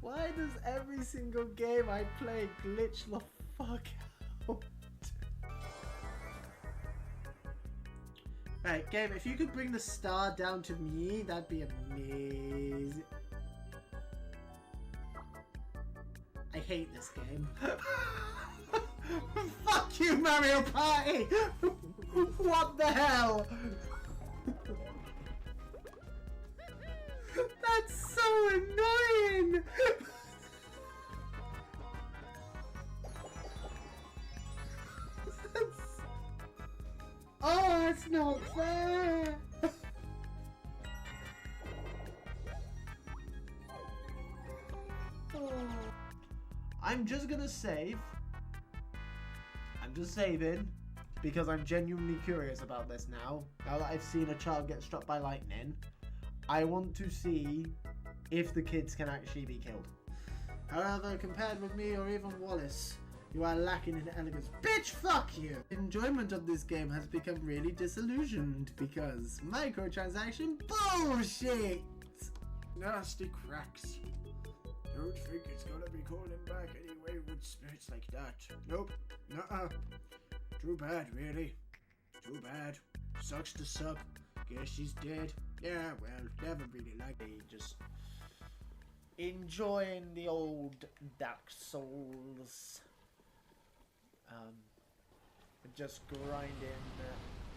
Why does every single game I play glitch the fuck out? Right, game, if you could bring the star down to me, that'd be amazing. I hate this game. Fuck you, Mario Party! What the hell? That's so annoying! Oh, it's not fair! Oh. I'm just gonna save. I'm just saving because I'm genuinely curious about this now. Now that I've seen a child get struck by lightning, I want to see if the kids can actually be killed. However, compared with me or even Wallace, you are lacking in elegance. Bitch, fuck you! Enjoyment of this game has become really disillusioned because microtransaction bullshit! Nasty cracks. Don't think it's gonna be calling back anyway with spirits like that. Nope. Nuh-uh. Too bad, really. Too bad. Sucks to suck. Guess she's dead. Yeah, well, never really liked it. Just enjoying the old Dark Souls. Just grinding.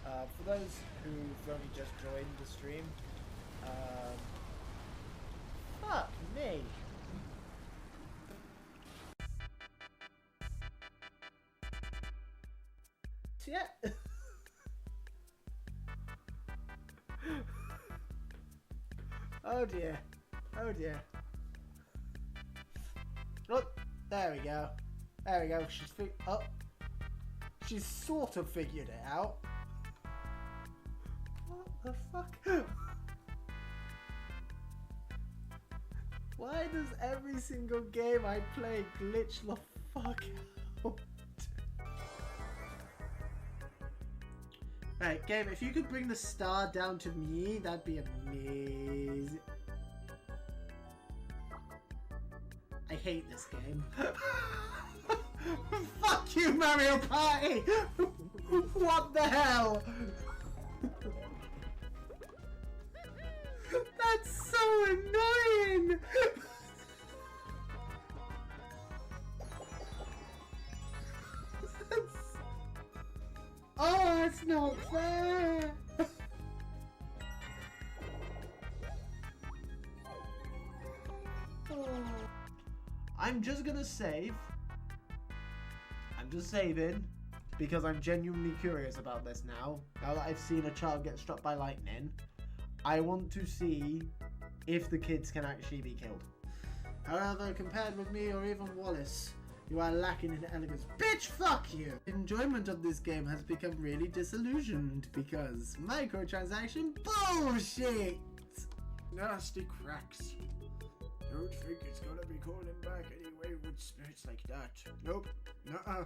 For those who've only just joined the stream, fuck me. Yeah. Oh dear. Oh dear. Oh, there we go. There we go. She's sort of figured it out. What the fuck? Why does every single game I play glitch the fuck out? Right, game, if you could bring the star down to me, that'd be amazing. I hate this game. Fuck you, Mario Party! What the hell? That's so annoying! Oh, it's not fair! Oh. I'm just gonna save. I'm just saving because I'm genuinely curious about this now. Now that I've seen a child get struck by lightning, I want to see if the kids can actually be killed. However, compared with me or even Wallace, you are lacking in elegance. Bitch, fuck you! Enjoyment of this game has become really disillusioned because microtransaction bullshit! Nasty cracks. Don't think it's gonna be calling back anyway with spirits like that. Nope. Nuh-uh.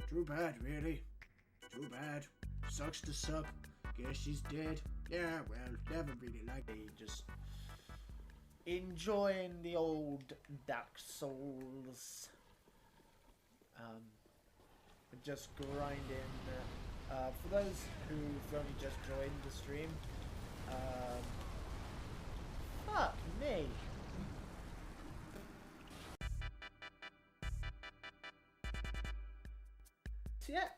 Too bad, really. Too bad. Sucks to suck. Guess she's dead. Yeah, well, never really liked it. Just enjoying the old Dark Souls. Just grinding. For those who've only just joined the stream, fuck me. Yeah.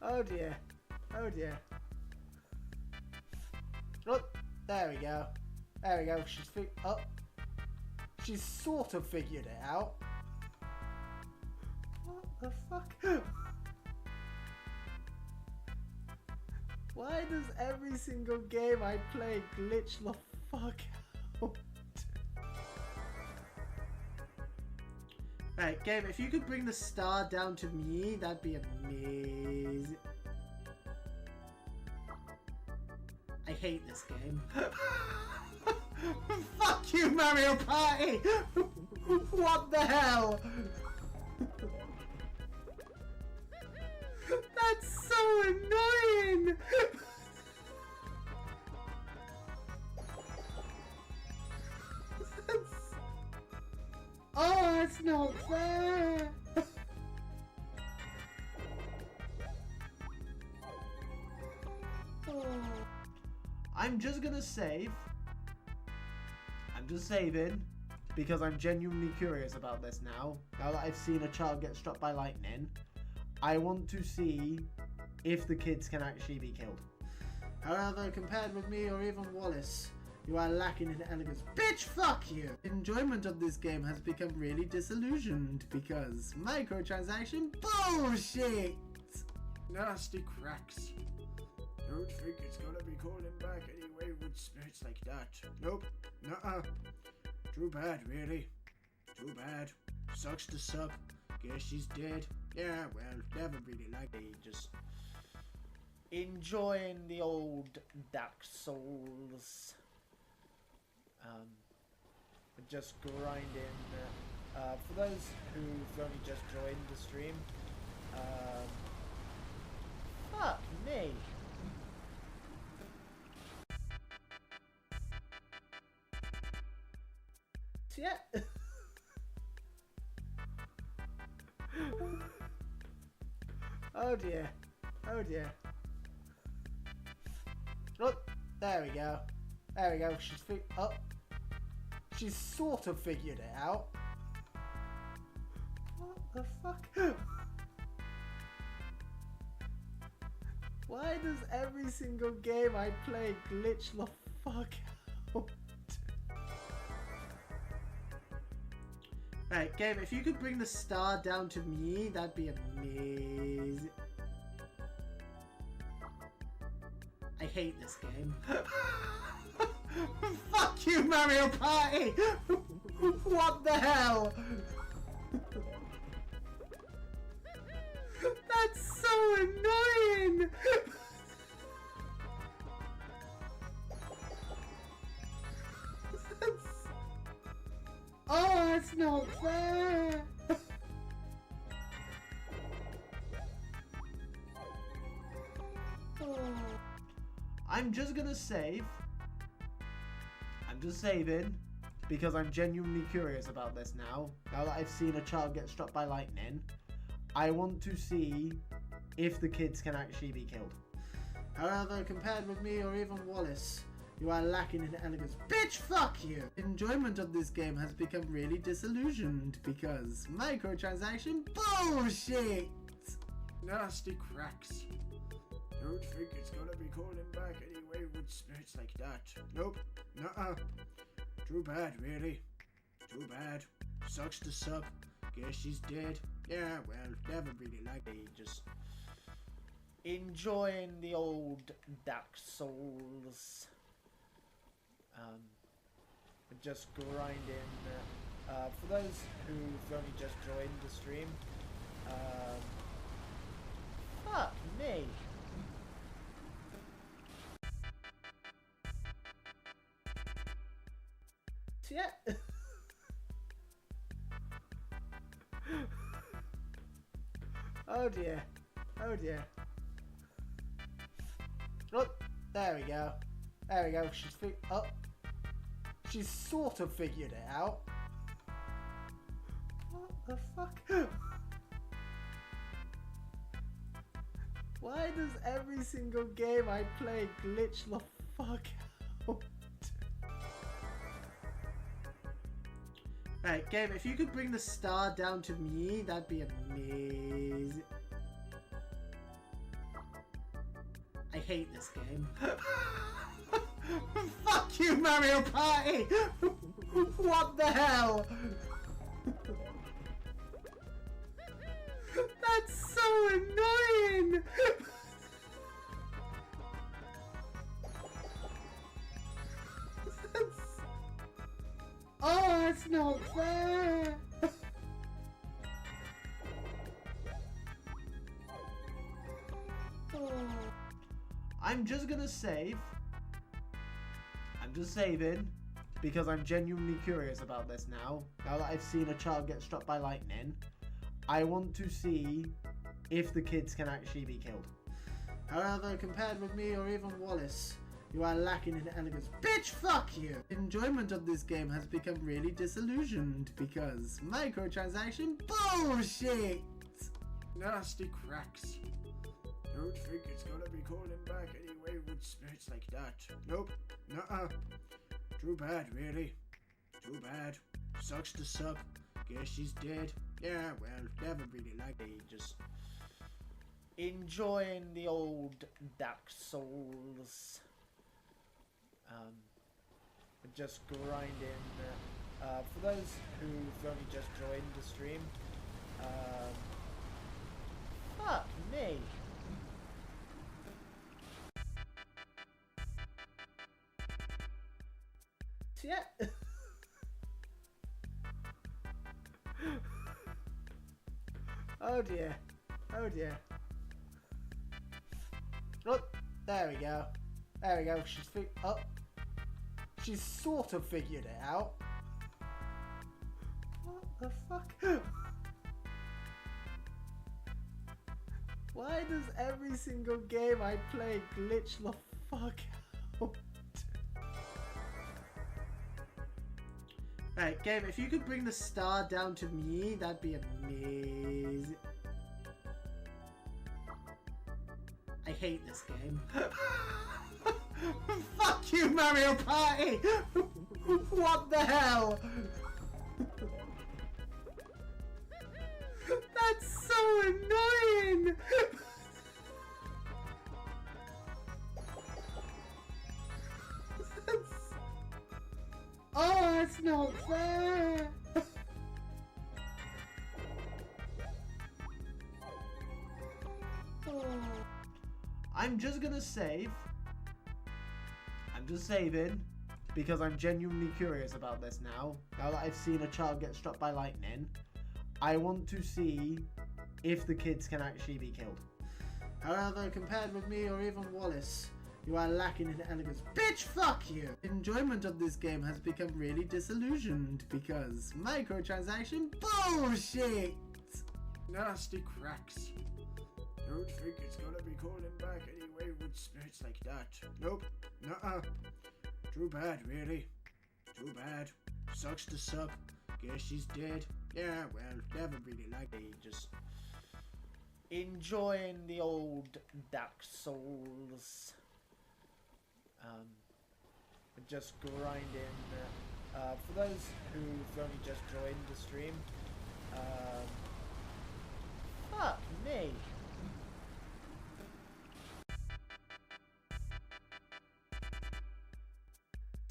Oh dear. Oh dear. Oh, there we go. There we go. She's sort of figured it out. What the fuck? Why does every single game I play glitch the fuck out? Right, game, if you could bring the star down to me, that'd be amazing. I hate this game. Fuck you, Mario Party! What the hell? That's so annoying! not fair! I'm just gonna save. I'm just saving because I'm genuinely curious about this now. Now that I've seen a child get struck by lightning, I want to see if the kids can actually be killed. However, compared with me or even Wallace, you are lacking in elegance. Bitch, fuck you! Enjoyment of this game has become really disillusioned because microtransaction bullshit! Nasty cracks. Don't think it's gonna be calling back anyway with spirits like that. Nope. Nuh-uh. Too bad, really. Too bad. Sucks to suck. Guess she's dead. Yeah, well, never really liked it. Just Enjoying the old Dark Souls. We're just grinding. For those who've only just joined the stream, fuck me. Yeah. Oh dear. Oh dear. Oh, there we go. There we go. She's sort of figured it out. What the fuck? Why does every single game I play glitch the fuck out? Right, game, if you could bring the star down to me, that'd be amazing. I hate this game. Fuck you, Mario Party! What the hell? That's so annoying! Oh, that's not fair! I'm just gonna save. I'm just saving because I'm genuinely curious about this now. Now that I've seen a child get struck by lightning, I want to see if the kids can actually be killed. However, compared with me or even Wallace, you are lacking in elegance. Bitch, fuck you! Enjoyment of this game has become really disillusioned because microtransaction bullshit! Nasty cracks. Don't think it's gonna be calling back anyway with spirits like that. Nope. Nuh-uh. Too bad, really. Too bad. Sucks to suck. Guess she's dead. Yeah, well, never really liked it. Just enjoying the old Dark Souls. We're just grinding. For those who've only just joined the stream, fuck me. Yeah. Oh dear. Oh dear. Oh, there we go. There we go. She's sort of figured it out. What the fuck? Why does every single game I play glitch the fuck out? Right, game, if you could bring the star down to me, that'd be amazing. I hate this game. Fuck you, Mario Party! What the hell? That's so annoying! Oh, that's not fair! I'm just gonna save. I'm just saving because I'm genuinely curious about this now. Now that I've seen a child get struck by lightning, I want to see if the kids can actually be killed. However, compared with me or even Wallace, You are lacking in elegance. Bitch, fuck you! Enjoyment of this game has become really disillusioned because microtransaction bullshit! Nasty cracks. Don't think it's gonna be calling back anyway with spirits like that. Nope. Nuh-uh. Too bad, really. Too bad. Sucks to suck. Guess she's dead. Yeah, well, never really liked it. Just enjoying the old Dark Souls. Just grinding. For those who've only just joined the stream, fuck me. Yeah. Oh dear. Oh dear. Oh, there we go. There we go. She's sort of figured it out. What the fuck? Why does every single game I play glitch the fuck out? Right, game, if you could bring the star down to me, that'd be amazing. I hate this game. Fuck you, Mario Party! What the hell? That's so annoying! Oh, that's not fair! I'm just gonna save. I'm just saving because I'm genuinely curious about this now. Now that I've seen a child get struck by lightning, I want to see if the kids can actually be killed. However, compared with me or even Wallace, you are lacking in elegance. Bitch, fuck you! Enjoyment of this game has become really disillusioned because microtransaction bullshit! Nasty cracks. Don't think it's gonna be calling back anyway with spirits like that. Nope. Nuh-uh. Too bad, really. Too bad. Sucks to suck. Guess she's dead. Yeah, well, never really liked it. Just enjoying the old Dark Souls. Just grinding. For those who've only just joined the stream, fuck me.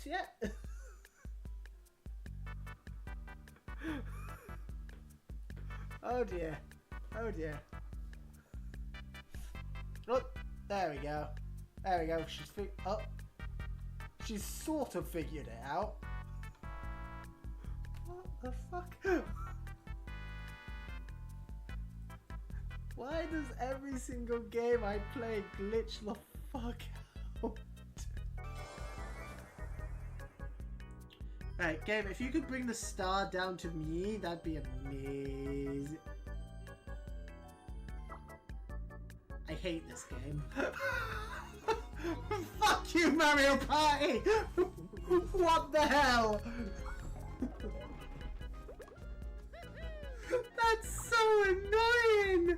Yeah. Oh dear. Oh dear. Oh, there we go. There we go. She's sort of figured it out. What the fuck? Why does every single game I play glitch the fuck out? Right, game, if you could bring the star down to me, that'd be amazing. I hate this game. Fuck you, Mario Party! What the hell? That's so annoying!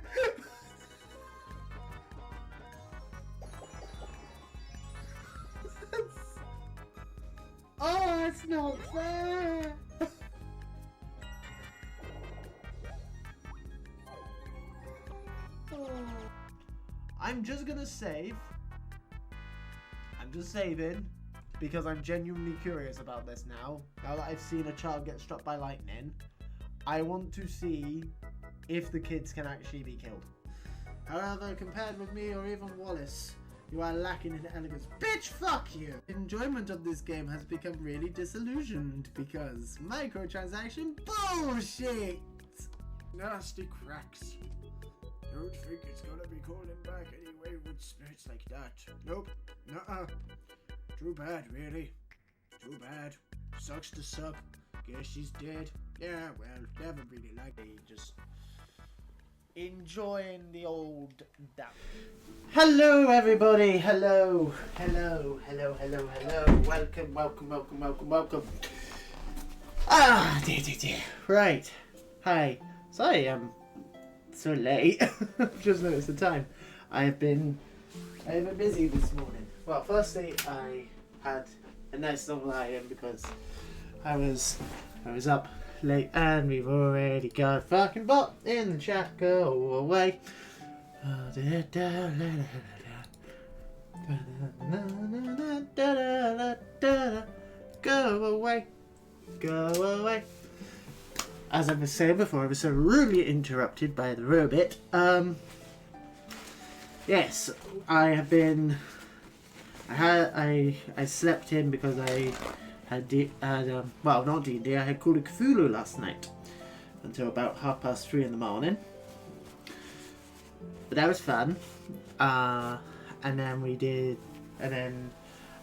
Oh, that's not fair! I'm just gonna save. I'm just saving because I'm genuinely curious about this now. Now that I've seen a child get struck by lightning, I want to see if the kids can actually be killed. However, compared with me or even Wallace, you are lacking in elegance. Bitch, fuck you! Enjoyment of this game has become really disillusioned because microtransaction bullshit! Nasty cracks. Don't think it's gonna be calling back anyway with spirits like that. Nope. Nuh-uh. Too bad, really. Too bad. Sucks to suck. Guess she's dead. Yeah, well, never really liked it. Just enjoying the old damp. Hello everybody, hello. Welcome. Dear. Right. Hi. Sorry I'm so late. Just noticed the time. I've been busy this morning. Well, firstly I had a nice long lie-in because I was up late and we've already got a fucking bot in the chat. Go away. Go away. As I was saying before, I was so rudely interrupted by the robot. Yes, I slept in because I had not D&D, I had Call of Cthulhu last night until about 3:30 in the morning. But that was fun. And then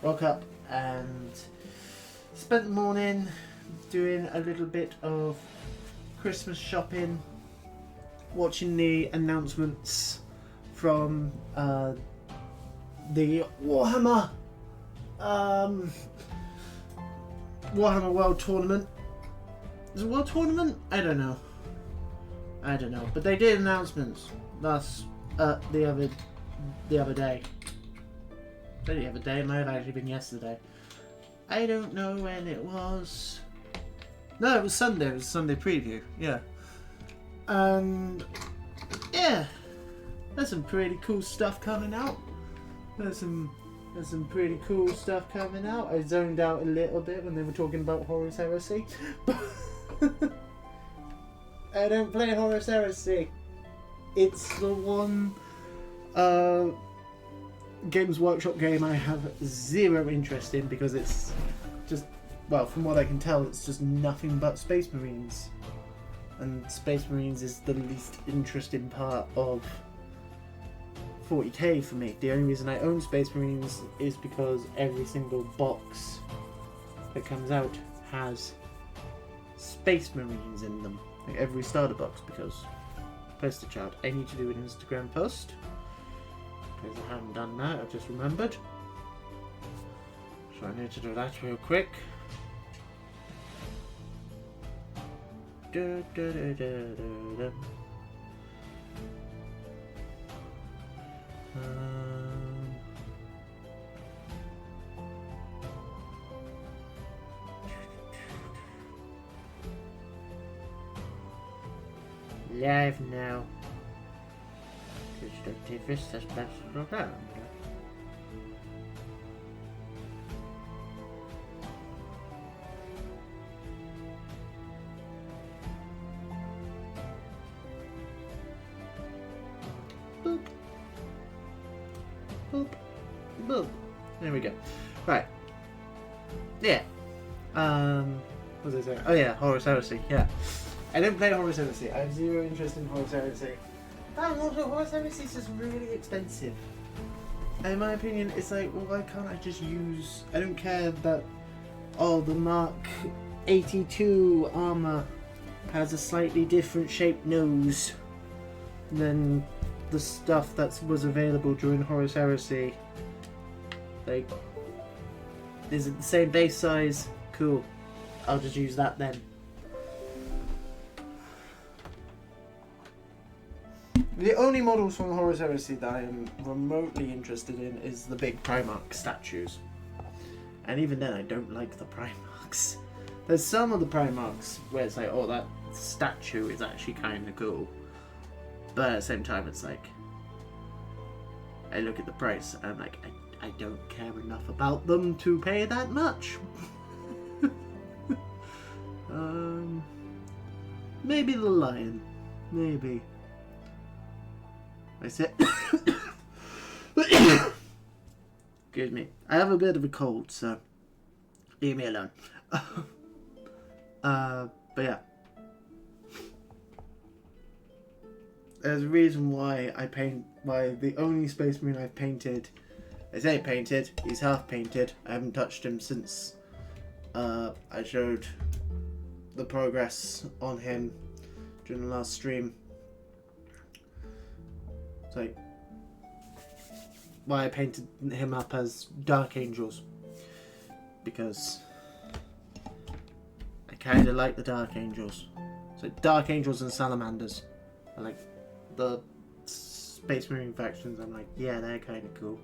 woke up and spent the morning doing a little bit of Christmas shopping, watching the announcements from the Warhammer World Tournament. Is it World Tournament? I don't know. But they did announcements the other day. The other day, it might have actually been yesterday. I don't know when it was. No, it was Sunday. It was a Sunday preview. Yeah. And yeah, there's some pretty cool stuff coming out. There's some pretty cool stuff coming out. I zoned out a little bit when they were talking about Horus Heresy. I don't play Horus Heresy. It's the one Games Workshop game I have zero interest in because it's just, well, from what I can tell, it's just nothing but Space Marines. And Space Marines is the least interesting part of 40k for me. The only reason I own Space Marines is because every single box that comes out has Space Marines in them. Like every starter box, because poster child. I need to do an Instagram post because I haven't done that. I just remembered, so I need to do that real quick. Live now. Boop. Boop. Boop. There we go. Right. Yeah. What was I saying? Oh yeah, Horus Heresy. Yeah. I don't play Horus Heresy. I have zero interest in Horus Heresy. Horus Heresy is just really expensive. In my opinion, it's like, well, why can't I just use... I don't care that, the Mark 82 armor has a slightly different shaped nose than the stuff that was available during Horus Heresy. Like, is it the same base size? Cool. I'll just use that then. The only models from Horus Heresy that I am remotely interested in is the big Primarch statues. And even then, I don't like the Primarchs. There's some of the Primarchs where it's like, oh, that statue is actually kind of cool. But at the same time, it's like, I look at the price and I'm like, I don't care enough about them to pay that much. Maybe the lion. Maybe. I said, excuse me. I have a bit of a cold, so leave me alone. But yeah, there's a reason why why the only Space Marine I've painted, I say painted, he's half painted. I haven't touched him since I showed the progress on him during the last stream. So why I painted him up as Dark Angels, because I kind of like the Dark Angels. So Dark Angels and Salamanders are like the Space Marine factions. I'm like, yeah, they're kind of cool.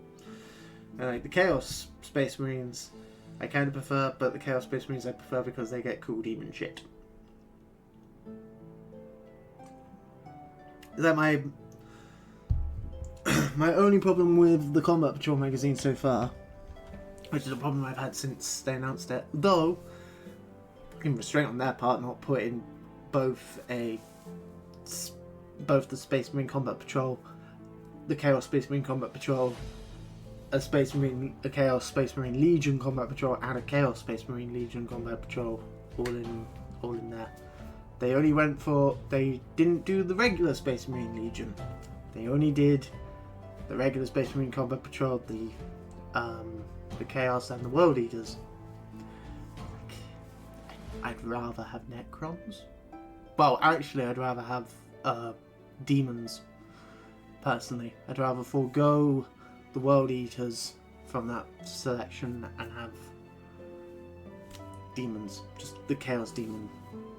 And like the Chaos Space Marines, I kind of prefer, but the Chaos Space Marines I prefer because they get cool demon shit. Is that my my only problem with the Combat Patrol magazine so far, which is a problem I've had since they announced it, though fucking restraint on their part not putting both the Space Marine Combat Patrol, the Chaos Space Marine Combat Patrol, a Chaos Space Marine Legion Combat Patrol, and a Chaos Space Marine Legion Combat Patrol all in there. They didn't do the regular Space Marine Legion. They only did the regular Space Marine Combat Patrol, the Chaos, and the World Eaters. I'd rather have Necrons. Well, actually, I'd rather have demons. Personally, I'd rather forego the World Eaters from that selection and have demons, just the Chaos Demon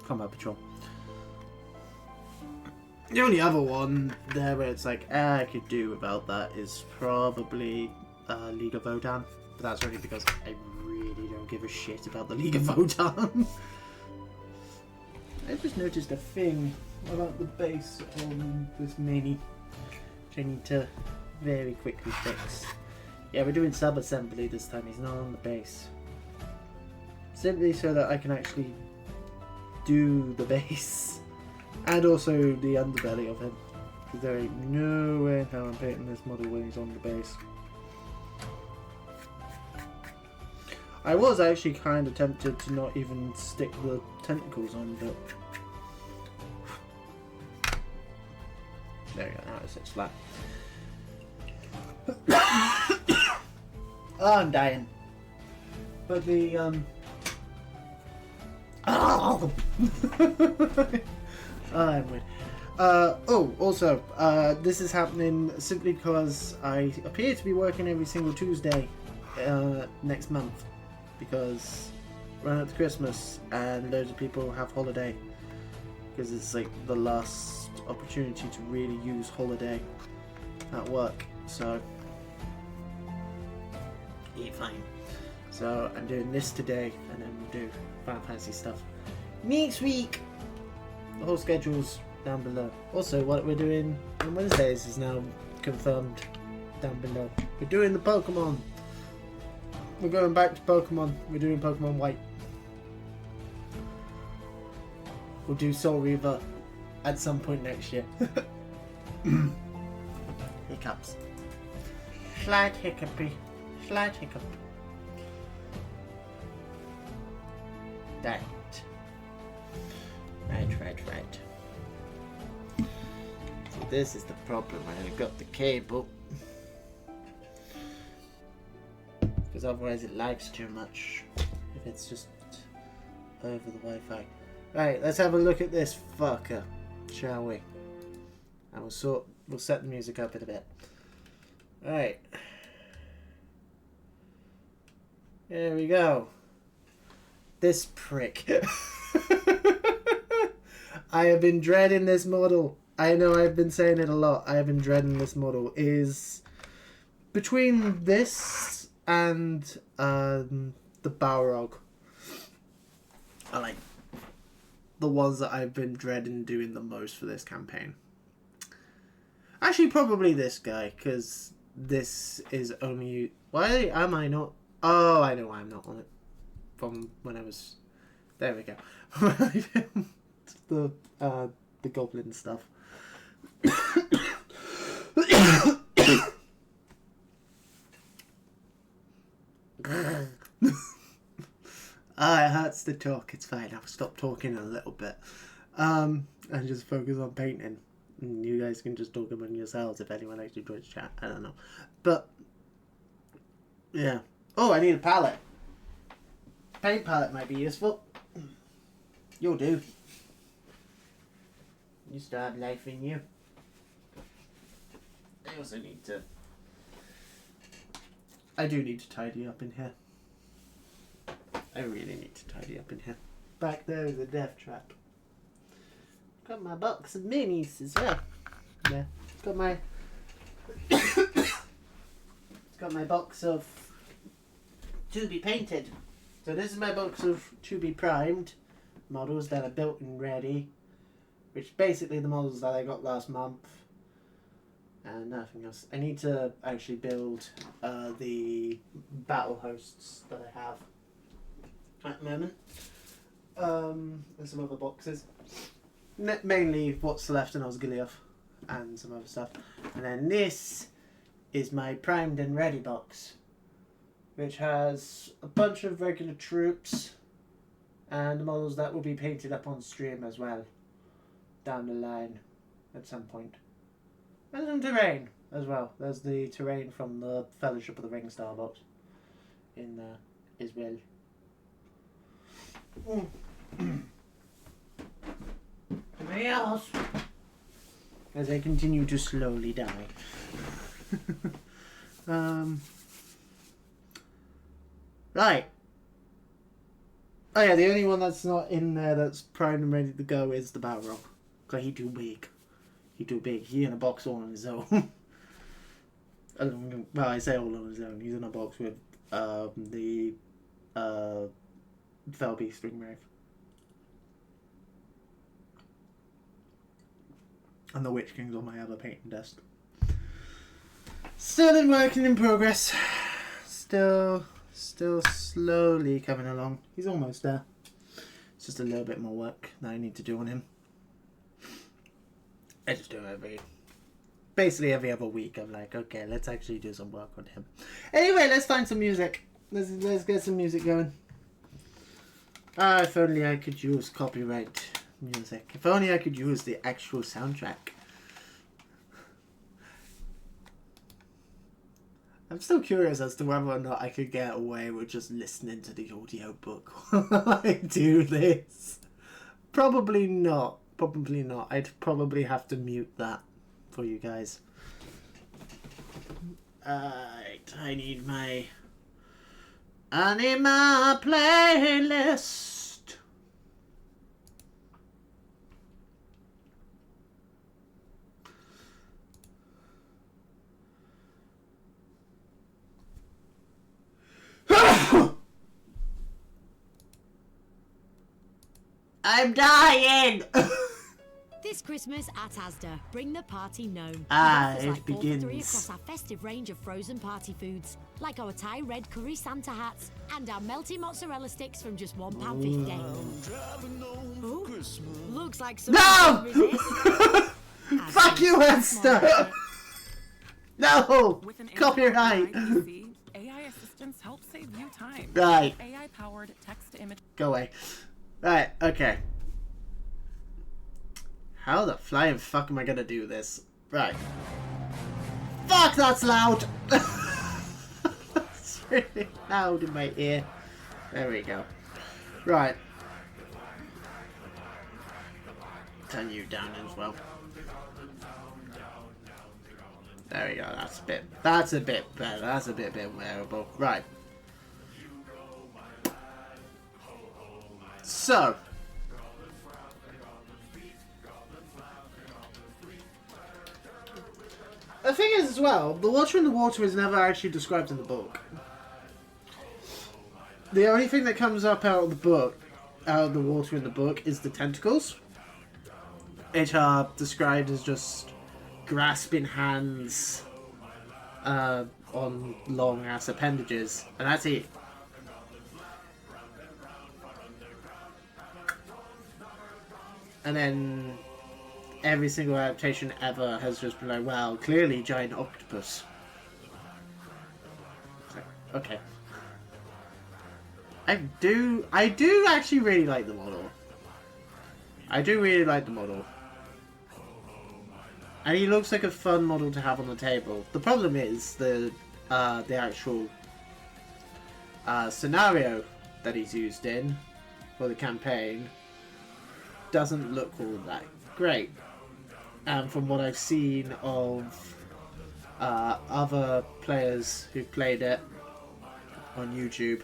Combat Patrol. The only other one there where it's like, I could do without that is probably League of Votan. But that's only because I really don't give a shit about the League of Votan. I just noticed a thing about the base on this mini, which I need to very quickly fix. Yeah, we're doing sub-assembly this time, he's not on the base. Simply so that I can actually do the base. And also the underbelly of him. Because there ain't no way in hell I'm painting this model when he's on the base. I was actually kind of tempted to not even stick the tentacles on, but... There you go, now it sits flat. Oh, I'm dying. But the, Oh! I'm weird. Also, this is happening simply because I appear to be working every single Tuesday next month, because run up to Christmas and loads of people have holiday, because it's like the last opportunity to really use holiday at work. So yeah, fine. So I'm doing this today, and then we'll do Final Fantasy stuff next week. The whole schedule's down below. Also, what we're doing on Wednesdays is now confirmed down below. We're doing the Pokemon. We're going back to Pokemon. We're doing Pokemon White. We'll do Soul Reaver at some point next year. Hiccups. Slight hiccupy. Slight hiccup. Right. So this is the problem. I've got the cable. Because otherwise it lags too much if it's just over the Wi-Fi. Right, let's have a look at this fucker, shall we? And we'll set the music up in a bit. Right. There we go. This prick. I have been dreading this model. I know I've been saying it a lot. I have been dreading this model. Is between this and the Balrog are like the ones that I've been dreading doing the most for this campaign. Actually, probably this guy, because this is only... Why am I not... Oh, I know why I'm not on it. From when I was... There we go. When I filmed the goblin stuff. It hurts to talk. It's fine. I'll stop talking a little bit. And just focus on painting. And you guys can just talk among yourselves if anyone actually joins chat. I don't know. But, yeah. Oh, I need a palette. Paint palette might be useful. You'll do. You still have life in you. I also need to... I do need to tidy up in here. I really need to tidy up in here. Back there is a death trap. Got my box of minis as well. Yeah. Got my... It's got my box of to be painted. So this is my box of to be primed models that are built and ready, which basically the models that I got last month and nothing else. I need to actually build the battle hosts that I have at the moment. And some other boxes, mainly what's left in Osgiliath and some other stuff. And then this is my primed and ready box, which has a bunch of regular troops and the models that will be painted up on stream as well down the line at some point. And some terrain as well. There's the terrain from the Fellowship of the Ring Star box in there as well. Anything else? As I continue to slowly die. Right. Oh yeah, the only one that's not in there that's primed and ready to go is the Balrog. Because he's too big. He's too big. He's in a box all on his own. Well, I say all on his own. He's in a box with the Felbeast Ringbearer. And the Witch King's on my other painting desk. Still in working in progress. Still slowly coming along. He's almost there. It's just a little bit more work that I need to do on him. I just do it basically every other week. I'm like, okay, let's actually do some work on him. Anyway, let's find some music. Let's get some music going. If only I could use copyright music. If only I could use the actual soundtrack. I'm still curious as to whether or not I could get away with just listening to the audio book while I do this. Probably not. Probably not. I'd probably have to mute that for you guys. I need my playlist. I'm dying! This Christmas at Asda, bring the party known. It begins. 3 across our festive range of frozen party foods, like our Thai red curry Santa hats and our melty mozzarella sticks from just £1.50. Oh, looks like some. No! Fuck you, Esther! No! Copyright! AI assistants help save you time. Right. AI-powered text-to-image. Go away. Right, okay. How the flying fuck am I gonna do this? Right. Fuck, that's loud! It's really loud in my ear. There we go. Right. Turn you down as well. There we go, that's a bit better. That's a bit wearable. Right. So, the thing is as well, the water in the water is never actually described in the book. The only thing that comes up out of the book, out of the water in the book, is the tentacles, which are described as just grasping hands on long ass appendages, and that's it. And then every single adaptation ever has just been like, well, clearly giant octopus. Okay. I do actually really like the model. I do really like the model. And he looks like a fun model to have on the table. The problem is the actual scenario that he's used in for the campaign doesn't look all that great. From what I've seen of other players who played it on YouTube,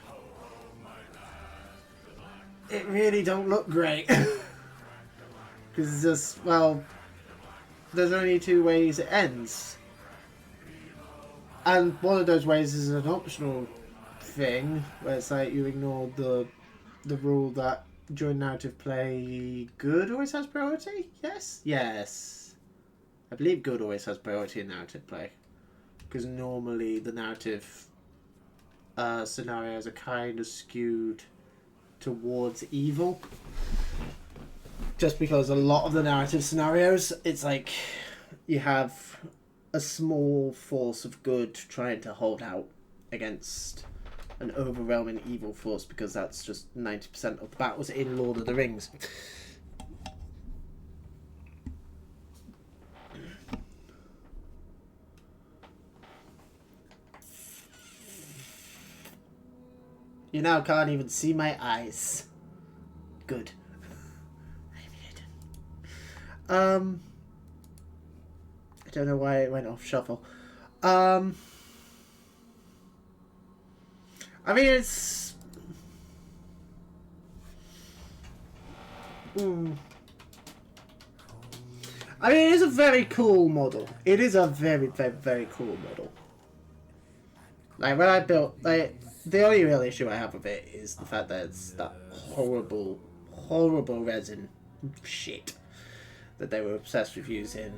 it really don't look great. Because it's just, well, there's only two ways it ends. And one of those ways is an optional thing, where it's like you ignore the rule that during narrative play, good always has priority? Yes? Yes. I believe good always has priority in narrative play. Because normally the narrative scenarios are kind of skewed towards evil. Just because a lot of the narrative scenarios, it's like you have a small force of good trying to hold out against an overwhelming evil force, because that's just 90% of the battles in Lord of the Rings. You now can't even see my eyes. Good. I'm I don't know why it went off shuffle. I mean, it's... I mean, it is a very cool model. It is a very, very, very cool model. Like, when I built... Like, the only real issue I have with it is the fact that it's that horrible, horrible resin shit that they were obsessed with using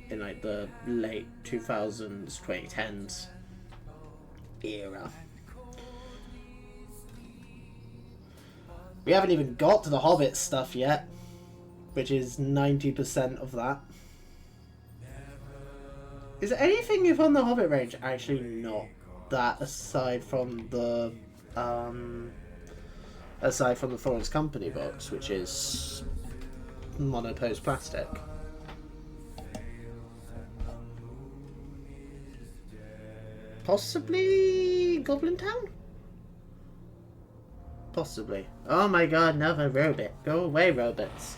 in, like, the late 2000s, 2010s era. We haven't even got to the Hobbit stuff yet, which is 90% of that. Is there anything from the Hobbit range? Actually not that, aside from the Florence Company box, which is monopose plastic. Possibly Goblin Town? Possibly. Oh my god, another robot. Go away, robots.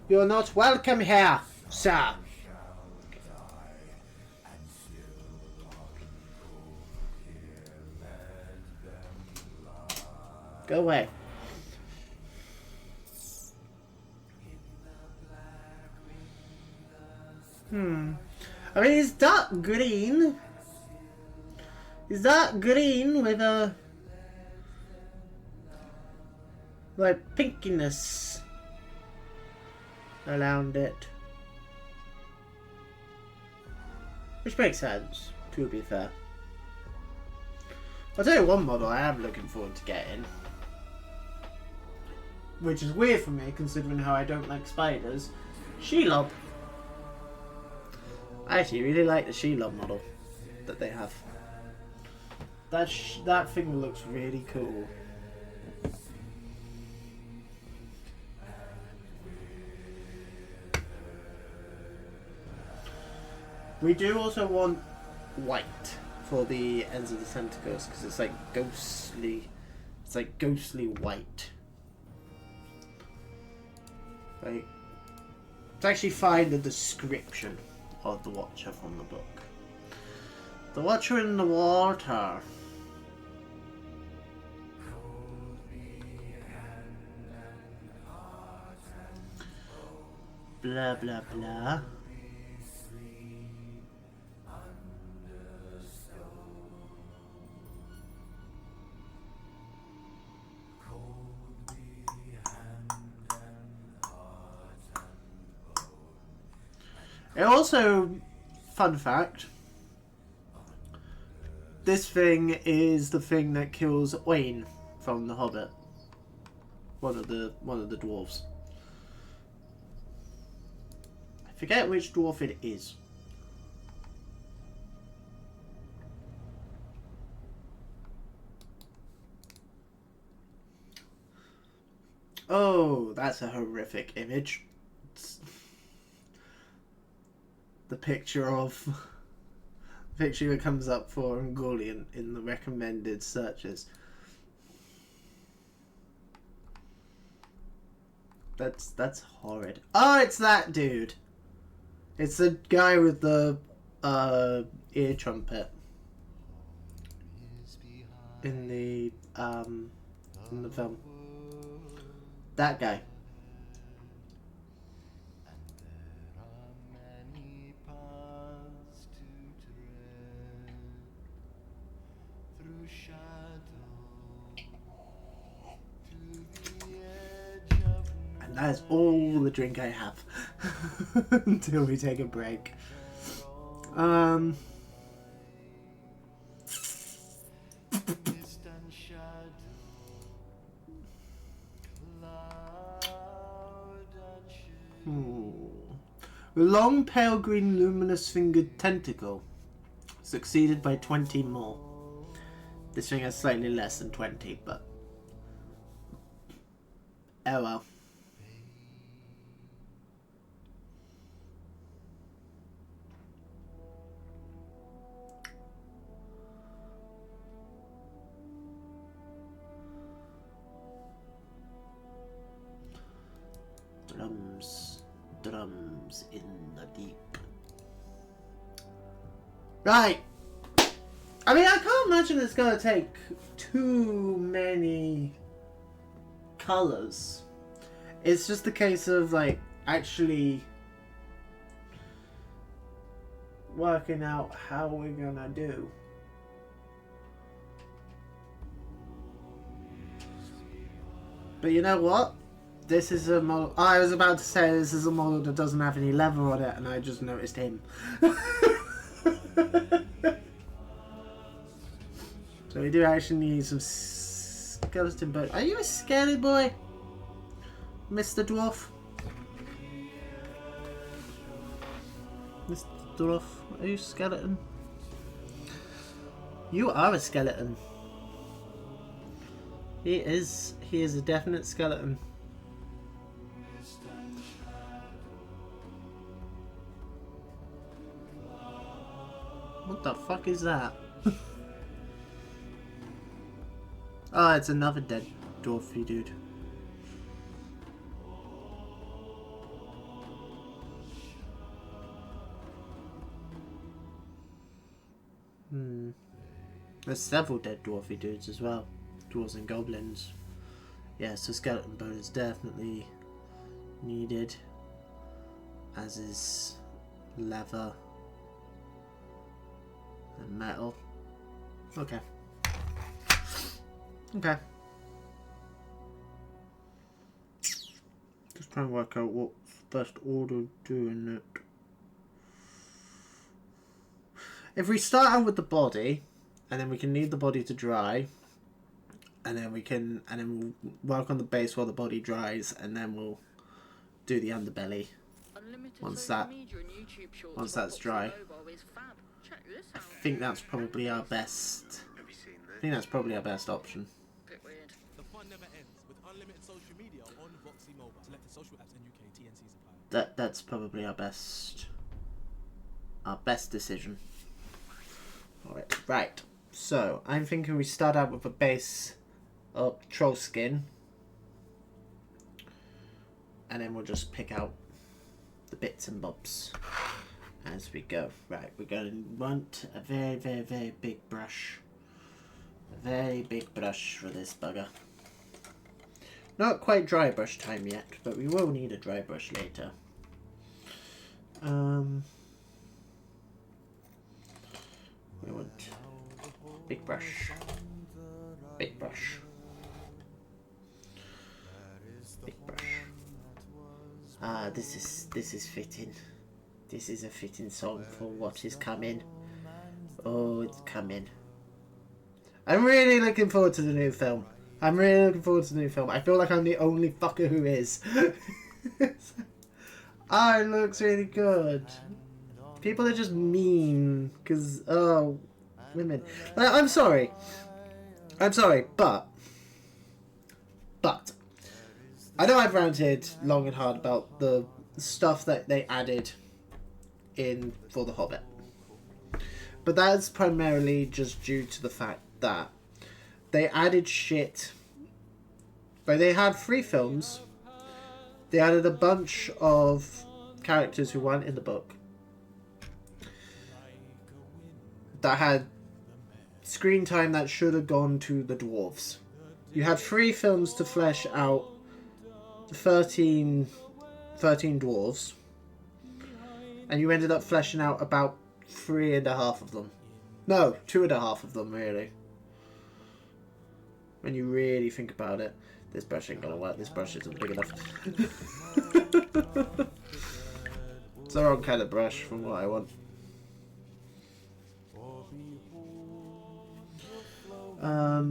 You're not welcome here, sir. Go away. I mean, it's dark green. It's dark green with a... like pinkiness around it. Which makes sense, to be fair. I'll tell you one model I am looking forward to getting. Which is weird for me, considering how I don't like spiders. Shelob. I actually really like the Shelob model that they have. That thing looks really cool. We do also want white for the ends of the tentacles, because it's like ghostly. It's like ghostly white. Like, let's actually find the description of the Watcher from the book. The Watcher in the water. Blah blah blah. It also, fun fact, this thing is the thing that kills Owain from The Hobbit. One of the dwarves. I forget which dwarf it is. Oh, that's a horrific image. The picture that comes up for Ungoliant in the recommended searches. That's horrid. Oh, it's that dude. It's the guy with the ear trumpet in the film. That guy. And that is all the drink I have until we take a break. Long, pale green, luminous fingered tentacle, succeeded by 20 more. This thing has slightly less than 20, but oh well. Drums in the deep. Right. I mean, I can't imagine it's gonna take too many colors. It's just a case of like actually working out how we're gonna do. But you know what? This is a model. I was about to say this is a model that doesn't have any leather on it, and I just noticed him. So we do actually need some skeleton bones. Are you a scaly boy, Mr. Dwarf? Mr. Dwarf, are you a skeleton? You are a skeleton. He is a definite skeleton. What the fuck is that? Oh, it's another dead dwarfy dude. There's several dead dwarfy dudes as well. Dwarves and goblins. Yeah, so skeleton bone is definitely needed. As is leather. And metal. Okay. Okay. Just trying to work out what's the best order of doing it. If we start out with the body, and then we can leave the body to dry, and then we'll work on the base while the body dries, and then we'll do the underbelly once that's dry. I think that's probably our best. I think that's probably our best option. That's probably our best decision. Alright, right. So I'm thinking we start out with a base of troll skin, and then we'll just pick out the bits and bobs as we go. Right, we're going to want a very, very, very big brush. A very big brush for this bugger. Not quite dry brush time yet, but we will need a dry brush later. We want big brush. Big brush. Big brush. Ah, this is fitting. This is a fitting song for what is coming. Oh, it's coming. I'm really looking forward to the new film. I feel like I'm the only fucker who is. Ah, it looks really good. People are just mean because, oh, women. Like, I'm sorry, but I know I've ranted long and hard about the stuff that they added in for The Hobbit, but that's primarily just due to the fact that they added shit. But they had 3 films. They added a bunch of characters who weren't in the book. that had screen time that should have gone to the dwarves. You had 3 films to flesh out the 13 dwarves, and you ended up fleshing out about 3.5 of them. No, 2.5 of them, really. When you really think about it. This brush ain't gonna work, this brush isn't big enough. It's the wrong kind of brush from what I want. I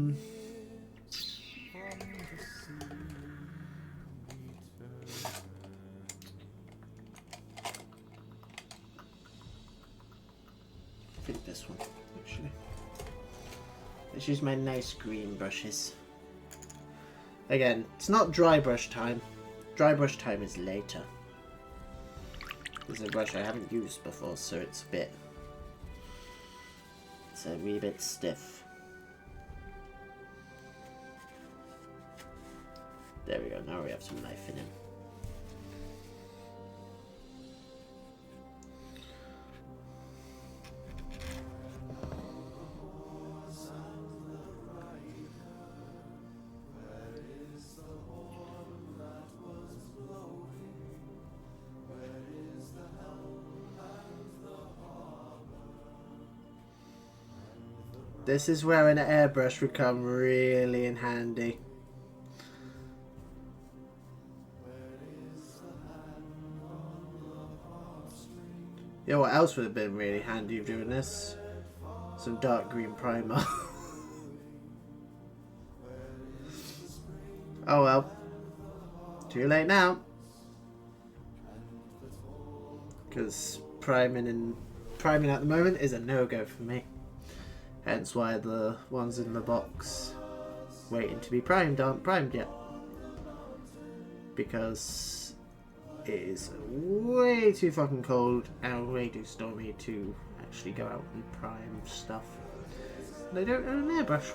think this one, actually. Let's use my nice green brushes. Again, it's not dry brush time. Dry brush time is later. This is a brush I haven't used before, so it's a wee bit stiff. There we go, now we have some life in him. This is where an airbrush would come really in handy. You know what else would have been really handy of doing this? Some dark green primer. Oh well. Too late now. Because priming at the moment is a no-go for me. Hence why the ones in the box waiting to be primed aren't primed yet. Because it is way too fucking cold and way too stormy to actually go out and prime stuff. And I don't own an airbrush.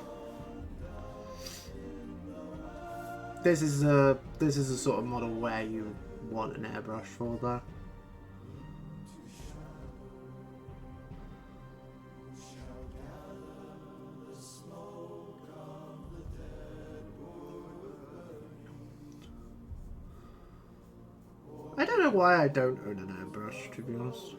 This is a sort of model where you want an airbrush for though. I don't know why I don't own an airbrush, to be honest.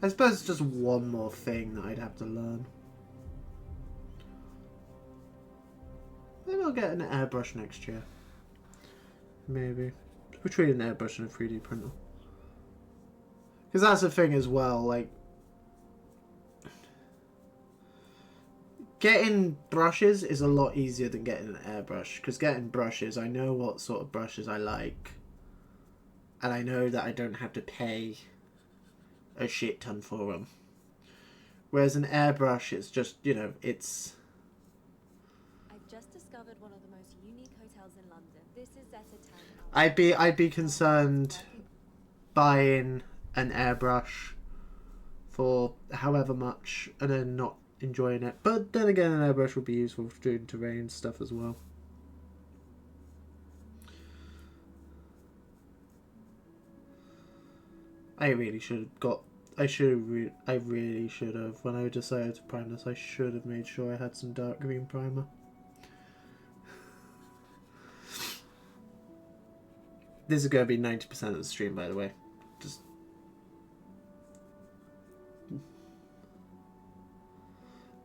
I suppose it's just one more thing that I'd have to learn. Maybe I'll get an airbrush next year. Maybe. Between an airbrush and a 3D printer. Because that's the thing as well, like... Getting brushes is a lot easier than getting an airbrush. Because getting brushes, I know what sort of brushes I like. And I know that I don't have to pay a shit ton for them. Whereas an airbrush, it's just, you know, it's... I've just discovered one of the most unique hotels in London. This is at a town. I'd be concerned buying an airbrush for however much and then not enjoying it. But then again, an airbrush would be useful for doing terrain stuff as well. I really should have got... I really should have. When I decided to prime this, I should have made sure I had some dark green primer. This is going to be 90% of the stream, by the way. Just...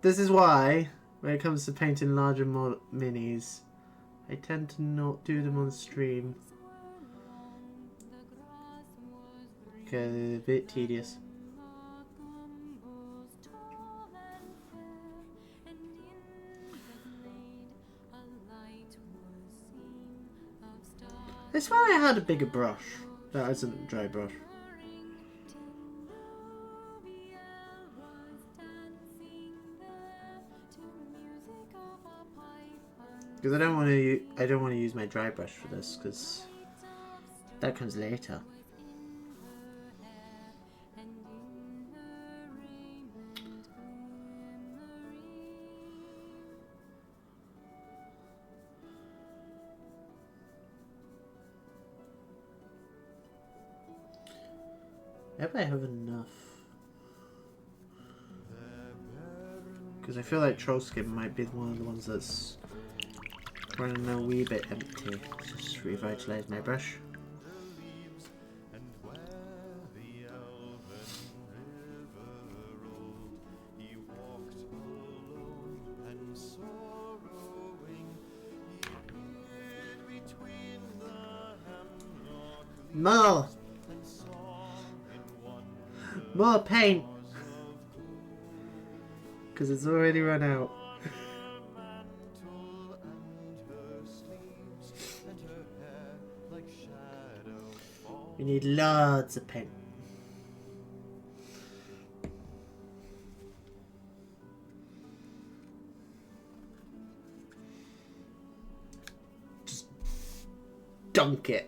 This is why, when it comes to painting larger minis, I tend to not do them on stream. Because it's a bit tedious. It's why I had a bigger brush. That isn't a dry brush. Because I don't want to use my dry brush for this, because that comes later. If I have enough. Because I feel like Troll Skin might be one of the ones that's running a wee bit empty. Just revitalise my brush. More! More paint! Because it's already run out. We need loads of paint. Just dunk it.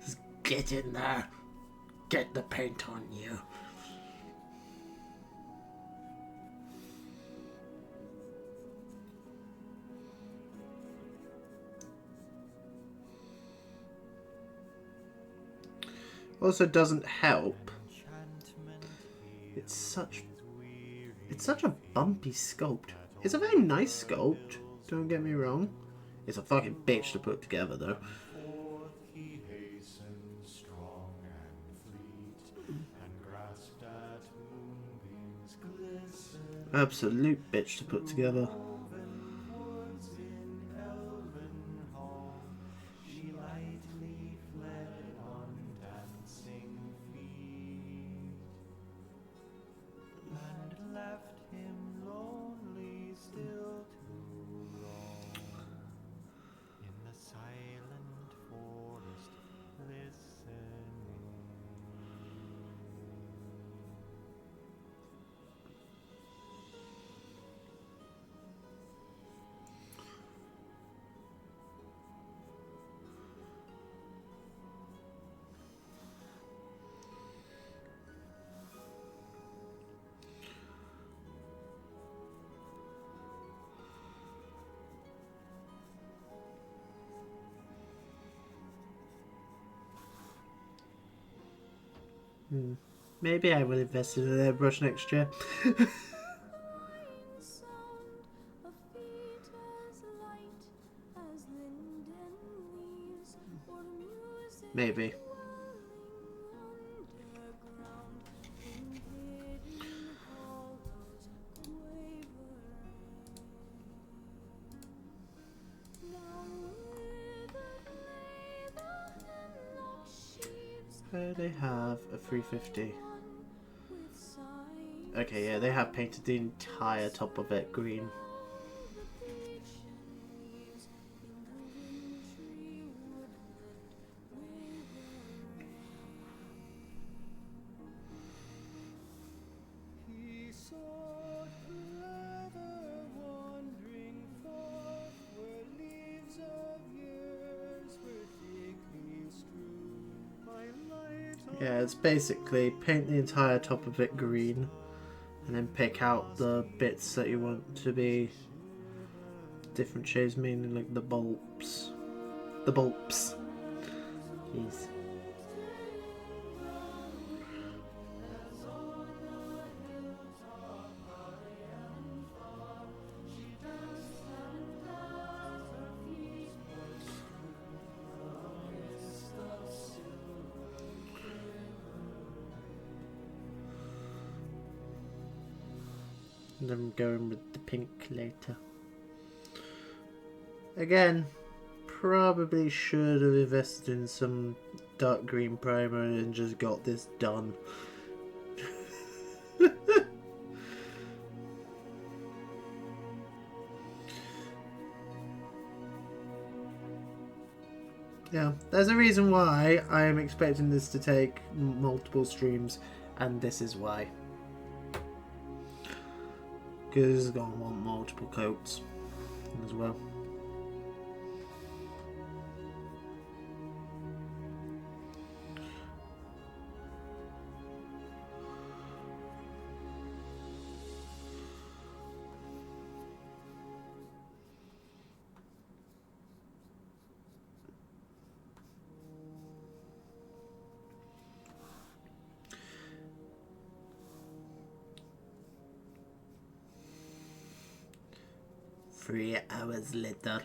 Just get in there. Get the paint on you. Also doesn't help. It's such a bumpy sculpt. It's a very nice sculpt, don't get me wrong. It's a fucking bitch to put together though. Absolute bitch to put together. Maybe I will invest in an airbrush next year. Maybe. They have a 350. Okay, yeah, they have painted the entire top of it green. Yeah, it's basically paint the entire top of it green and then pick out the bits that you want to be different shades, meaning like the bulbs. The bulbs. Jeez. And I'm going with the pink later. Again, probably should have invested in some dark green primer and just got this done. Yeah, there's a reason why I am expecting this to take multiple streams, and this is why. Because it's going to want multiple coats as well. 3 hours later.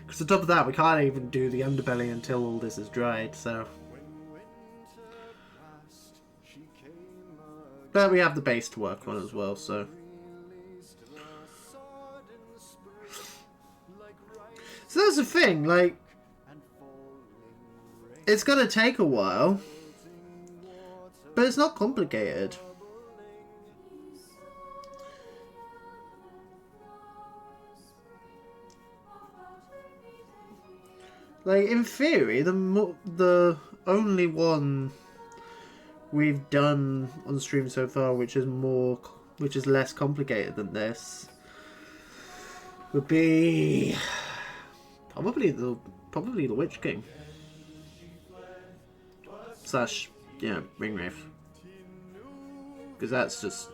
Because on top of that, we can't even do the underbelly until all this is dried, so... But we have the base to work on as well, so... So that's the thing, like... It's gonna take a while. But it's not complicated. Like, in theory, the only one we've done on stream so far, which is less complicated than this, would be probably the Witch King slash Ring Wraith, because that's just,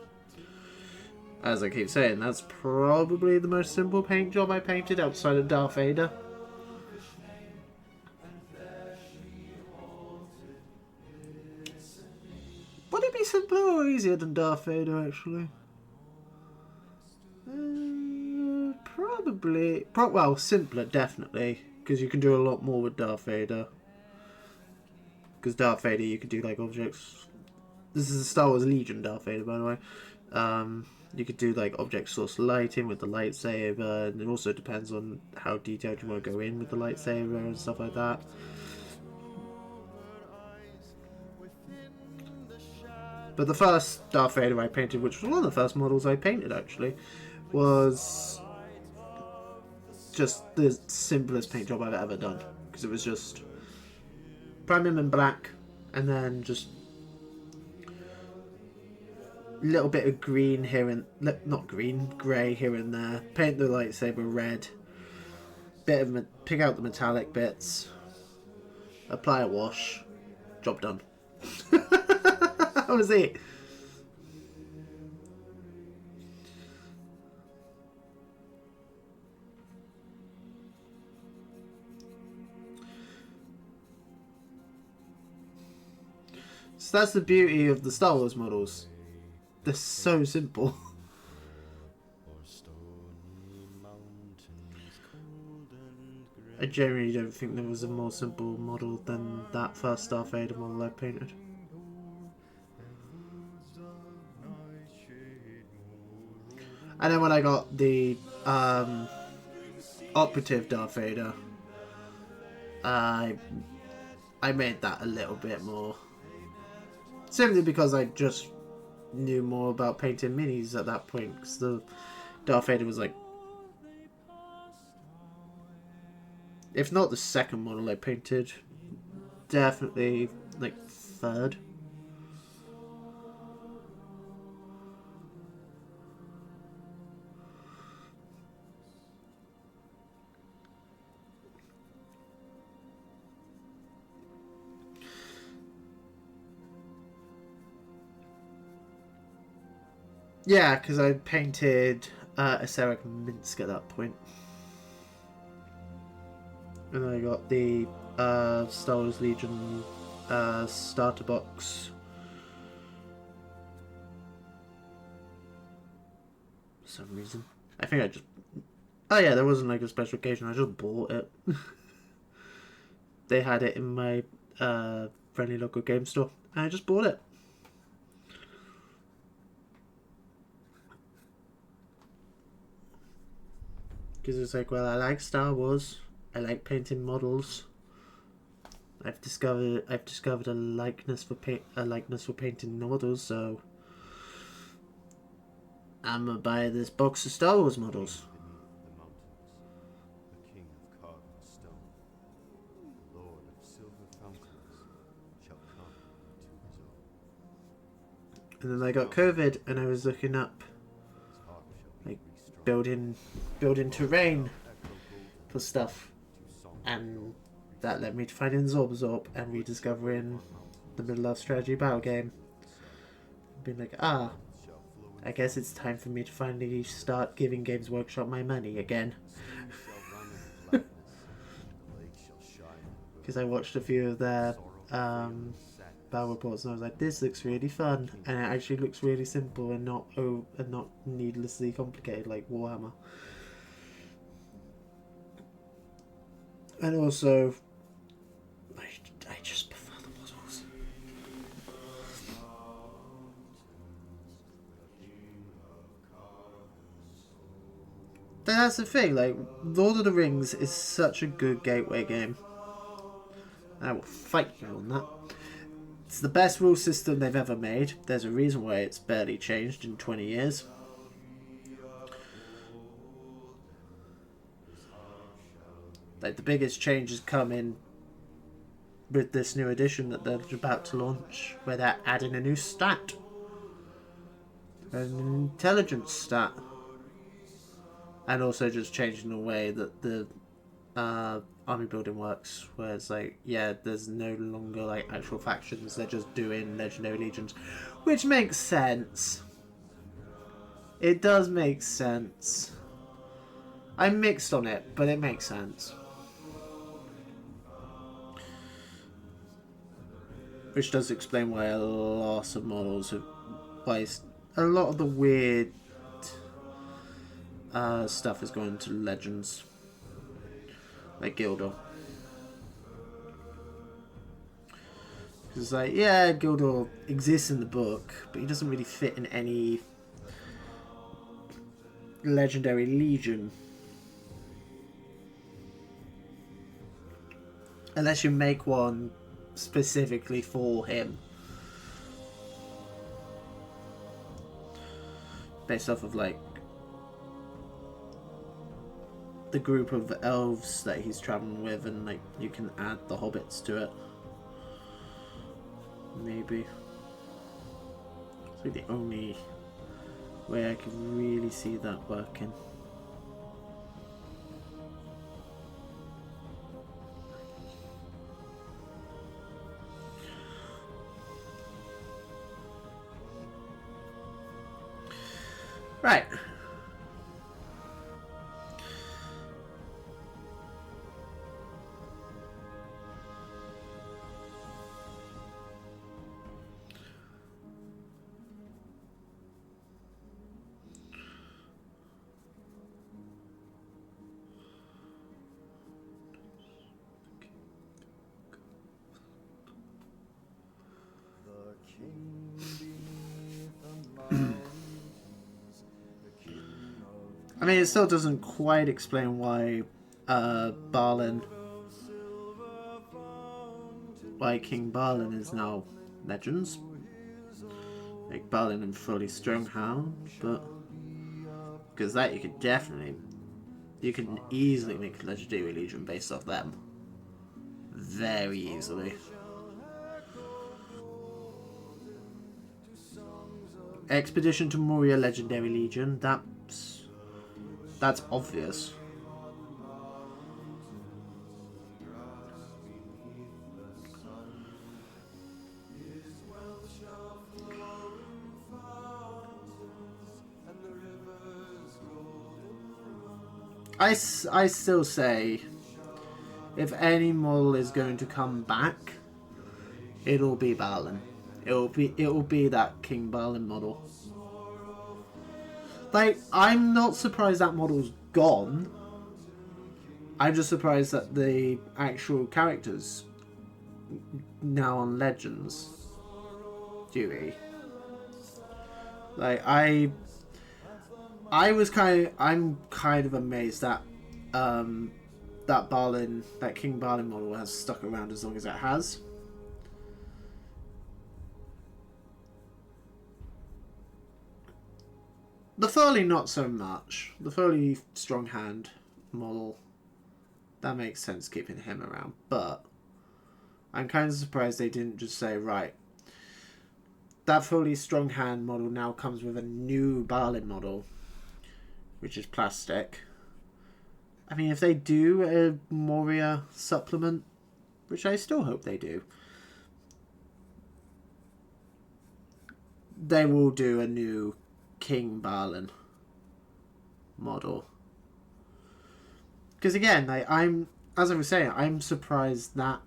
as I keep saying, that's probably the most simple paint job I painted outside of Darth Vader. Would it be simpler or easier than Darth Vader, actually? Probably. Well, simpler, definitely. Because you can do a lot more with Darth Vader. Because Darth Vader, you can do, like, objects... This is a Star Wars Legion Darth Vader, by the way. You could do, like, object source lighting with the lightsaber. And it also depends on how detailed you want to go in with the lightsaber and stuff like that. But the first Darth Vader I painted, which was one of the first models I painted actually, was just the simplest paint job I've ever done. Because it was just prime him in black, and then just a little bit of green here and... not green, grey here and there. Paint the lightsaber red. Pick out the metallic bits. Apply a wash. Job done. That was it. So that's the beauty of the Star Wars models. They're so simple. I genuinely don't think there was a more simple model than that first Darth Vader model I painted. And then when I got the operative Darth Vader, I made that a little bit more. Simply because I just knew more about painting minis at that point. Because the Darth Vader was like, if not the second model I painted, definitely like third. Yeah, because I painted Aceric Minsk at that point. And then I got the Star Wars Legion starter box. For some reason. I think I just... Oh yeah, there wasn't like a special occasion, I just bought it. They had it in my friendly local game store, and I just bought it. Because it's like, well, I like Star Wars. I like painting models. I've discovered a likeness for painting models, so I'm gonna buy this box of Star Wars models. And then I got COVID, and I was looking up like building terrain for stuff, and that led me to finding Zorb and rediscovering the Middle-earth strategy battle game. Being like, I guess it's time for me to finally start giving Games Workshop my money again. Because I watched a few of their battle reports, and I was like, this looks really fun, and it actually looks really simple and not needlessly complicated like Warhammer. And also, I just prefer the models. That's the thing, like, Lord of the Rings is such a good gateway game. I will fight you on that. It's the best rule system they've ever made. There's a reason why it's barely changed in 20 years. Like, the biggest changes come in with this new edition that they're about to launch, where they're adding a new stat. An intelligence stat. And also just changing the way that the army building works, where it's like, yeah, there's no longer like actual factions, they're just doing legendary legions, which makes sense. It does make sense. I'm mixed on it, but it makes sense. Which does explain why a lot of models have, why a lot of the weird stuff is going to legends, like Gildor. Because like, yeah, Gildor exists in the book, but he doesn't really fit in any legendary legion. Unless you make one specifically for him. Based off of like the group of elves that he's traveling with, and like you can add the hobbits to it. Maybe. It's like the only way I could really see that working. Right. I mean, it still doesn't quite explain why King Balin is now Legends. Like Balin and Fully Stronghound, but because that you can easily make a Legendary Legion based off them. Very easily. Expedition to Moria Legendary Legion, that's obvious. I still say, if any model is going to come back, it'll be Balin. It'll be that King Balin model. Like, I'm not surprised that model's gone. I'm just surprised that the actual characters now on Legends. Dewey. Like, I'm kind of amazed that that King Balin model has stuck around as long as it has. The Foley not so much. The Foley strong hand model, that makes sense keeping him around, but I'm kind of surprised they didn't just say, right, that Foley strong hand model now comes with a new Balin model, which is plastic. I mean, if they do a Moria supplement, which I still hope they do, they will do a new King Balin model. Because again, as I was saying, I'm surprised that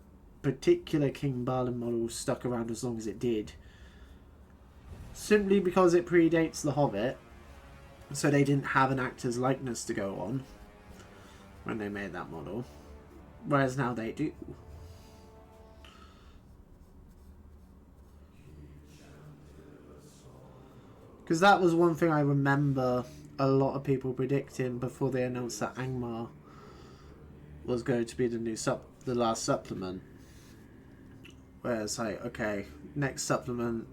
particular King Balin model stuck around as long as it did, simply because it predates The Hobbit, so they didn't have an actor's likeness to go on when they made that model, whereas now they do. Because that was one thing I remember a lot of people predicting before they announced that Angmar was going to be the last supplement. Where it's like, okay, next supplement,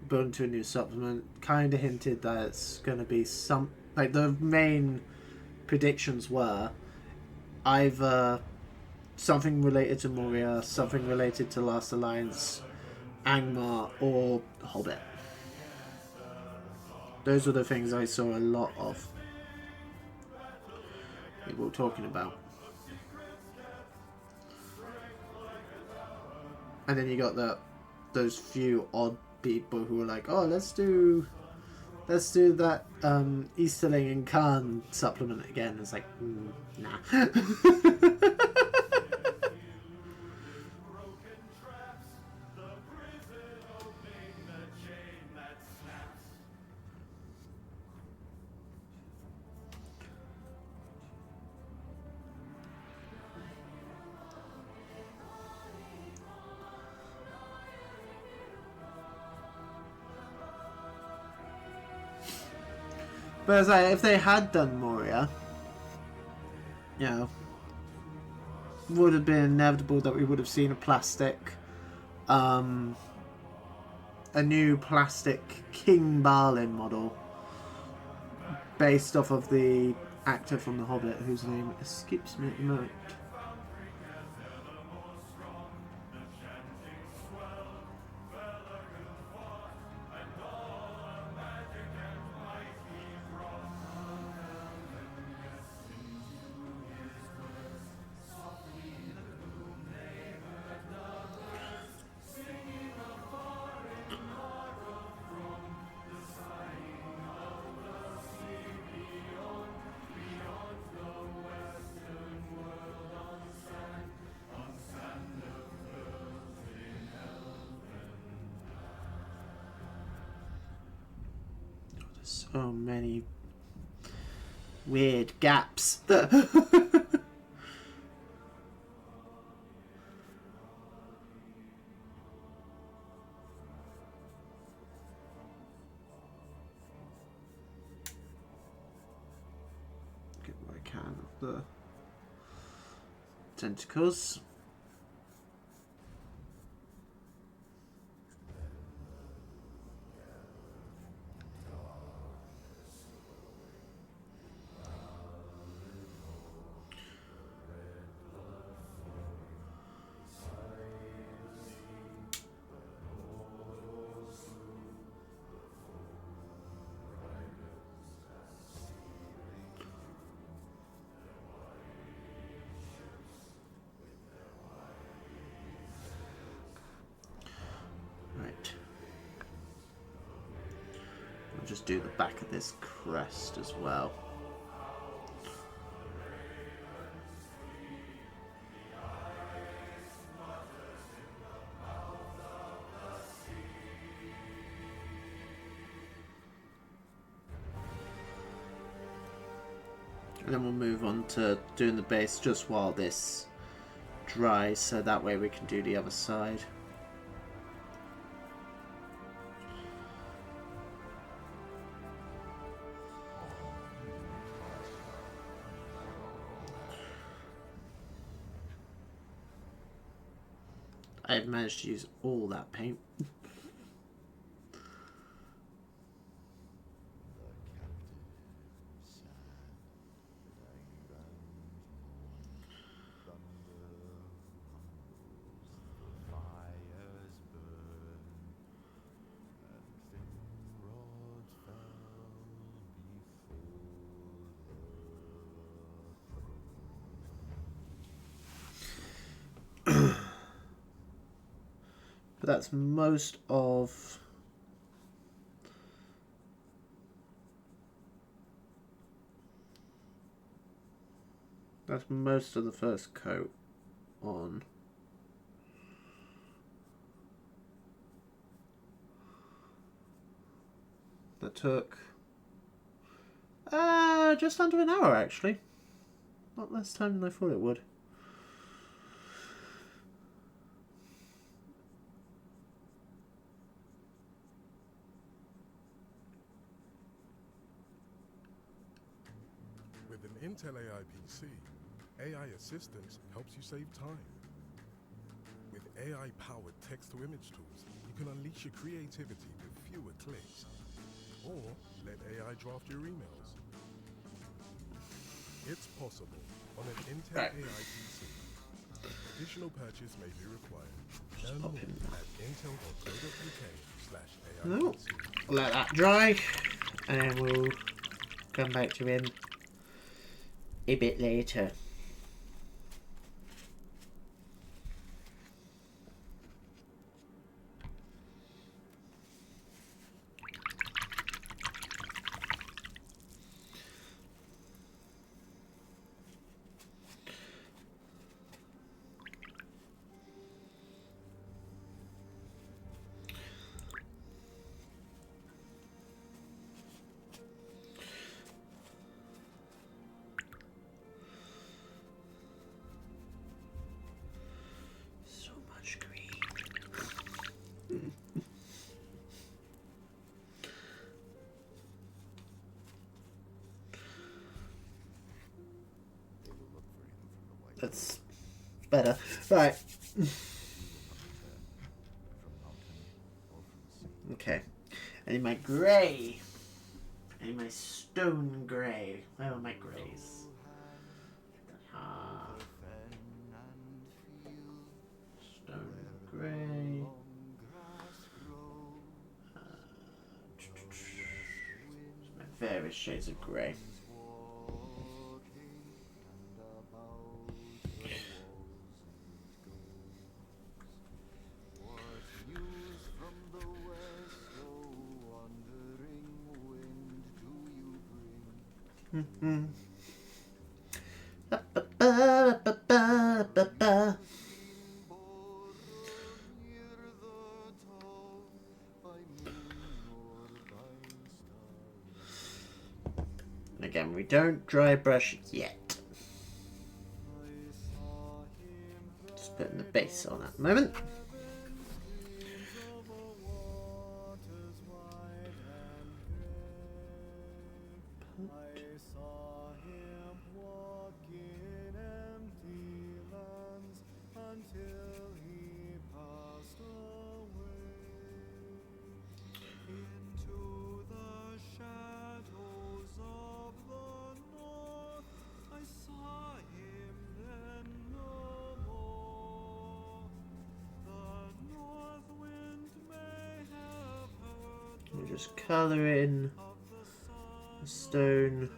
build into a new supplement. Kind of hinted that it's going to be some... Like, the main predictions were either something related to Moria, something related to Last Alliance, Angmar, or Hobbit. Those were the things I saw a lot of people talking about. And then you got those few odd people who were like, oh, let's do that Easterling and Khan supplement again. It's like, nah. But it's like, if they had done Moria, you know, would have been inevitable that we would have seen a new plastic King Balin model based off of the actor from The Hobbit, whose name escapes me at the moment. So many weird gaps. Get what I can of the tentacles. Just do the back of this crest as well. And then we'll move on to doing the base just while this dries, so that way we can do the other side. I've managed to use all that paint. But that's most of the first coat on. That took just under an hour, actually. Not less time than I thought it would. With an Intel AI PC, AI Assistance helps you save time. With AI-powered text-to-image tools, you can unleash your creativity with fewer clicks. Or let AI draft your emails. It's possible on an Intel AI PC. Additional purchase may be required. Learn more at intel.co.uk/AI. No. Let that dry, and then we'll come back to him a bit later. That's better. Right. Okay. I need my grey. I need my stone grey. Where are my greys? Stone grey. Various shades of grey. Again, we don't dry brush yet. Just putting the base on at the moment. We'll just colour in the stone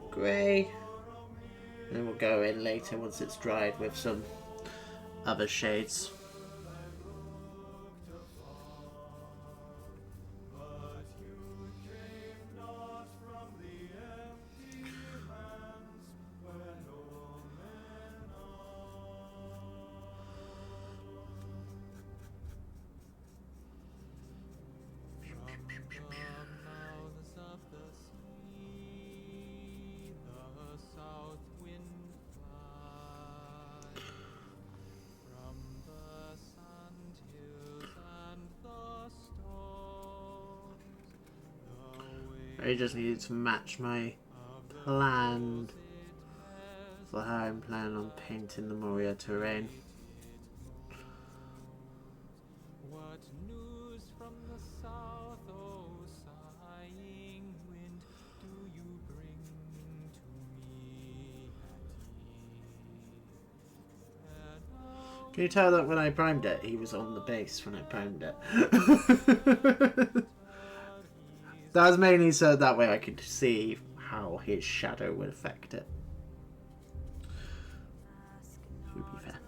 grey, and then we'll go in later once it's dried with some other shades. I just needed to match my plan for how I'm planning on painting the Moria terrain. What news from the south, oh sighing wind, do you bring to me at eve? Can you tell that when I primed it, he was on the base when I primed it? That was mainly so that way I could see how his shadow would affect it. To be fair.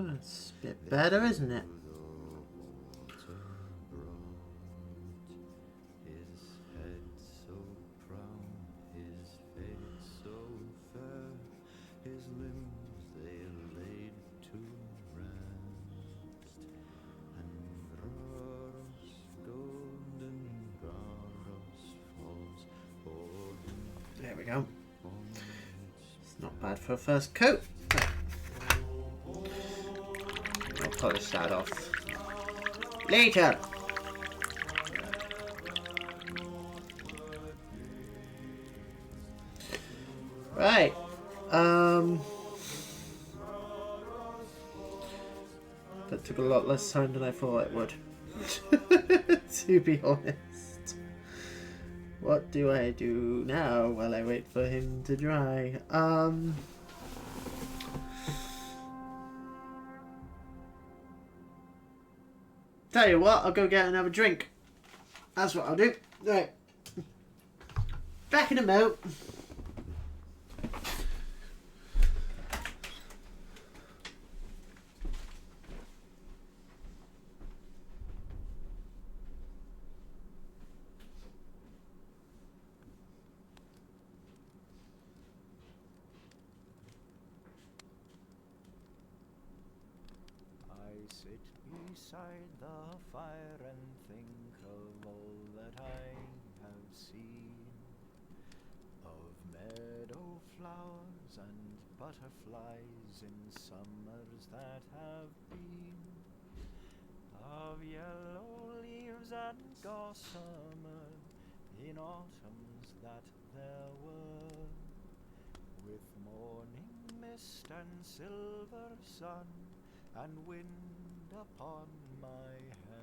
Oh, it's a bit better, isn't it? There we go. It's not bad for a first coat. I'll polish that off later. Right. That took a lot less time than I thought it would. To be honest. What do I do now while I wait for him to dry? Tell you what, I'll go get another drink. That's what I'll do. Right. Back in a mo. Sit beside the fire and think of all that I have seen, of meadow flowers and butterflies in summers that have been, of yellow leaves and gossamer in autumns that there were, with morning mist and silver sun and wind upon my hair.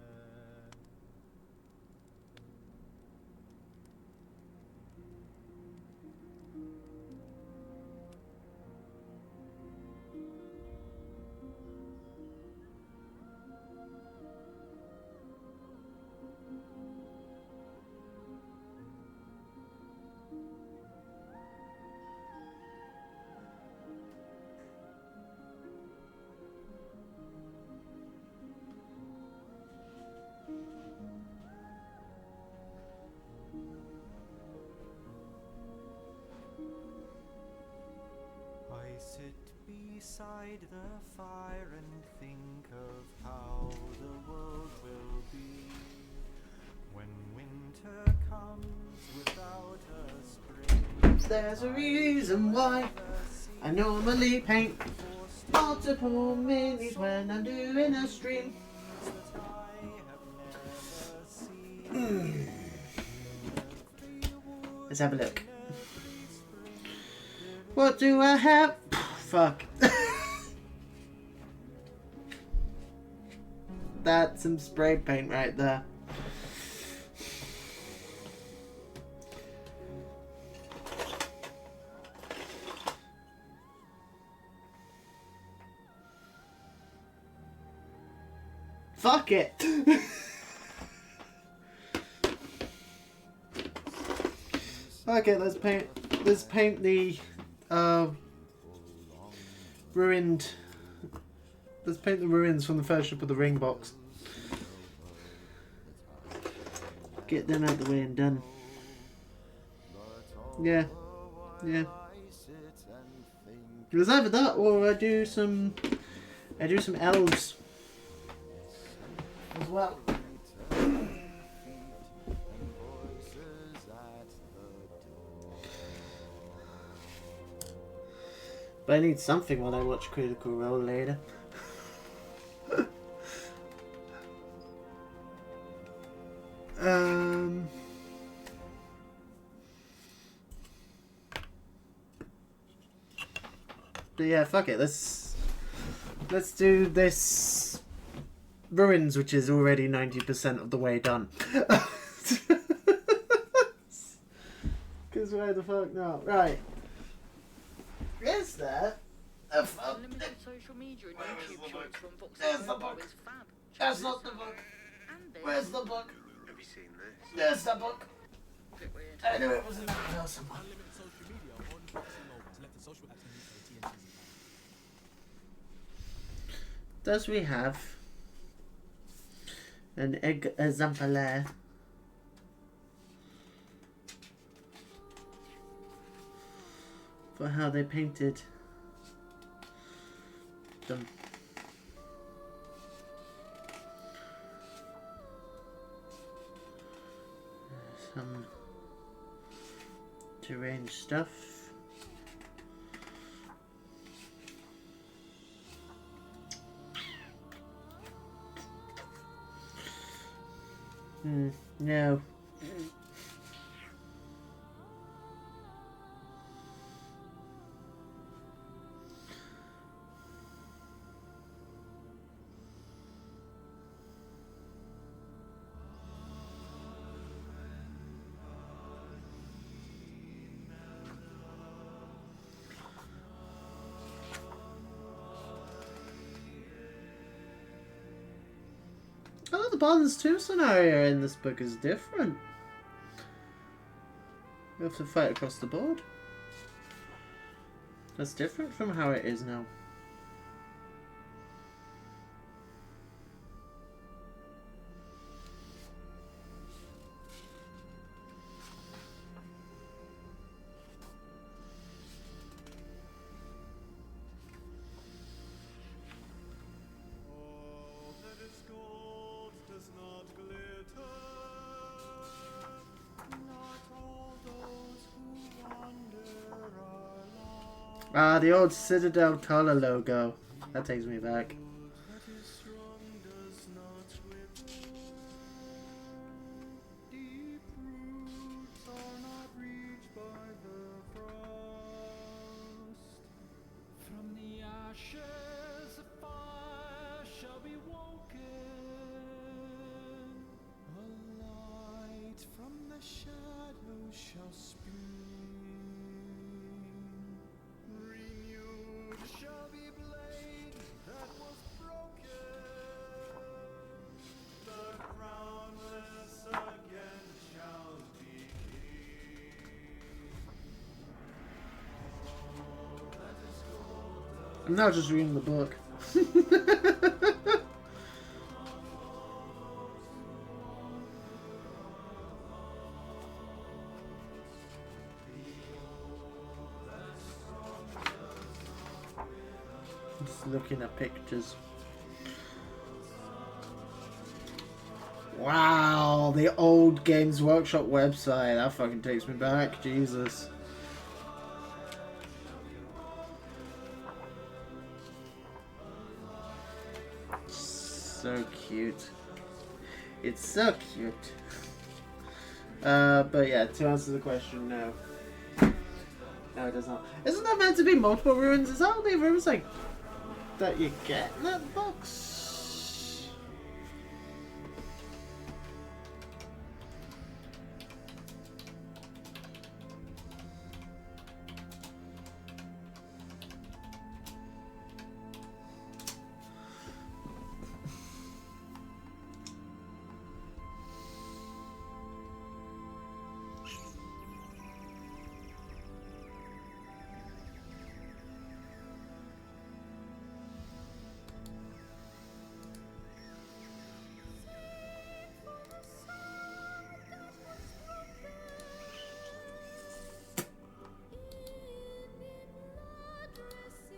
I sit beside the fire and think of how the world will be when winter comes without a spring. There's a reason why I normally paint multiple minis when I'm doing a stream. Let's have a look. What do I have? Fuck. That's some spray paint right there. Fuck it. Okay, let's paint the ruined. Let's paint the ruins from the first ship of the ring box. Get them out of the way and done. Yeah. It was either that or I do some elves as well. But I need something when I watch Critical Role later. But yeah, fuck it. Let's do this ruins, which is already 90% of the way done. Because why the fuck not? Right. Is that a fuck? Social media and YouTube shorts from Vox. There's the book. That's not the book. Where's the book? Have you seen this? There's the book. I knew it was in the house somewhere. Thus we have an exemplar for how they painted them. Some terrain stuff. No. Oh, the Bonds 2 scenario in this book is different. You have to fight across the board. That's different from how it is now. Ah, the old Citadel color logo. That takes me back. From the ashes, a fire shall be woken. A light from the shadows shall spring. Renewed shall be blade that was broken. The crownless again shall be king. I'm now just reading the book. Just looking at pictures. Wow, the old Games Workshop website. That fucking takes me back. Jesus. So cute. It's so cute. But yeah, to answer the question, no. No, it does not. Isn't there meant to be multiple ruins? Is that only ruins like that you get in that box?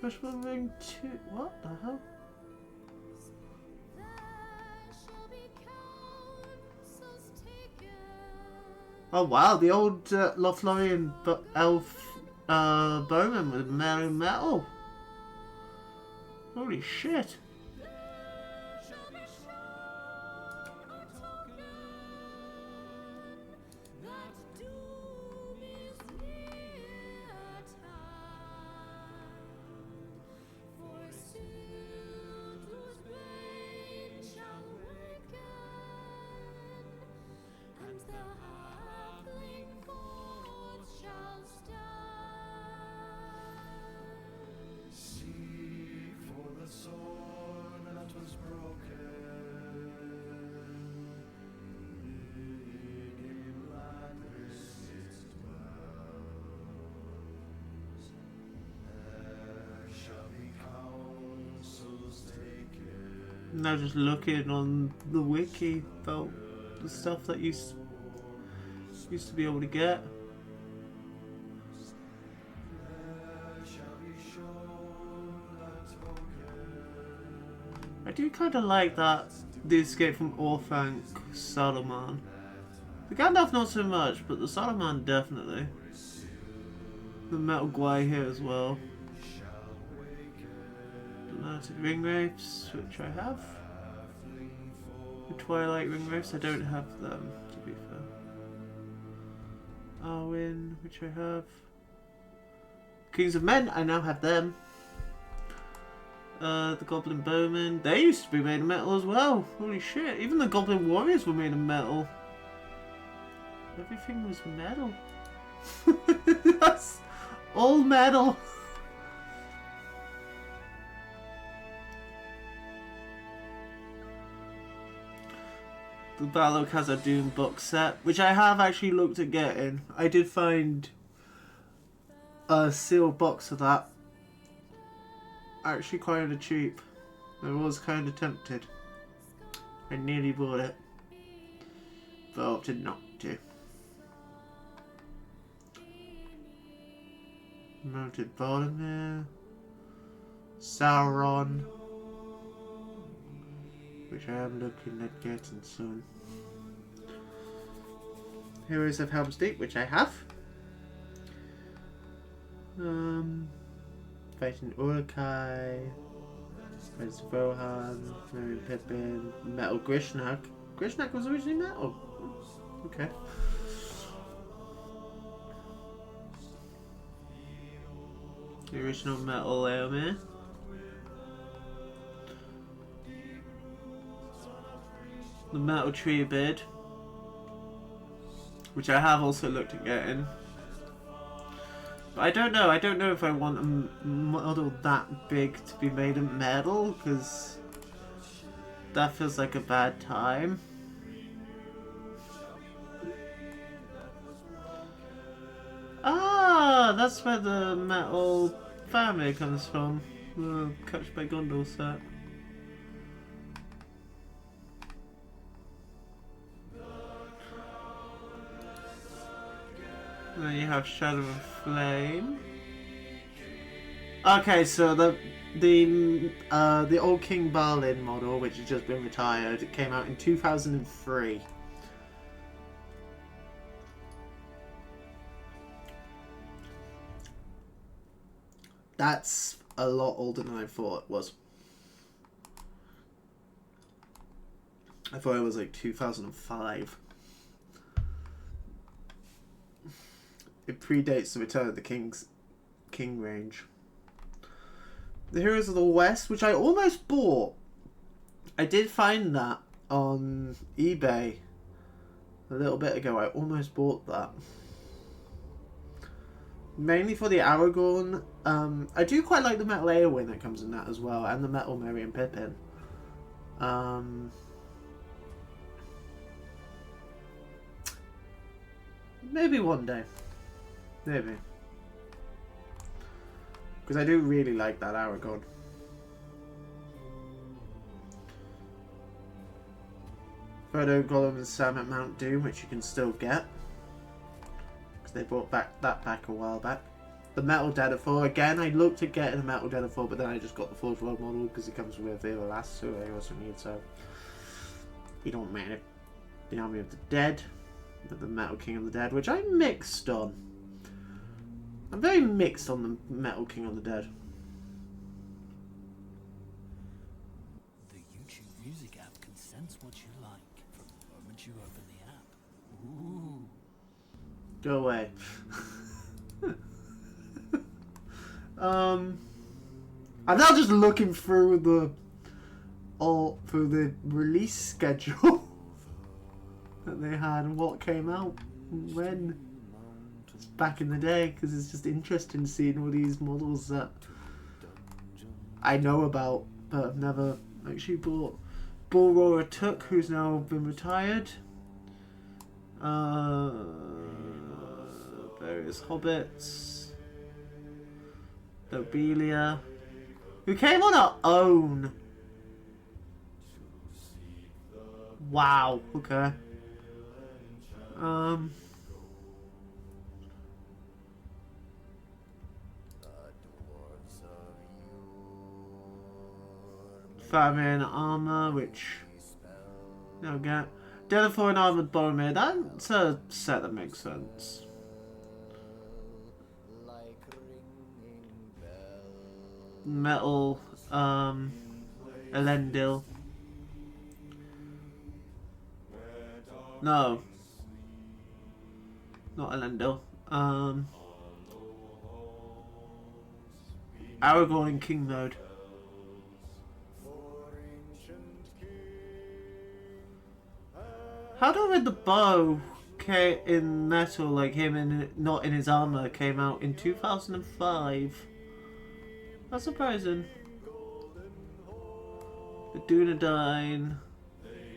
Freshman Ring 2. What the hell? Oh wow, the old Lothlorien elf bowman with merry metal. Holy shit. Seek for the soul Now just looking on the wiki about the stuff that you used to be able to get. I do kind of like that, the escape from Orthanc Saruman. The Gandalf not so much, but the Saruman definitely. The Metal Guy here as well. The Mounted Ring Wraiths, which I have. The Twilight Ring Wraiths, I don't have them, to be fair. Arwen, which I have. Kings of Men, I now have them. The Goblin Bowmen, they used to be made of metal as well. Holy shit, even the Goblin Warriors were made of metal. Everything was metal. That's all metal. The Battle of Khazad-dûm box set, which I have actually looked at getting. I did find a sealed box of that actually kind of cheap. I was kind of tempted. I nearly bought it, but I opted not to. Mounted Boromir, Sauron, which I am looking at getting soon. Heroes of Helm's Deep, which I have. Fighting Uruk-hai, Prince Rohan, Merry Pippin, Metal Grishnak. Grishnak was originally metal. Okay. The original metal Eomer. The Metal Treebeard, which I have also looked at getting. But I don't know if I want a model that big to be made of metal, because that feels like a bad time. Ah, that's where the metal family comes from. The Catch by Gondor set. And then you have Shadow of Flame. Okay, so the old King Balin model, which has just been retired, it came out in 2003. That's a lot older than I thought it was. I thought it was like 2005. It predates the Return of the King range. The Heroes of the West, which I almost bought. I did find that on eBay a little bit ago. I almost bought that. Mainly for the Aragorn. I do quite like the Metal Eowyn that comes in that as well, and the Metal Merry and Pippin. Maybe one day. Maybe. Because I do really like that Aragorn. Frodo, Gollum and Sam at Mount Doom, which you can still get. Because they brought that back a while back. The Metal Denethor, again, I looked at getting a Metal Denethor, but then I just got the Forge World model because it comes with Vera Last, who I also need, so you don't mind it. The Army of the Dead, with the Metal King of the Dead, which I'm mixed on. I'm very mixed on the Metal King of the Dead. The YouTube Music app can sense what you like from the moment you open the app. Ooh. Go away. I'm now just looking through the release schedule that they had and what came out and when. Back in the day, because it's just interesting seeing all these models that I know about but I've never actually bought. Bull Took, who's now been retired. Various hobbits. Lobelia, who came on her own. Wow. Okay. Famine armor, which no get. Delphoi and armored Boromir. That's a set that makes sense. Metal, Elendil. No. Not Elendil. Aragorn in King mode. How do I read the bow in metal, like him in not in his armor, came out in 2005? That's surprising. The Dunedain,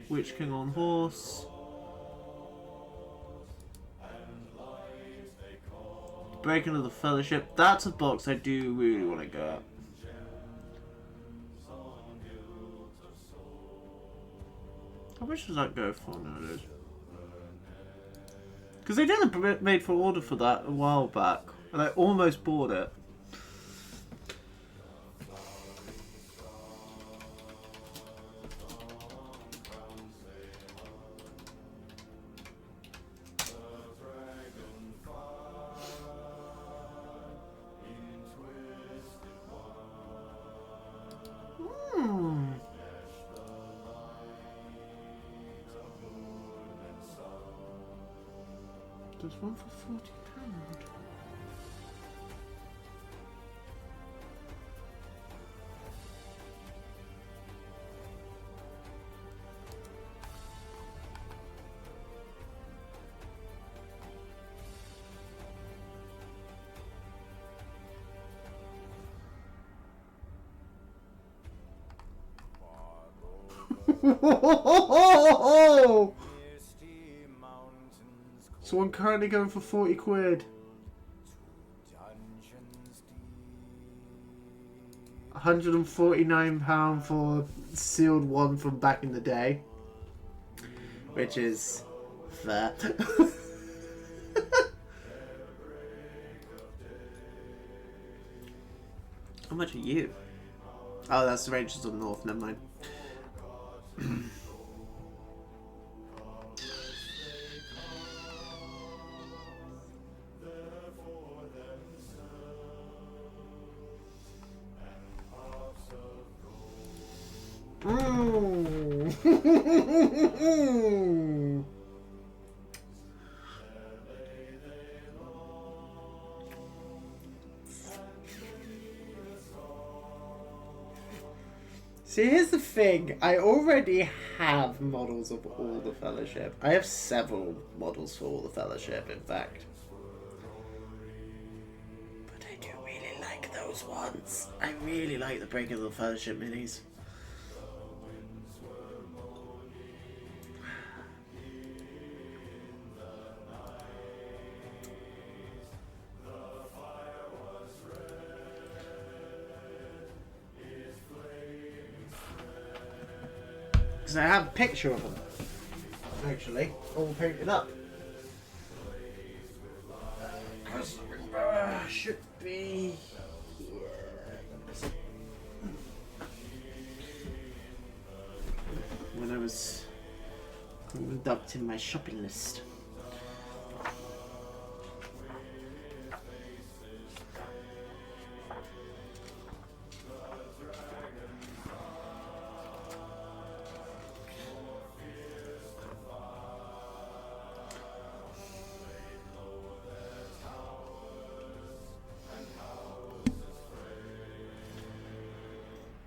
Witch King on horse. Breaking of the Fellowship. That's a box I do really want to get. How much does that go for nowadays? Because they did a made for order for that a while back, and I almost bought it. There's one for £40. So I'm currently going for 40 quid. £149 for sealed one from back in the day. Which is fair. How much are you? Oh, that's the Rangers of the North, never mind. See, here's the thing. I already have models of all the Fellowship. I have several models for all the Fellowship, in fact. But I do really like those ones. I really like the Breaking of the Fellowship minis. I have a picture of them, actually, all painted up. Ringbearer should be here. When I was conducting my shopping list.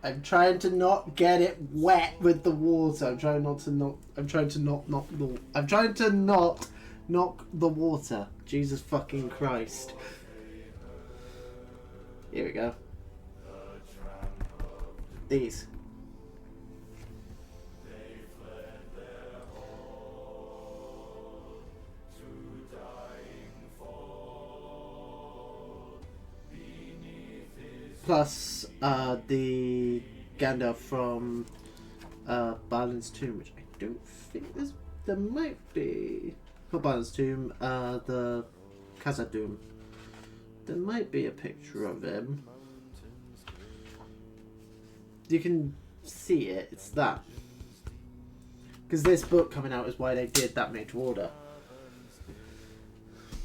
I'm trying to not get it wet with the water. I'm trying to not knock the water. Jesus fucking Christ. Here we go. These. Plus the Gandalf from Balin's Tomb, which I don't think there might be. Not Barnes Tomb, the Khazad Doom. There might be a picture of him. You can see it, it's that. Because this book coming out is why they did that made to order.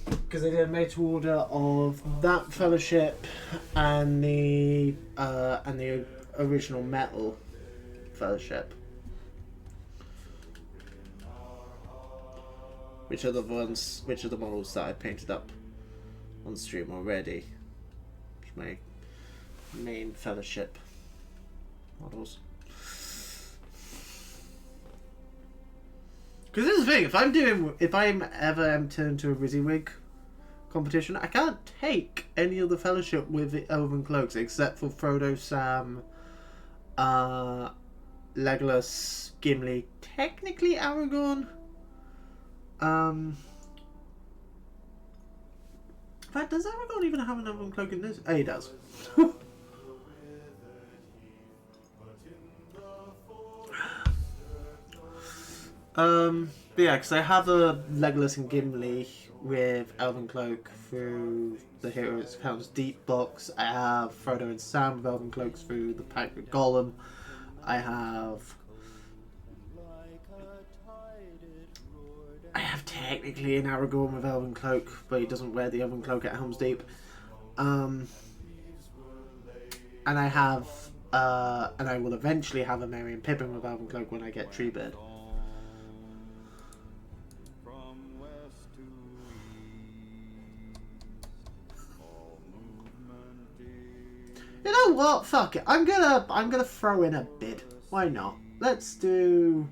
Because they did a made to order of that Fellowship and the original Metal Fellowship. Which are the models that I painted up on stream already. My main Fellowship models. Because this is the thing, if I'm ever entered into a Rizzywig competition, I can't take any of the Fellowship with the Elven Cloaks except for Frodo, Sam, Legolas, Gimli, technically Aragorn. In fact, does Aragorn even have an Elven Cloak in this? Oh, he does. But yeah, because I have a Legolas and Gimli with Elven Cloak through the Heroes of Helm's Deep box. I have Frodo and Sam with Elven Cloaks through the Pact with Gollum. I have technically an Aragorn with Elven Cloak, but he doesn't wear the Elven Cloak at Helm's Deep. And I have, and I will eventually have a Merry and Pippin with Elven Cloak when I get Treebeard. You know what? Fuck it. I'm gonna throw in a bid. Why not? Let's do.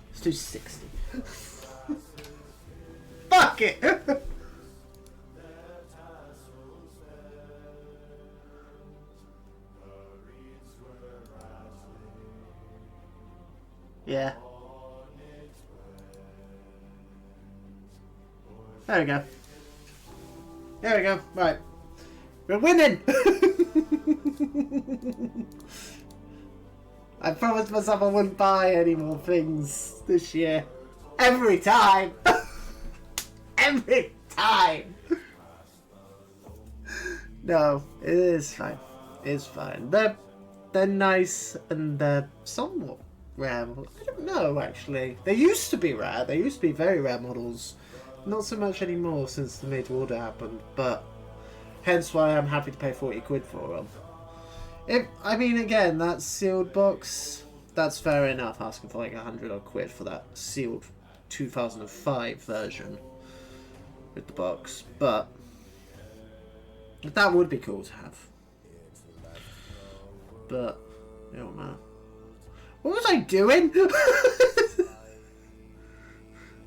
Let's do 60. Fuck it. Yeah. There we go. There we go. Right. We're winning! I promised myself I wouldn't buy any more things this year. Every time! Every time! No, it is fine. It's fine. They're nice and they're somewhat rare. I don't know, actually. They used to be rare. They used to be very rare models. Not so much anymore since the made to order happened, but hence why I'm happy to pay 40 quid for them. I mean, again, that sealed box, that's fair enough, asking for like 100 odd quid for that sealed 2005 version with the box, but that would be cool to have. But it don't matter. What was I doing?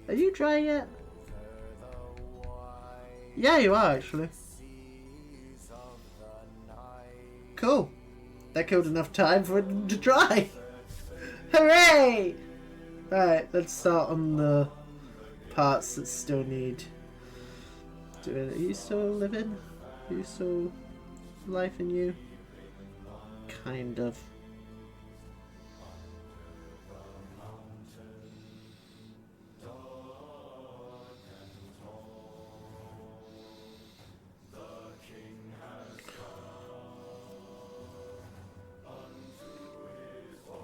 Are you dry yet? Yeah, you are actually. Cool. That killed enough time for it to dry. Hooray! Alright, let's start on the parts that still need doing. Are you still living? Are you still life in you? Kind of.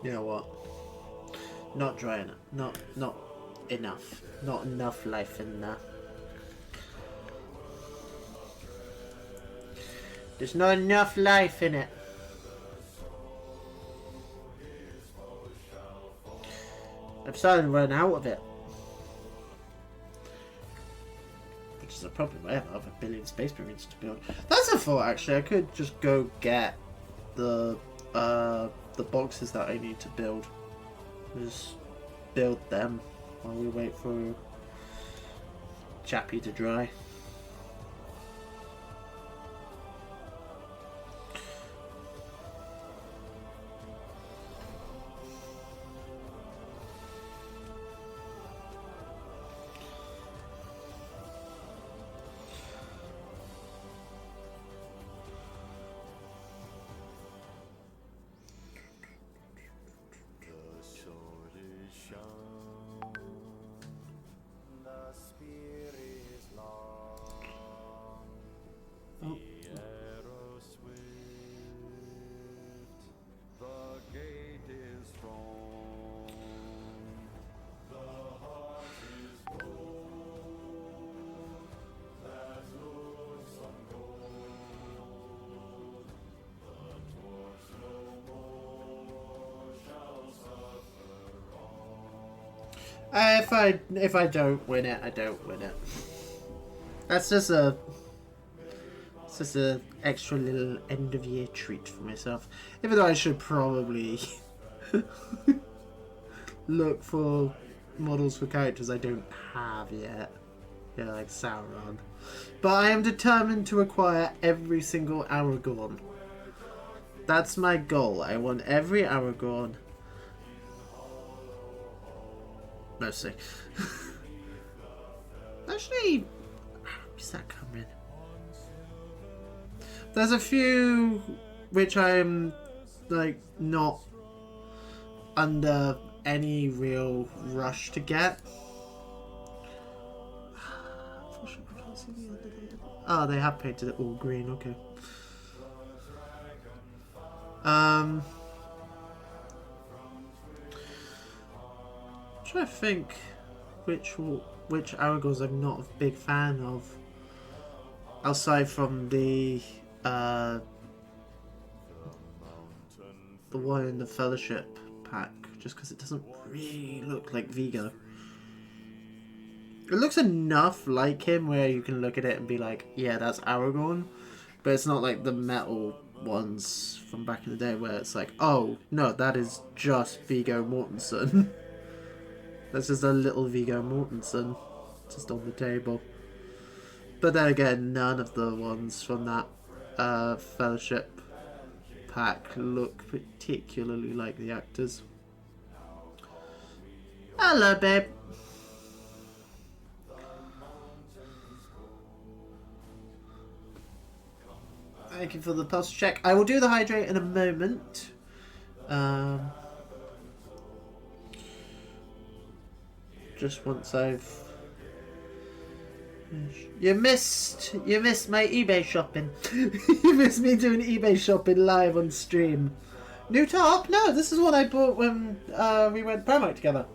You know what? Not dry enough. Not enough. Not enough life in there. There's not enough life in it. I'm starting to run out of it. Which is a problem. I have over 1 billion space pyramids to build. That's a thought, actually. I could just go get the boxes that I need to build. Just build them while we wait for Chappie to dry. Oh. arrow swift, the gate is strong, the heart is gold, that looks on gold, the torch no more shall suffer wrong. If I don't win it, I don't win it. That's just a extra little end of year treat for myself. Even though I should probably look for models for characters I don't have yet. Yeah, like Sauron. But I am determined to acquire every single Aragorn. That's my goal. I want every Aragorn. Mostly. Actually, is that coming? There's a few which I'm like not under any real rush to get. Oh, they have painted it all green. Okay. I'm trying to think which Aragorns I'm not a big fan of, aside from the one in the Fellowship pack, just because it doesn't really look like Vigo. It looks enough like him where you can look at it and be like, yeah, that's Aragorn, but it's not like the metal ones from back in the day where it's like, oh no, that is just Viggo Mortensen. That's just a little Viggo Mortensen just on the table. But then again, none of the ones from that Fellowship pack look particularly like the actors. Hello, babe. Thank you for the pulse check. I will do the hydrate in a moment. Just once I've... You missed my eBay shopping. You missed me doing eBay shopping live on stream. New top? No, this is what I bought when we went Primark together.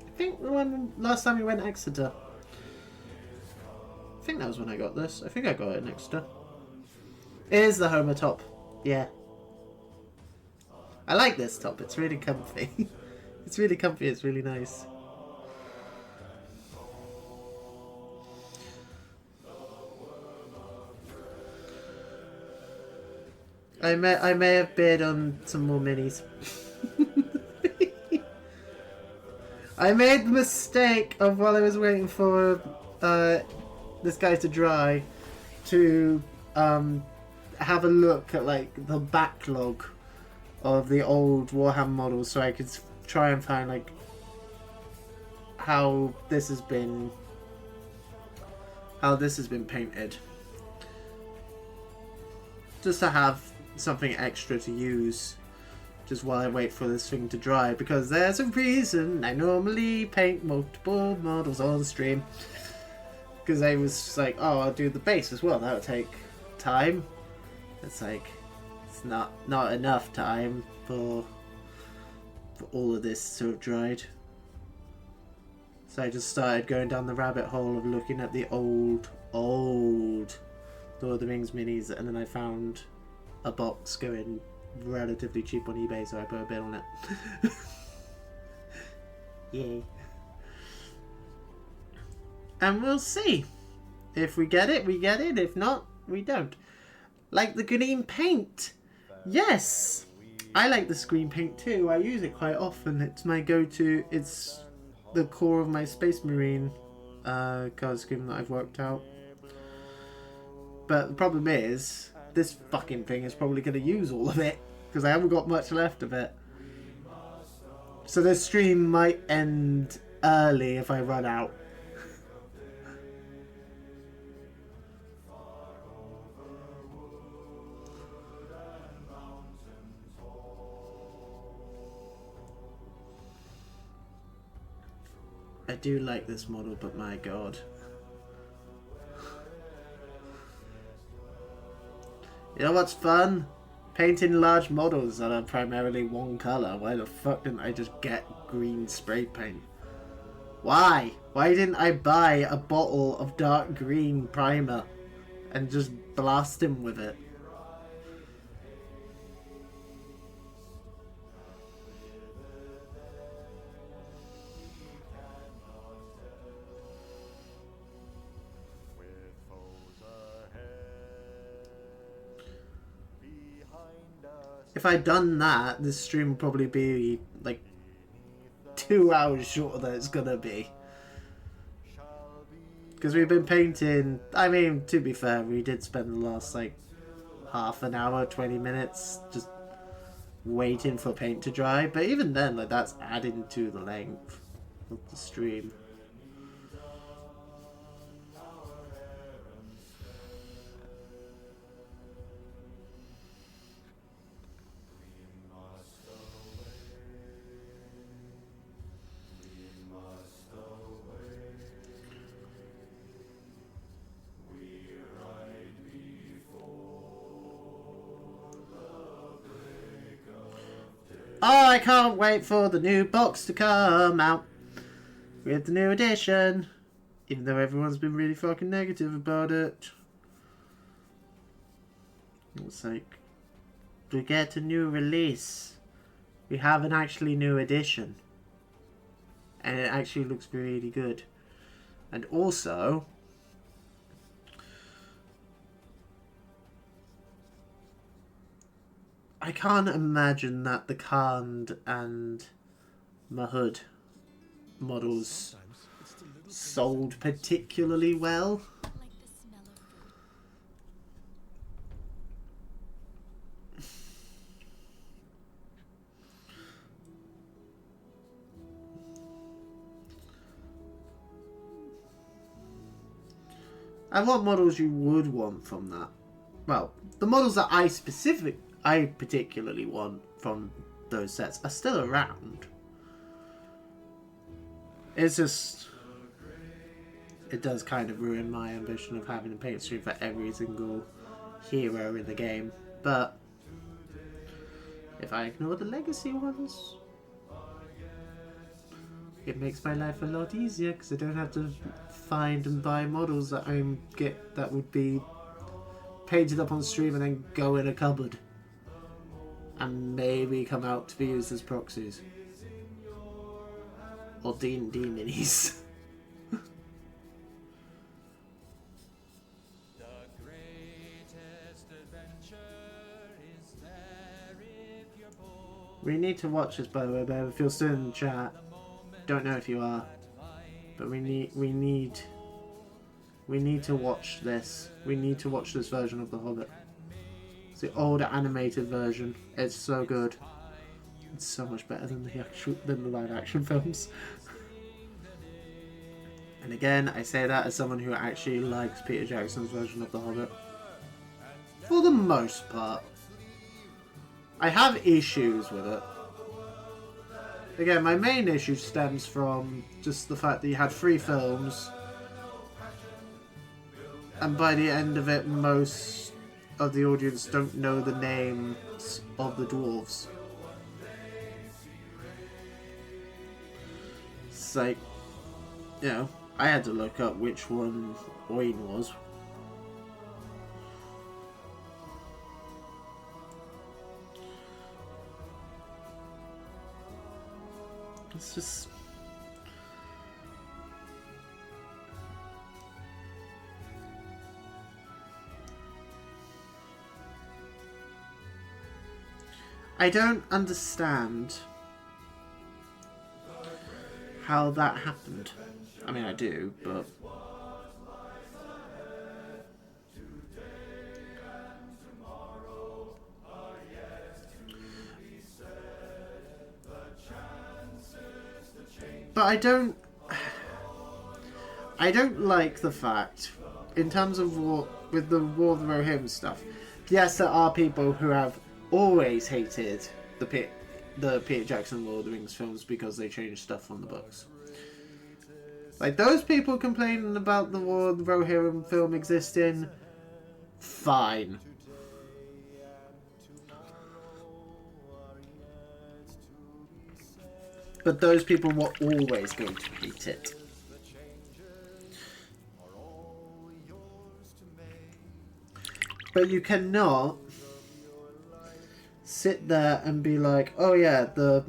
I think last time we went Exeter. I think that was when I got this. I think I got it in Exeter. It is the Homer top. Yeah. I like this top. It's really comfy. It's really comfy. It's really nice. I may have bid on some more minis. I made the mistake of, while I was waiting for this guy to dry, to have a look at like the backlog of the old Warhammer models, so I could try and find like how this has been painted, just to have something extra to use just while I wait for this thing to dry, because there's a reason I normally paint multiple models on stream, because I was just like, oh, I'll do the base as well, that'll take time. It's like, it's not enough time for all of this to have dried. So I just started going down the rabbit hole of looking at the old Lord of the Rings minis, and then I found a box going relatively cheap on eBay, so I put a bid on it. Yay. And we'll see. If we get it, we get it. If not, we don't. Like the green paint. Yes! I like the green paint too. I use it quite often. It's my go-to. It's the core of my Space Marine colour scheme that I've worked out. But the problem is, this fucking thing is probably going to use all of it, because I haven't got much left of it. So this stream might end early if I run out. I do like this model, but my god. You know what's fun? Painting large models that are primarily one colour. Why the fuck didn't I just get green spray paint? Why? Why didn't I buy a bottle of dark green primer and just blast him with it? If I'd done that, this stream would probably be like 2 hours shorter than it's gonna be. Because we've been painting, I mean, to be fair, we did spend the last like half an hour, 20 minutes just waiting for paint to dry. But even then, like, that's adding to the length of the stream. Oh, I can't wait for the new box to come out with the new edition, even though everyone's been really fucking negative about it. It's like, we get a new release, we have an actually new edition, and it actually looks really good. And also, I can't imagine that the Khand and Mahud models sold particularly well. And what models you would want from that? Well, the models that I particularly want from those sets are still around. It's just, it does kind of ruin my ambition of having a paint stream for every single hero in the game. But if I ignore the legacy ones, it makes my life a lot easier because I don't have to find and buy models that that would be painted up on stream and then go in a cupboard and maybe come out to be used as proxies or D&D minis. We need to watch this, by the way, babe. If you're still in the chat, don't know if you are, but we need to watch this. We need to watch this version of The Hobbit. It's the older animated version. It's so good. It's so much better than the live action films. And again, I say that as someone who actually likes Peter Jackson's version of The Hobbit. For the most part. I have issues with it. Again, my main issue stems from just the fact that you had 3 films, and by the end of it, most of the audience don't know the names of the dwarves. It's like, you know, I had to look up which one Oin was. It's just... I don't understand how that happened. I mean, I do, but... But I don't like the fact, in terms of with the War of the Rohirrim stuff, yes, there are people who have always hated the Peter Jackson Lord of the Rings films because they changed stuff from the books. Like, those people complaining about the War of the Rohirrim film existing, fine. but those people were always going to hate it. But you cannot sit there and be like, oh yeah, the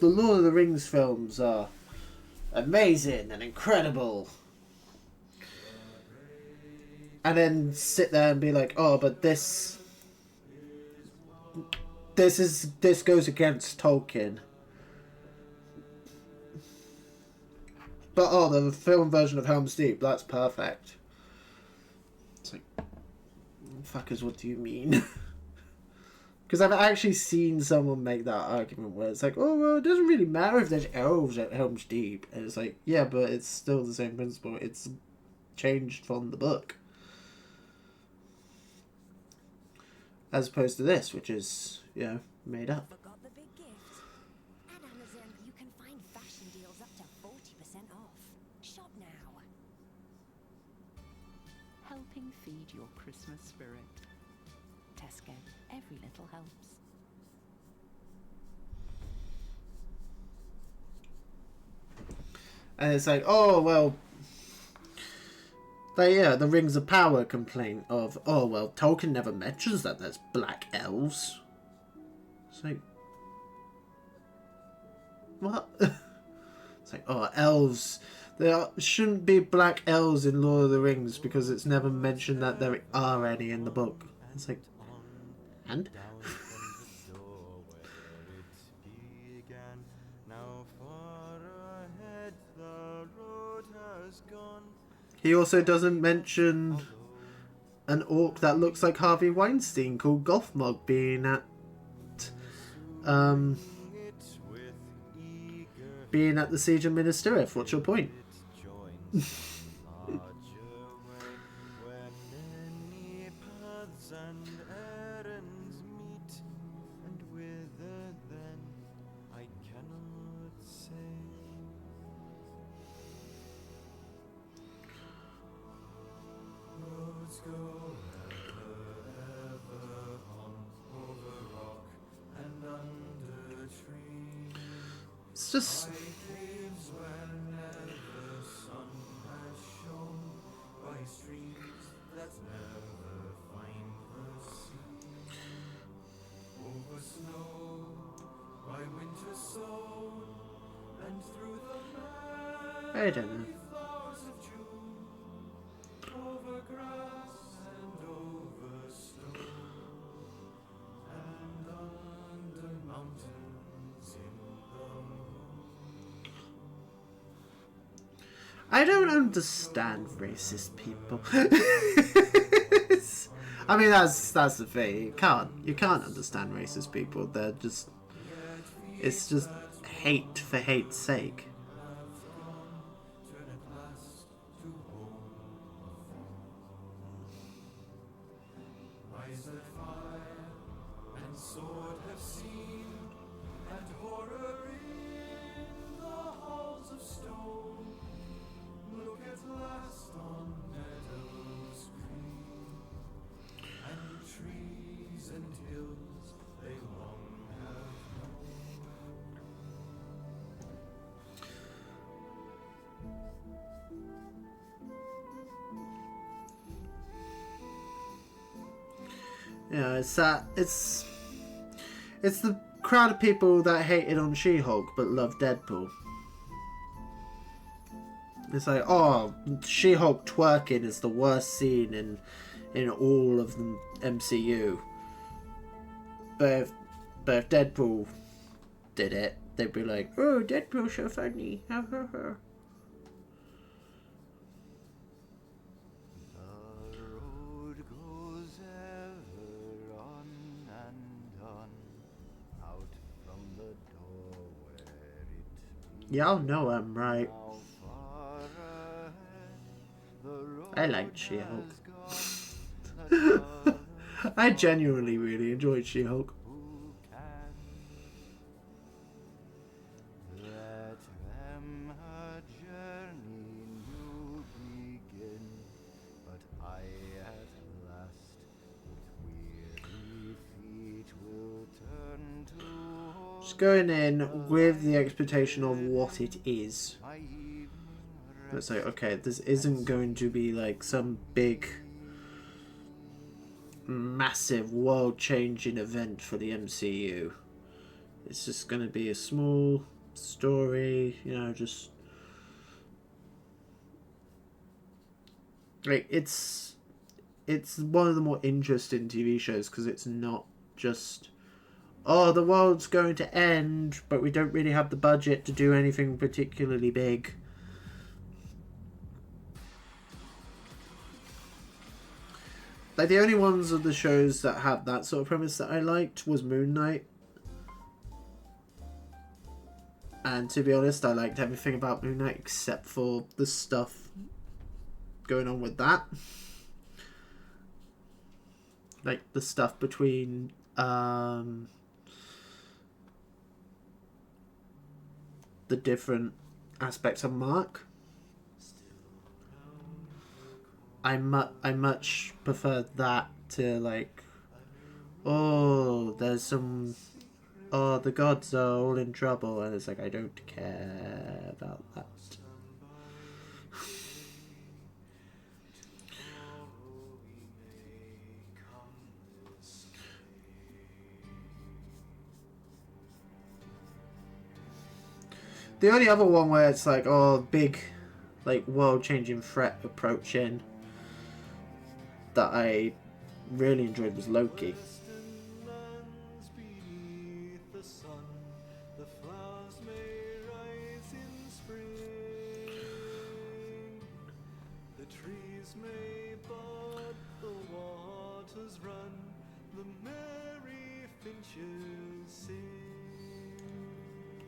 Lord of the Rings films are amazing and incredible, and then sit there and be like, oh, but this goes against Tolkien. But oh, the film version of Helm's Deep, that's perfect. It's like, fuckers, what do you mean? Because I've actually seen someone make that argument where it's like, oh, well, it doesn't really matter if there's elves at Helm's Deep. And it's like, yeah, but it's still the same principle. It's changed from the book. As opposed to this, which is, you know, made up. Forgot the big gift. At Amazon, you can find fashion deals up to 40% off. Shop now. Helping feed your Christmas spirit. Tesco, every little helps. And it's like, oh, well, the Rings of Power complaint of, oh, well, Tolkien never mentions that there's black elves. It's like, what? It's like, oh, elves. There shouldn't be black elves in Lord of the Rings because it's never mentioned that there are any in the book. It's like, and? He also doesn't mention an orc that looks like Harvey Weinstein called Gothmog being at the siege of Minas Tirith. What's your point? It's just... I don't know. I don't understand racist people. I mean, that's the thing. You can't understand racist people. They're just, it's just hate for hate's sake. Yeah, it's that. It's the crowd of people that hated on She-Hulk but loved Deadpool. It's like, oh, She-Hulk twerking is the worst scene in all of the MCU. But if Deadpool did it, they'd be like, oh, Deadpool's so funny. Ha ha ha. Y'all know I'm right. I liked She-Hulk. I genuinely really enjoyed She-Hulk. Just going in with the expectation of what it is. Let's say, okay, this isn't going to be like some big, massive, world-changing event for the MCU. It's just going to be a small story, you know, just... like, it's one of the more interesting TV shows because it's not just, oh, the world's going to end, but we don't really have the budget to do anything particularly big. Like, the only ones of the shows that had that sort of premise that I liked was Moon Knight. And to be honest, I liked everything about Moon Knight except for the stuff going on with that. Like, the stuff between the different aspects of Mark. I much prefer that to, like, oh, there's some, oh, the gods are all in trouble, and it's like, I don't care about that. The only other one where it's like, oh, big, like, world-changing threat approaching that I really enjoyed was Loki.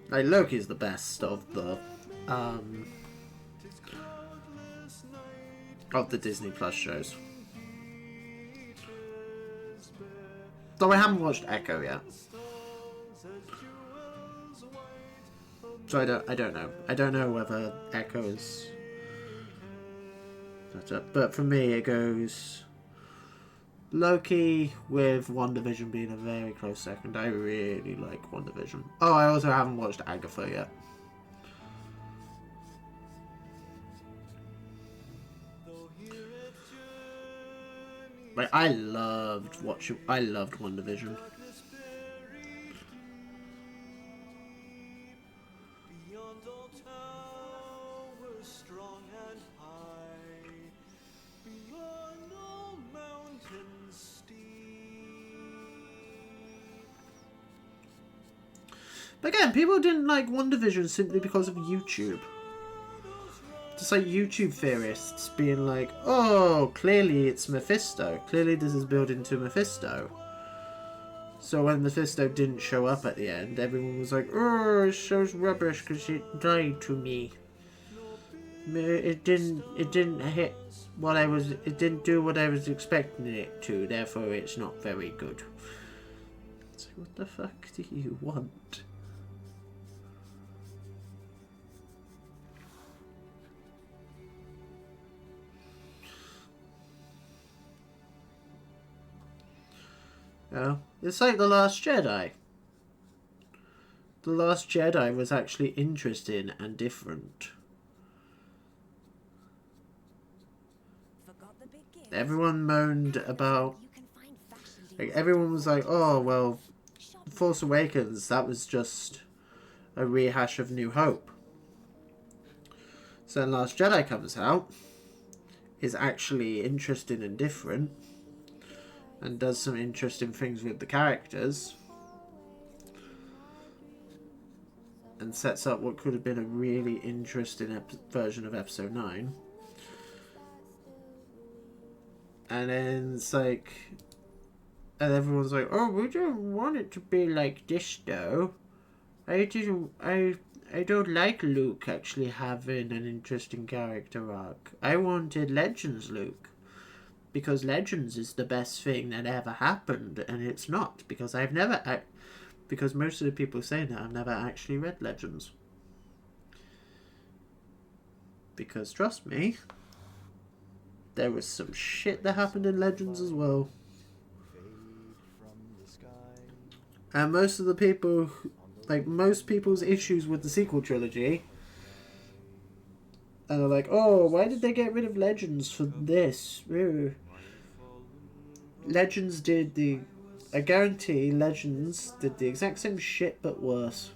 Like, Loki's the best of the Disney Plus shows. Though I haven't watched Echo yet, so I don't know. I don't know whether Echo is better. But for me, it goes Loki with WandaVision being a very close second. I really like WandaVision. Oh, I also haven't watched Agatha yet. Like, I loved WandaVision. But again, people didn't like WandaVision simply because of YouTube. Just like YouTube theorists being like, oh, clearly it's Mephisto. Clearly this is built into Mephisto. So when Mephisto didn't show up at the end, everyone was like, oh, this show's rubbish because it lied to me. It didn't hit what I was, it didn't do what I was expecting it to, therefore it's not very good. It's like, what the fuck do you want? Oh, it's like The Last Jedi. The Last Jedi was actually interesting and different. Everyone moaned about... like, everyone was like, oh, well, Force Awakens, that was just a rehash of New Hope. So then Last Jedi comes out, is actually interesting and different, and does some interesting things with the characters, and sets up what could have been a really interesting version of Episode 9. And then it's like, and everyone's like, oh, we don't want it to be like this though. I don't like Luke actually having an interesting character arc. I wanted Legends Luke. Because Legends is the best thing that ever happened, and it's not, because because most of the people saying that I've never actually read Legends. Because trust me, there was some shit that happened in Legends as well. And most of the people like most people's issues with the sequel trilogy. And they're like, oh, why did they get rid of Legends for this? Legends did the... I guarantee Legends did the exact same shit, but worse.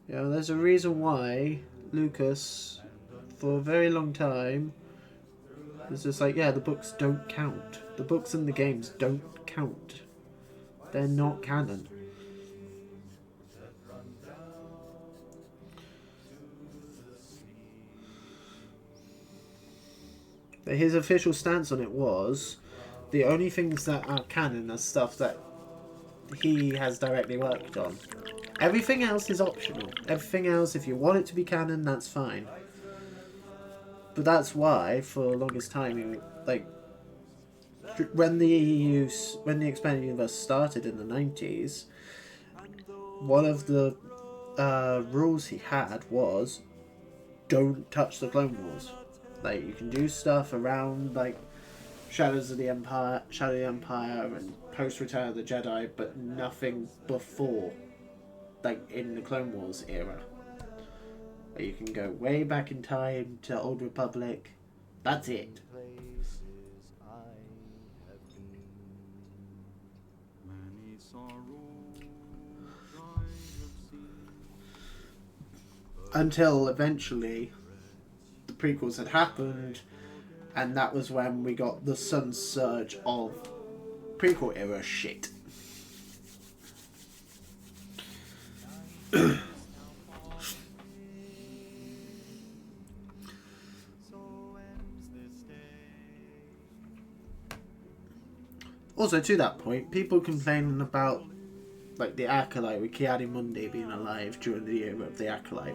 Yeah, there's a reason why Lucas, for a very long time, is just like, yeah, the books don't count. The books and the games don't count. They're not canon. But his official stance on it was, the only things that are canon are stuff that he has directly worked on. Everything else is optional. Everything else, if you want it to be canon, that's fine. But that's why, for the longest time, like, when the expanded universe started in the 90s, one of the rules he had was, don't touch the Clone Wars. Like, you can do stuff around, like, Shadow of the Empire, and post Return of the Jedi, but nothing before, like, in the Clone Wars era. You can go way back in time to Old Republic. That's it. Until eventually the prequels had happened, and that was when we got the sudden surge of prequel era shit. Also, to that point, people complaining about, like, the Acolyte with Ki-Adi-Mundi being alive during the era of the Acolyte.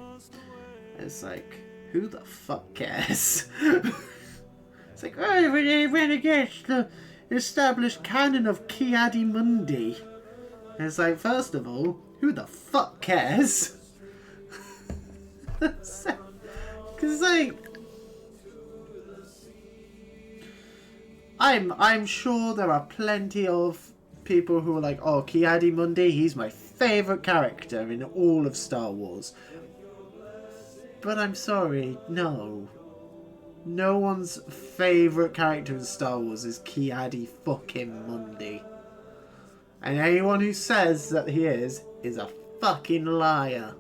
It's like, who the fuck cares? It's like, oh, we went against the established canon of Ki-Adi-Mundi. It's like, first of all, who the fuck cares? Because, like, I'm sure there are plenty of people who are like, oh, Ki-Adi-Mundi, he's my favourite character in all of Star Wars. But I'm sorry, no. No one's favourite character in Star Wars is Ki-Adi-fucking-Mundi. And anyone who says that he is a fucking liar.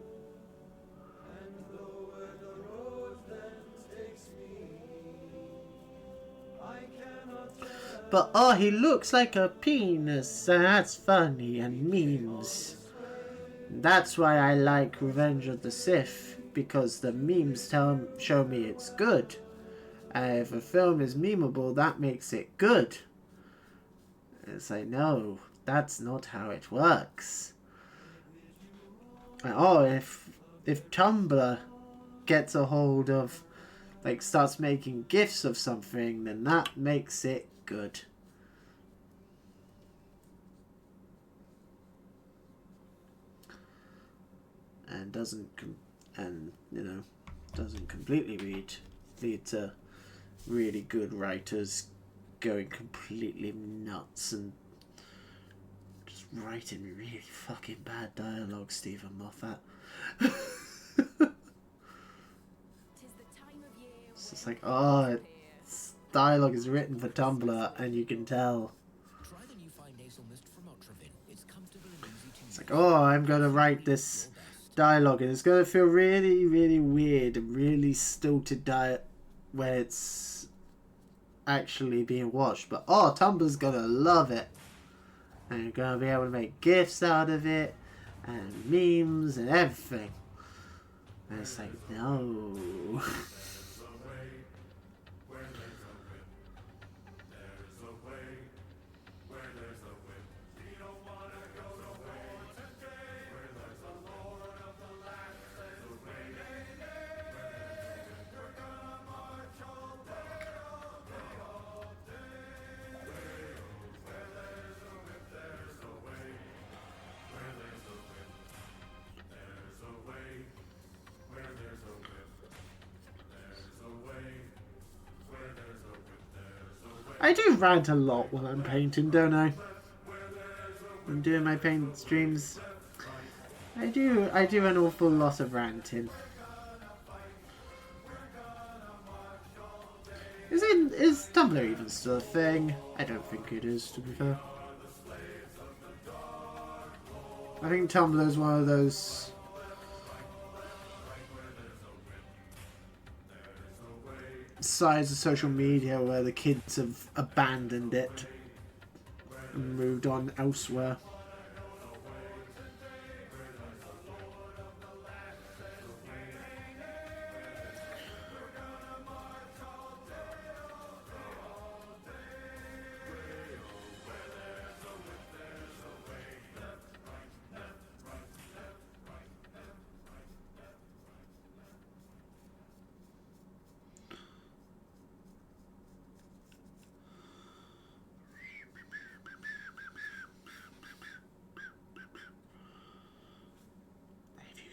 But, oh, he looks like a penis, and that's funny, and memes. That's why I like Revenge of the Sith, because the memes show me it's good. And if a film is memeable, that makes it good. It's like, no, that's not how it works. And, oh, if Tumblr gets a hold of, like, starts making GIFs of something, then that makes it good. And doesn't completely lead to really good writers going completely nuts and just writing really fucking bad dialogue, Stephen Moffat. It's just like, oh, dialogue is written for Tumblr, and you can tell. It's like, oh, I'm going to write this dialogue, and it's going to feel really, really weird and really stilted when it's actually being watched. But, oh, Tumblr's going to love it. And you're going to be able to make GIFs out of it, and memes, and everything. And it's like, no. I do rant a lot while I'm painting, don't I? I'm doing my paint streams. I do an awful lot of ranting. Is Tumblr even still a thing? I don't think it is, to be fair. I think Tumblr is one of those sides of social media where the kids have abandoned it and moved on elsewhere.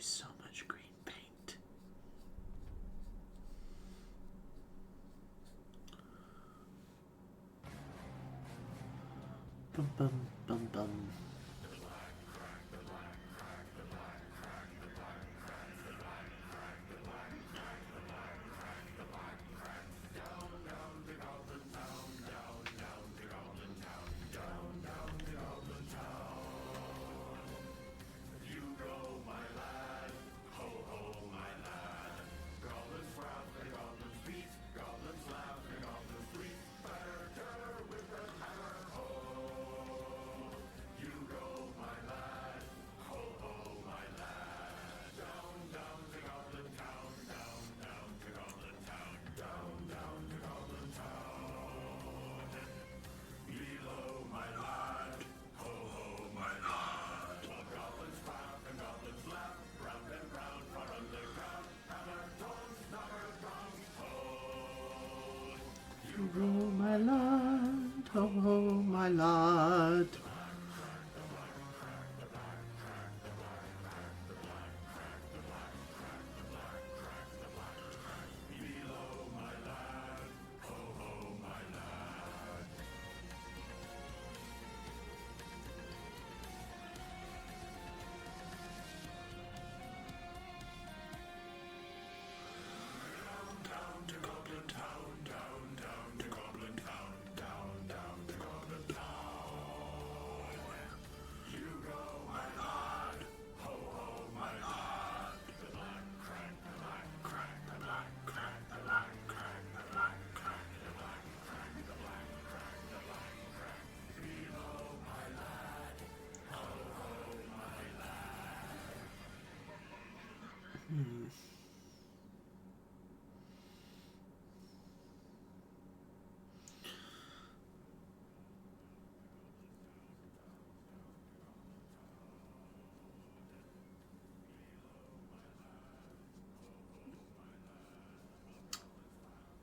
So much green paint. Bum bum bum bum. Oh my lord, oh my lord.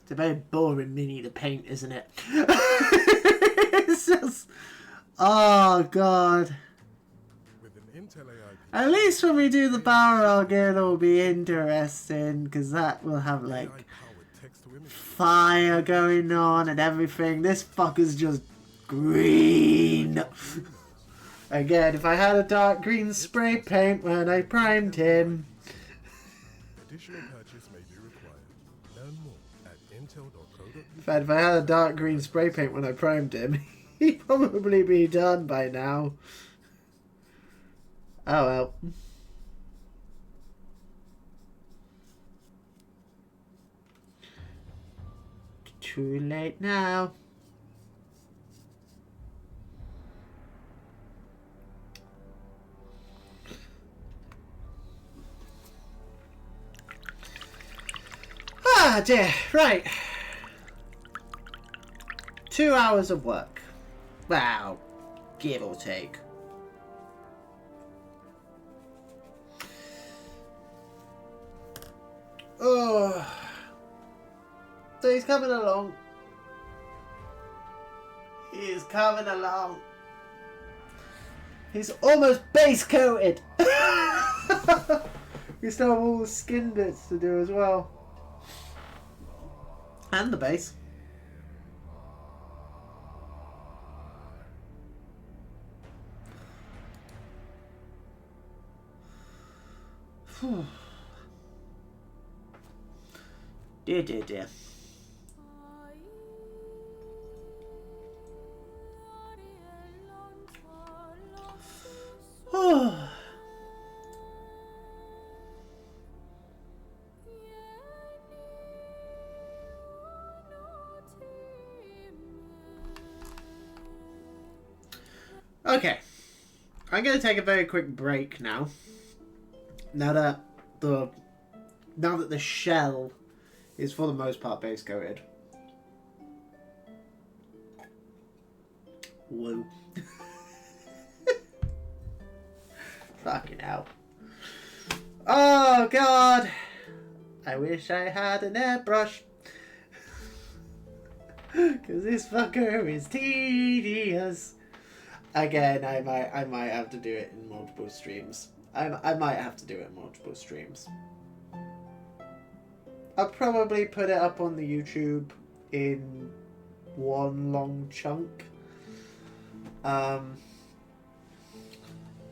It's a very boring mini to paint, isn't it? It's just... Oh, God. At least when we do the barrel again, it'll be interesting, because that will have, like, fire going on and everything. This fucker's just green. Again, if I had a dark green spray paint when I primed him... In fact, if I had a dark green spray paint when I primed him, he'd probably be done by now. Oh well. Too late now. Ah dear, right. 2 hours of work. Wow, give or take. Oh, so he's coming along. He's coming along. He's almost base coated. We still have all the skin bits to do as well, and the base. Dear, dear, dear. Okay, I'm going to take a very quick break now. Now that the shell is for the most part base coated. Woo. Fucking hell. Oh god. I wish I had an airbrush. Cause this fucker is tedious. Again, I might have to do it in multiple streams. I might have to do it in multiple streams. I'll probably put it up on the YouTube in one long chunk. Don't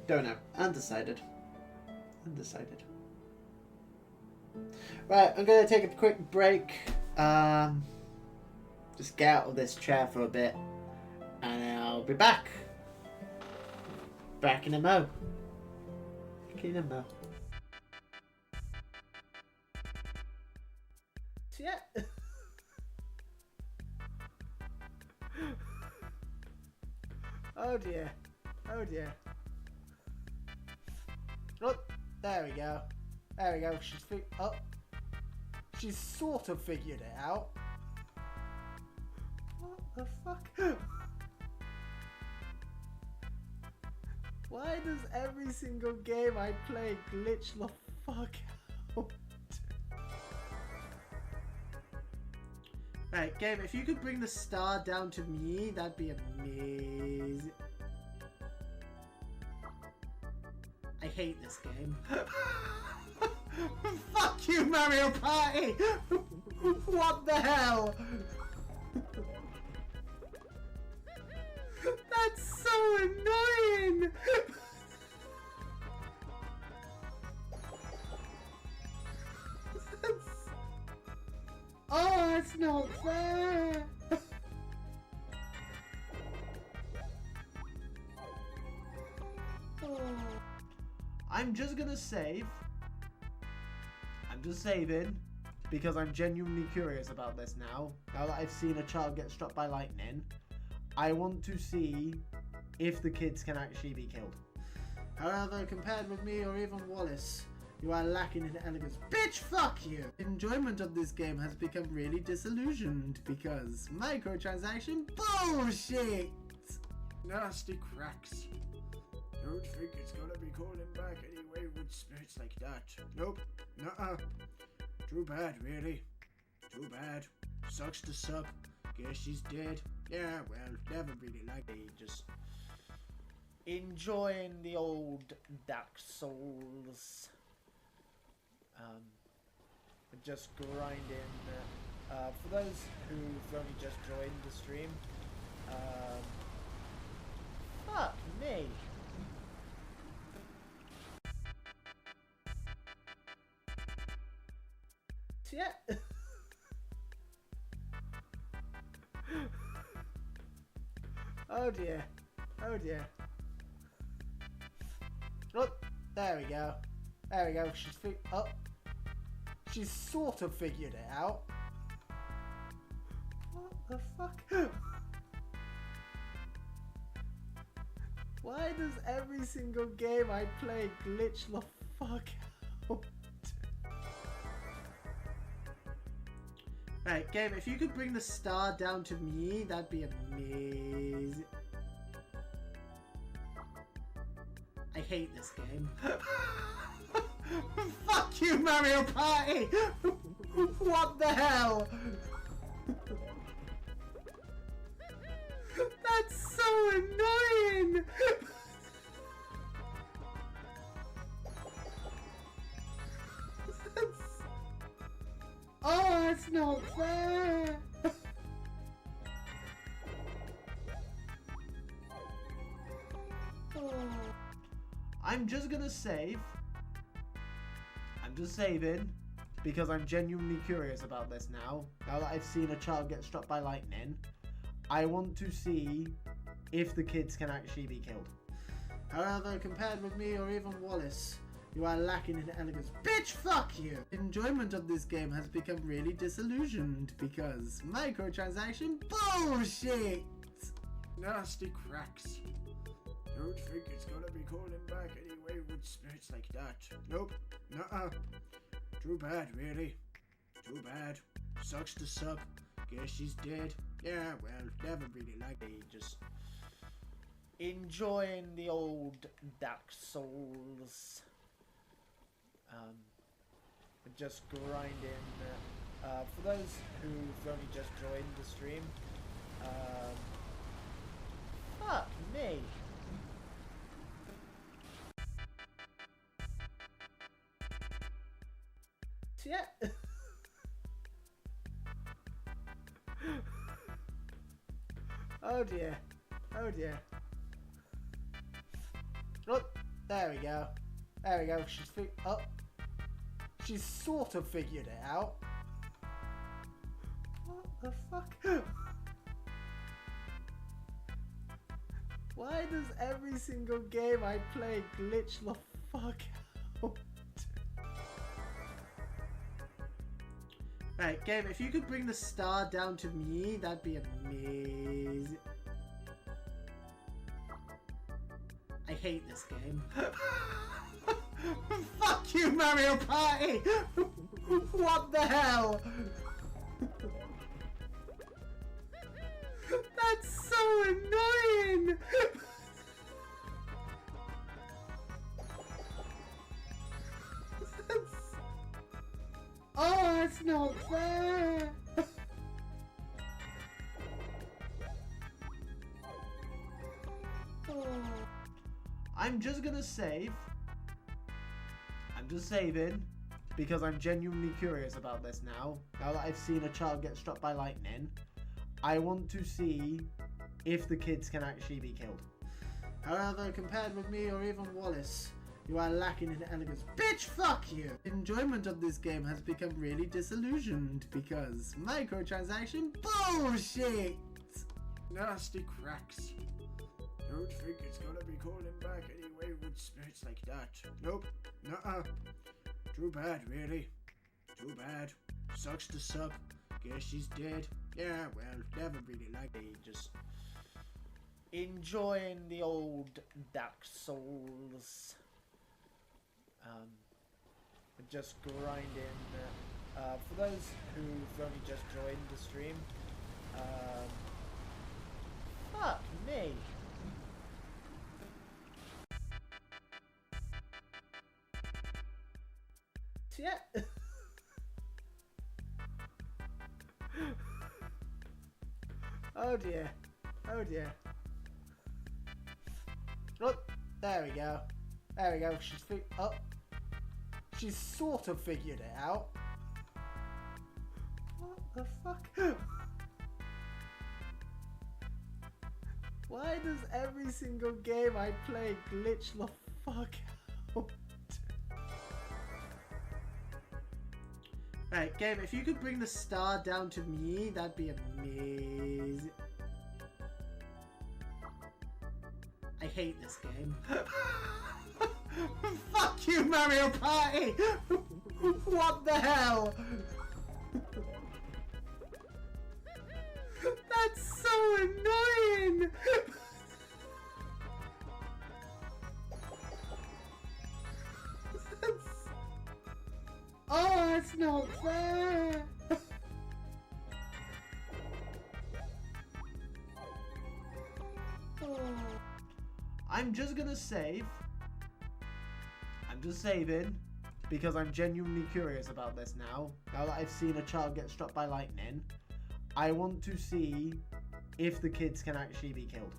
know. Undecided. Right, I'm gonna take a quick break. Just get out of this chair for a bit, and then I'll be back. Back in a mo. Yeah. Oh dear. Oh, there we go. She's sort of figured it out. What the fuck? Why does every single game I play glitch the fuck out? Right, game, if you could bring the star down to me, that'd be amazing. I hate this game. Fuck you, Mario Party! What the hell? That's so annoying! Oh, it's not fair! Oh. I'm just gonna save. I'm just saving because I'm genuinely curious about this now. Now that I've seen a child get struck by lightning, I want to see if the kids can actually be killed. However, compared with me or even Wallace, you are lacking in elegance. Bitch, fuck you! Enjoyment of this game has become really disillusioned because microtransaction bullshit! Nasty cracks. Don't think it's gonna be calling back anyway with spirits like that. Nope. Nuh-uh. Too bad, really. Too bad. Sucks to suck. Guess she's dead. Yeah, well, never really liked it. Just enjoying the old Dark Souls. Just grinding. For those who've only just joined the stream, fuck me. Yeah. Oh dear. Oh, there we go. She's sort of figured it out. What the fuck? Why does every single game I play glitch the fuck out? Right, game, if you could bring the star down to me, that'd be amazing. I hate this game. Fuck you, Mario Party! What the hell? That's so annoying! Oh, it's not fair! Oh. I'm just gonna save. just saving because I'm genuinely curious about this now. Now that I've seen a child get struck by lightning, I want to see if the kids can actually be killed. However, compared with me or even Wallace, you are lacking in elegance. Bitch, fuck you! Enjoyment of this game has become really disillusioned because microtransaction bullshit! Nasty cracks. Don't think it's gonna be calling back anyway with spirits like that. Nope. Nuh-uh. Too bad, really. Too bad. Sucks to suck. Guess she's dead. Yeah, well, never really liked it. Just enjoying the old Dark Souls. Just grinding. For those who've only just joined the stream, fuck me. Yeah. Oh dear. Oh dear. Oh, there we go. There we go. She's sort of figured it out. What the fuck? Why does every single game I play glitch the fuck out? Right, game, if you could bring the star down to me, that'd be amazing. I hate this game. Fuck you, Mario Party! What the hell? That's so annoying! Oh, it's not fair! Oh. I'm just gonna save. I'm just saving because I'm genuinely curious about this now. Now that I've seen a child get struck by lightning, I want to see if the kids can actually be killed. However, compared with me or even Wallace, you are lacking in elegance. Bitch, fuck you! Enjoyment of this game has become really disillusioned because microtransaction bullshit! Nasty cracks. Don't think it's gonna be calling back anyway with spirits like that. Nope. Nuh-uh. Too bad, really. Too bad. Sucks to suck. Guess she's dead. Yeah, well, never really liked it. Just enjoying the old Dark Souls. Just grinding. For those who've only just joined the stream, fuck me. Yeah. Oh dear. Oh dear. Oh, there we go. There we go. She's sort of figured it out. What the fuck? Why does every single game I play glitch the fuck out? Right, game, if you could bring the star down to me, that'd be amazing. I hate this game. Fuck you, Mario Party! What the hell? That's so annoying! Oh, it's not fair! Oh. I'm just gonna save. I'm just saving because I'm genuinely curious about this now. Now that I've seen a child get struck by lightning, I want to see if the kids can actually be killed.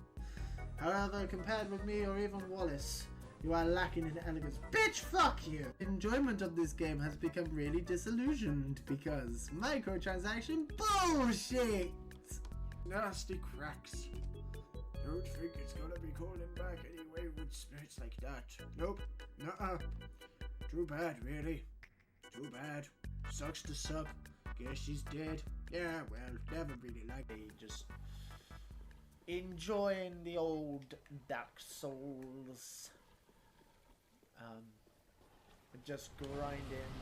However, compared with me or even Wallace, you are lacking in elegance. Bitch, fuck you! Enjoyment of this game has become really disillusioned because microtransaction bullshit! Nasty cracks. Don't think it's gonna be calling back anyway with spirits like that. Nope. Nuh-uh. Too bad, really. Too bad. Sucks to suck. Guess she's dead. Yeah, well, never really liked it. Just enjoying the old Dark Souls. Just grinding.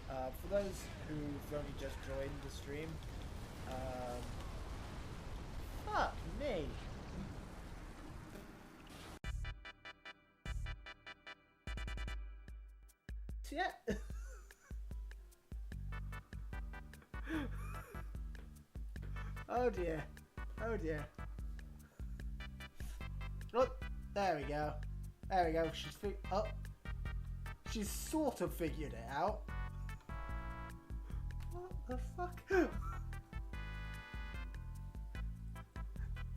For those who've only just joined the stream, fuck me. Yeah. Oh dear. Oh dear. Oh, there we go. There we go. She's sort of figured it out. What the fuck?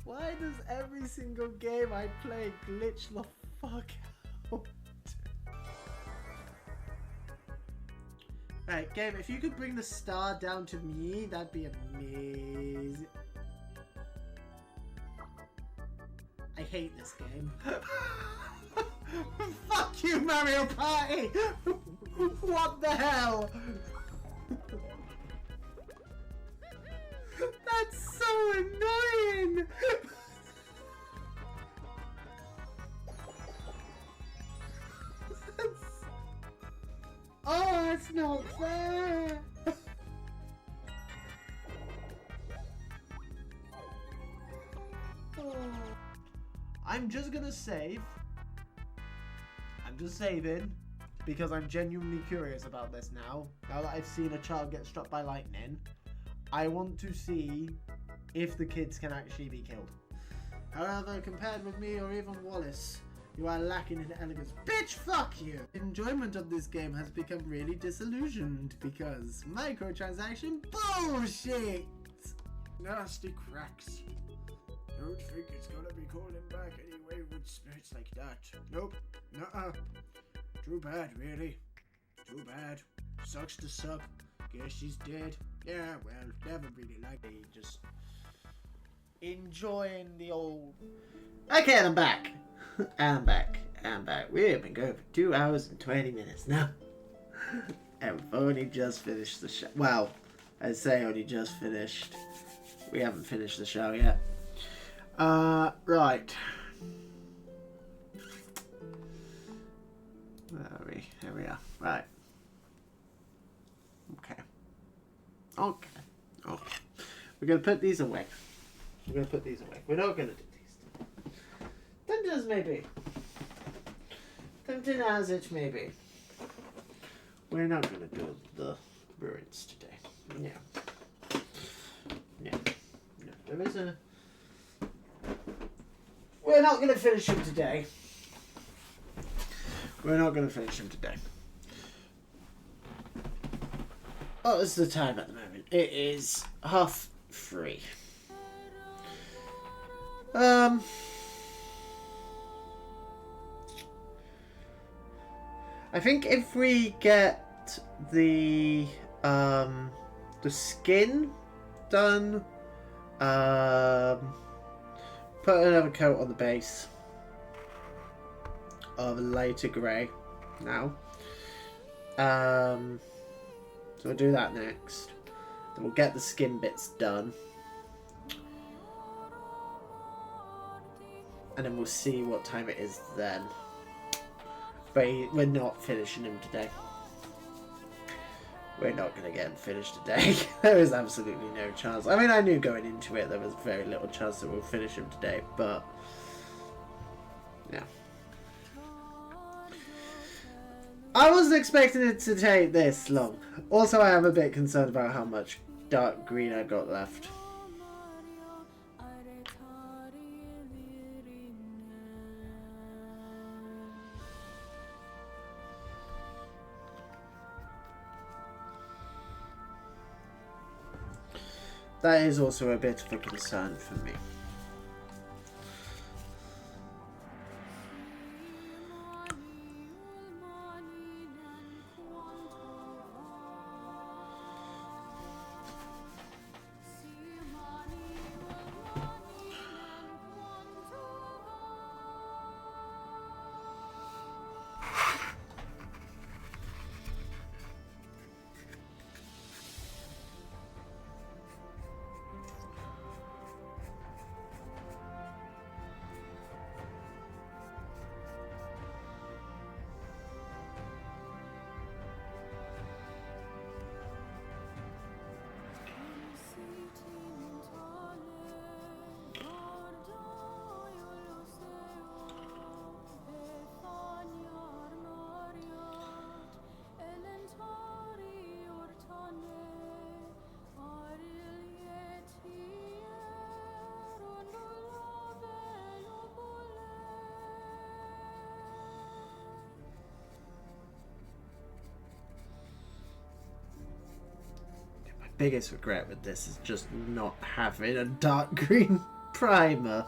Why does every single game I play glitch the fuck out? Right, game, if you could bring the star down to me, that'd be amazing. I hate this game. Fuck you, Mario Party! What the hell? That's so annoying! Oh, that's not fair! Oh. I'm just gonna save. I'm just saving because I'm genuinely curious about this now. Now that I've seen a child get struck by lightning, I want to see if the kids can actually be killed. However, compared with me or even Wallace, you are lacking in elegance. Bitch, fuck you! Enjoyment of this game has become really disillusioned because microtransaction bullshit! Nasty cracks. Don't think it's gonna be calling back anyway with spirits like that. Nope. Nuh-uh. Too bad, really. Too bad. Sucks to suck. Guess she's dead. Yeah, well, never really liked it. Just enjoying the old... Okay, I'm back. I'm back. We've been going for 2 hours and 20 minutes now. And we've only just finished the show. Well, I'd say only just finished. We haven't finished the show yet. Right. Where are we? Here we are. Right. Okay. We're going to put these away. We're not going to do these. Tempting as may be. Tempting as it may be. We're not going to do the ruins today. No. There is a... We're not going to finish him today. What is the time at the moment? It is 3:30. I think if we get the skin done, put another coat on the base of a lighter grey now. So we'll do that next. Then we'll get the skin bits done. And then we'll see what time it is then. But we're not finishing him today. We're not going to get him finished today. There is absolutely no chance. I mean, I knew going into it there was very little chance that we'll finish him today, but... yeah. I wasn't expecting it to take this long. Also, I am a bit concerned about how much dark green I've got left. That is also a bit of a concern for me. biggest regret with this is just not having a dark green primer.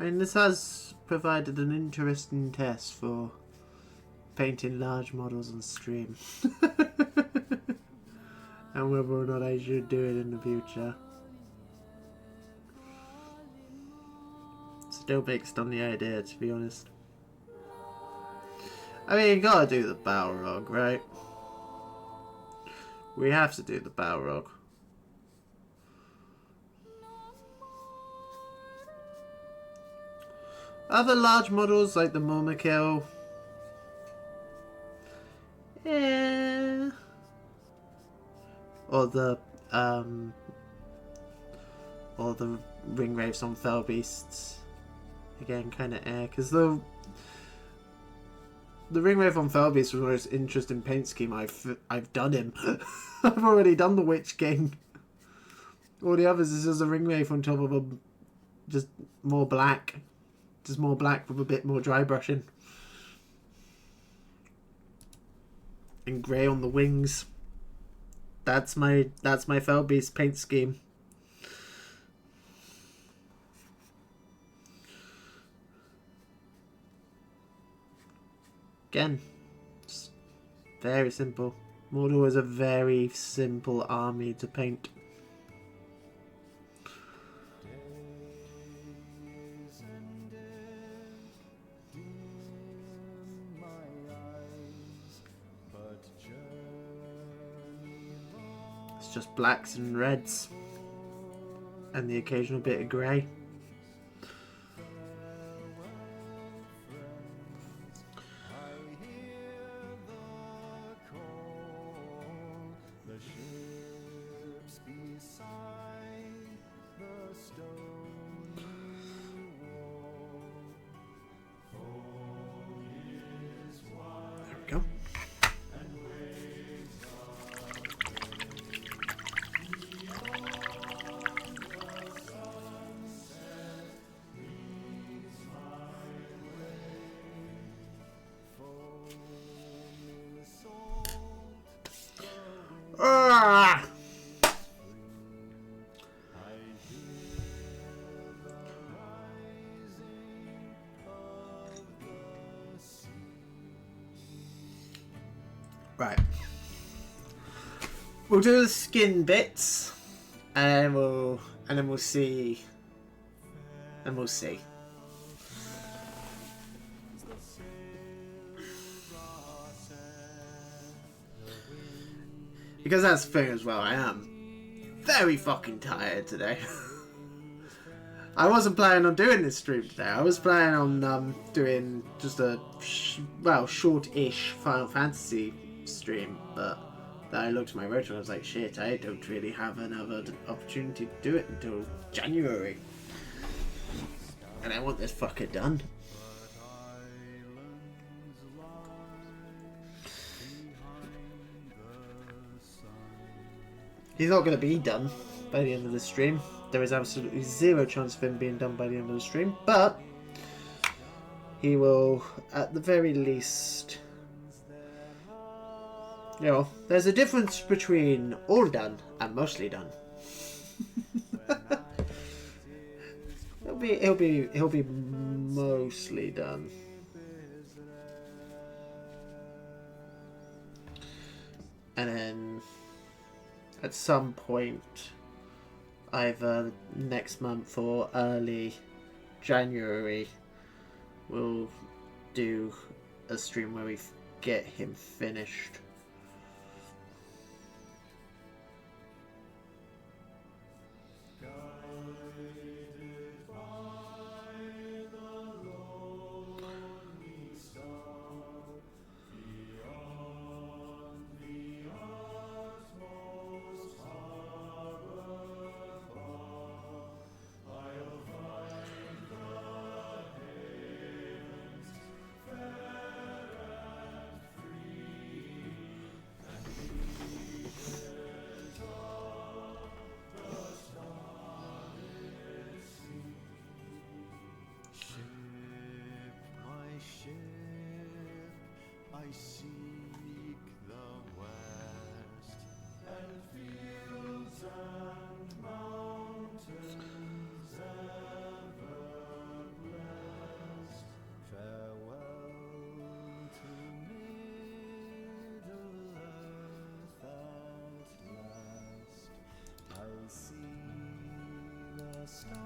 I mean, this has provided an interesting test for painting large models on stream. And whether or not I should do it in the future. Still mixed on the idea, to be honest. I mean, you gotta do the Balrog, right? We have to do the Balrog. Other large models like the Mormakill. Yeah. Or the Ringwraiths on Fell Beasts. Again, kind of because the Ringwraith on Fell Beast was the most interesting paint scheme I've done him. I've already done the Witch King. All the others is just a Ringwraith on top of a just more black. Just more black with a bit more dry brushing. And grey on the wings. That's my Fell Beast paint scheme. Again, it's very simple. Mordor is a very simple army to paint. It's just blacks and reds and the occasional bit of grey. Right. We'll do the skin bits, and then we'll see. And we'll see. Because that's the thing as well, I am very fucking tired today. I wasn't planning on doing this stream today. I was planning on doing just a short-ish Final Fantasy stream, but then I looked at my rotor and I was like, shit, I don't really have another opportunity to do it until January. And I want this fucker done. He's not going to be done by the end of the stream. There is absolutely zero chance of him being done by the end of the stream, but he will, at the very least, You know, there's a difference between all done and mostly done. He'll be mostly done. And then at some point, either next month or early January, we'll do a stream where we get him finished. I seek the west, and fields and mountains ever blessed. Farewell to Middle Earth at last. I see the stars.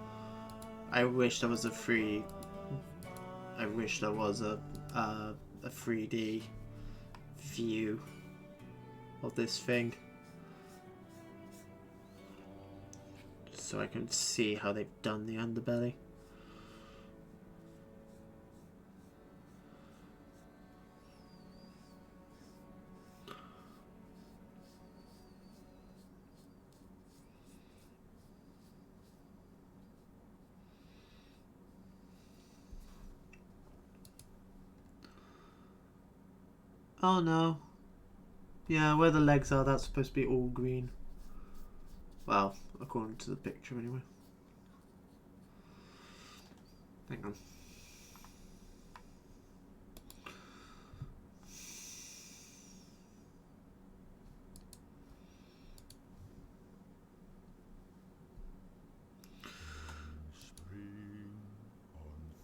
I wish there was a free. I wish there was a 3D view of this thing, so I can see how they've done the underbelly. Oh no. Yeah, where the legs are, that's supposed to be all green. Well, according to the picture anyway. Hang on. Spring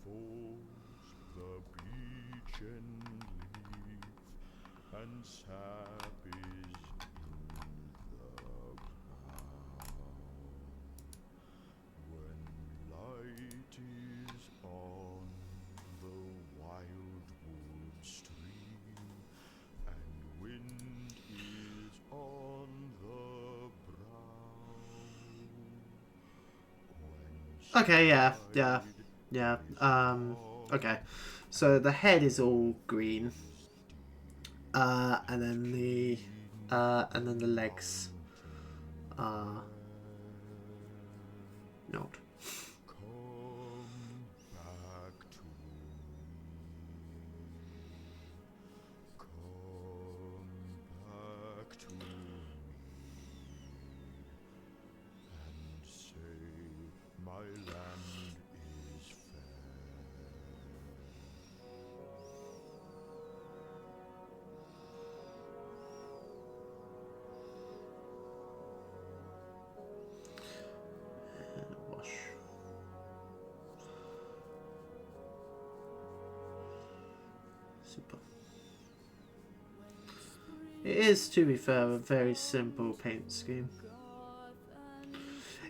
unfolds the beechen leaf, and sap is in the ground. When light is on the wildwood stream, and wind is on the brow. Okay, yeah. Okay. So the head is all green. And then the legs are not. Come back to me. Come back to me. And say my land is fair. Wash. Super. It is, to be fair, a very simple paint scheme.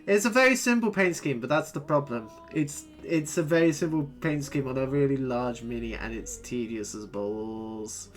It's a very simple paint scheme, but that's the problem. It's a very simple paint scheme on a really large mini, and it's tedious as balls.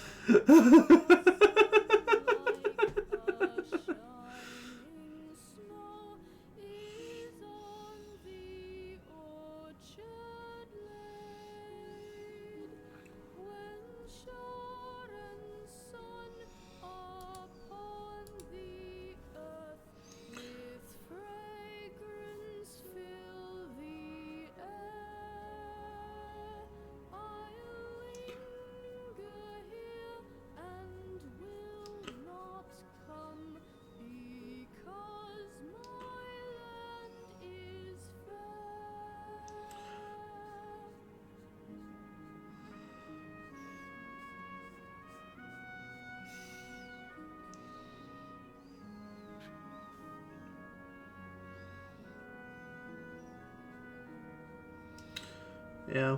Yeah.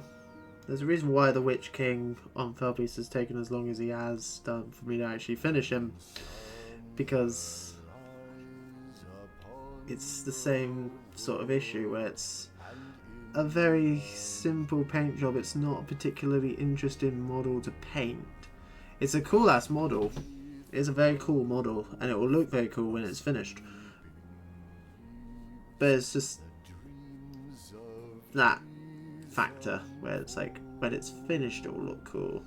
There's a reason why the Witch King on Felbeast has taken as long as he has done for me to actually finish him. Because it's the same sort of issue where it's a very simple paint job. It's not a particularly interesting model to paint. It's a cool ass model. It's a very cool model and it will look very cool when it's finished. But it's just that factor where it's like when it's finished it will look cool.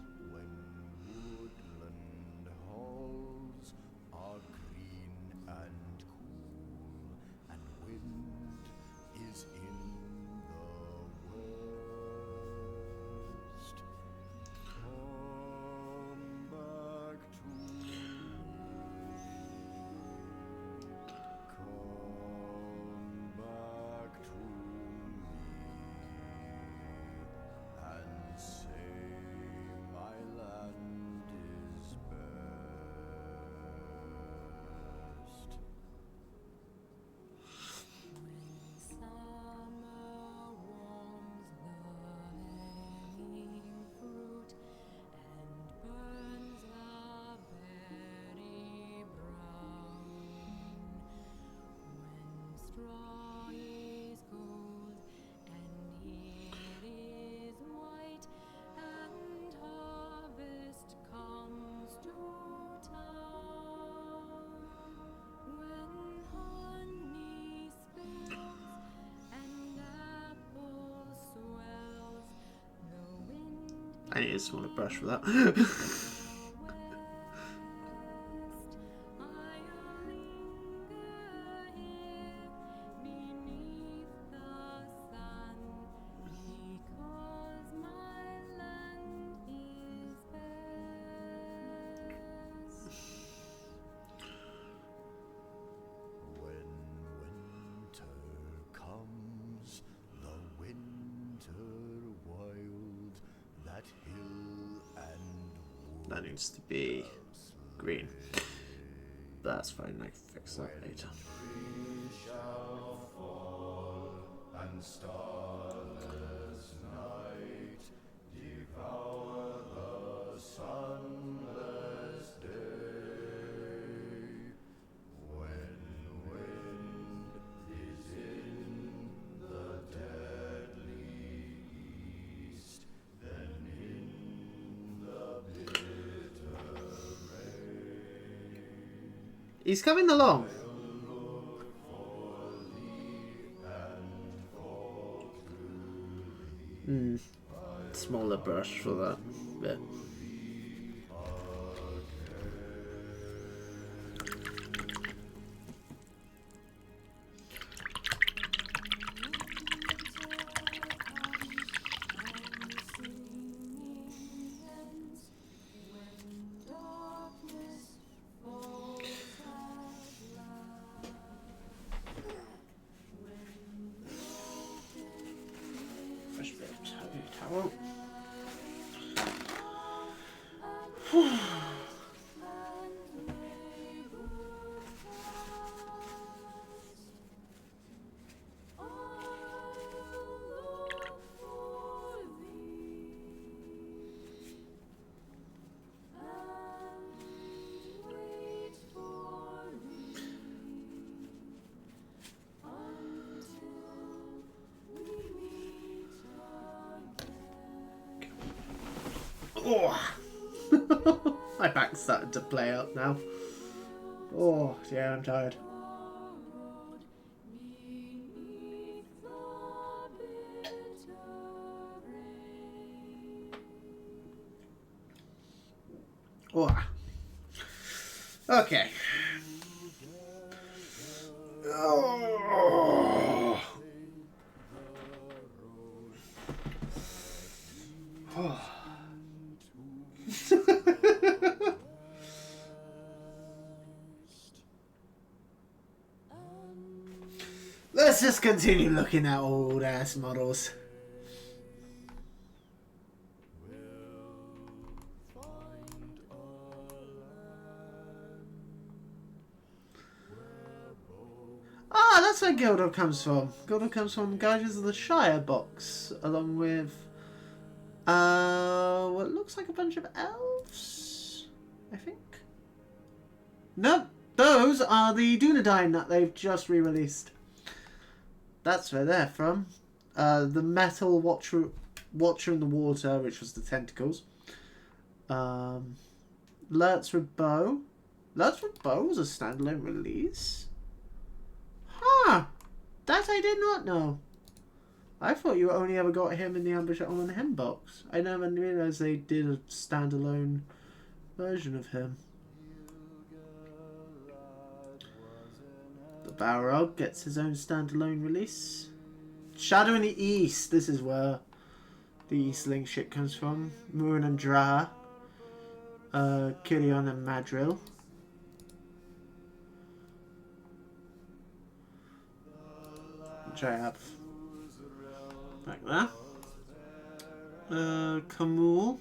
I need a smaller brush for that. That needs to be green. That's fine, I can fix that later. And starless night devour the sunless day. When wind is in the deadly east, then in the bitter rain. He's coming along. Smaller brush for that bit. Fresh bit of towel. Oh. My back's starting to play up now. Oh, yeah, I'm tired. Oh. Okay. Oh. Oh. Let's just continue looking at old ass models. Ah, that's where Gildo comes from. Gildo comes from Guardians of the Shire box, along with what looks like a bunch of elves, I think. Nope, those are the Dunedain that they've just re-released. That's where they're from. The Metal Watcher in the Water, which was the Tentacles. Lurtz with Bow. Lurtz with Bow was a standalone release? Huh! That I did not know. I thought you only ever got him in the Ambush at On Him box. I never realised they did a standalone version of him. The Balrog gets his own standalone release. Shadow in the East. This is where the Eastling shit comes from. Murin and Dra. Kilion and Madril. Which I have back there. Kamul.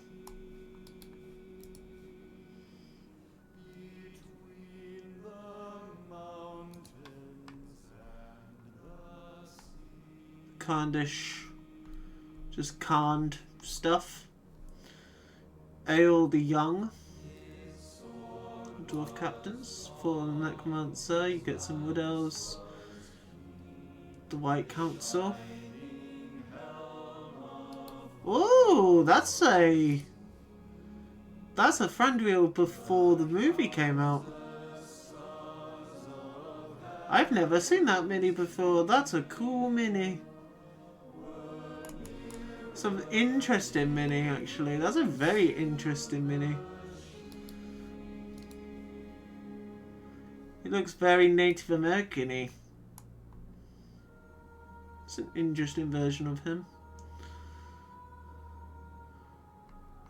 Khandish. Just Khand stuff. Aeol the Young. Dwarf Captains. Fallen Necromancer. You get some Wood Elves. The White Council. Oh, that's a friend wheel before the movie came out. I've never seen that mini before. That's a cool mini. Some interesting mini, actually. That's a very interesting mini. It looks very Native American-y. It's an interesting version of him.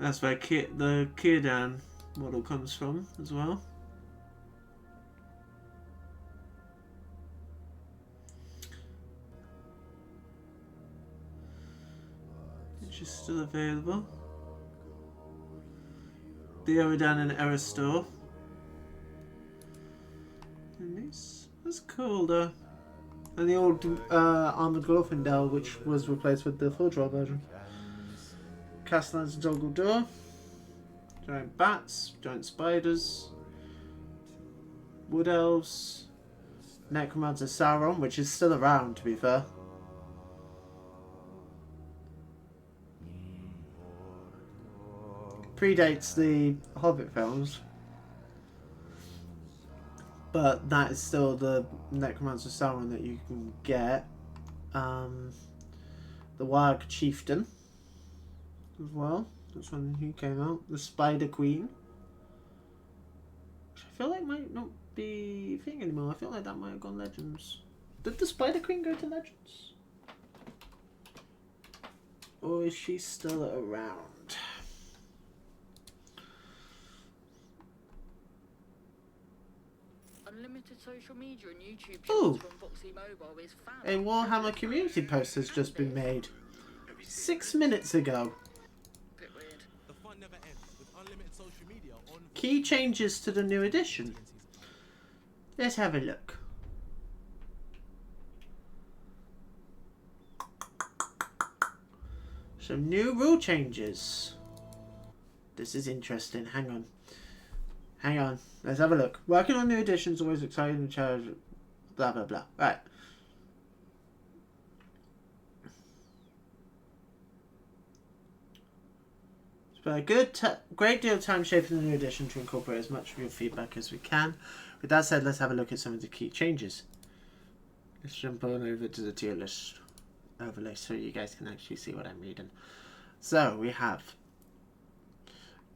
That's where the Círdan model comes from as well. Which is still available. The Eridan and Eristor. And that's cool though. And the old Armoured Glorfindel, which was replaced with the full draw version. Castellans and Dol Guldur. Giant bats, giant spiders. Wood elves. Necromancer Sauron, which is still around to be fair. Predates the Hobbit films. But that is still the Necromancer Sauron that you can get. The Warg Chieftain as well. That's when he came out. The Spider Queen. Which I feel like might not be a thing anymore. I feel like that might have gone Legends. Did the Spider Queen go to Legends? Or is she still around? Unlimited social media and YouTube Ooh. channels from Boxy Mobile is fan. A Warhammer community post has just been made 6 minutes ago. Bit weird. The fun never ends with unlimited social media on Key changes to the new edition. Let's have a look. Some new rule changes. This is interesting. Hang on. Hang on. Let's have a look. Working on new editions, always exciting and challenging. Blah, blah, blah. Right. Spent a great deal of time shaping the new edition to incorporate as much of your feedback as we can. With that said, let's have a look at some of the key changes. Let's jump on over to the tier list overlay so you guys can actually see what I'm reading. So, we have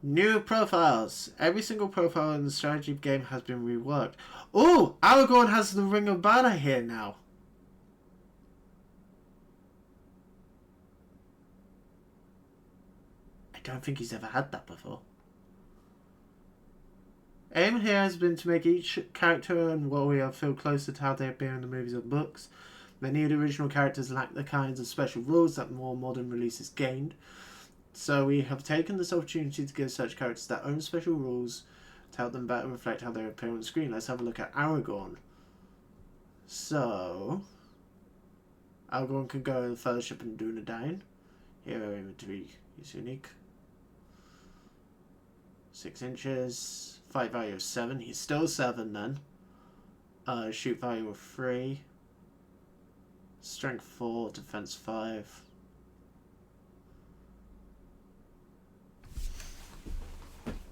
new profiles. Every single profile in the strategy game has been reworked. Oh, Aragorn has the Ring of Banner here now. I don't think he's ever had that before. Aim here has been to make each character and warrior feel closer to how they appear in the movies or books. Many of the original characters lack the kinds of special rules that more modern releases gained. So we have taken this opportunity to give such characters their own special rules to help them better reflect how they appear on screen. Let's have a look at Aragorn. So, Aragorn can go in Fellowship and Dunedain. Hero inventory is unique. 6 inches. Fight value of 7. He's still 7 then. Shoot value of 3. Strength 4, defense 5.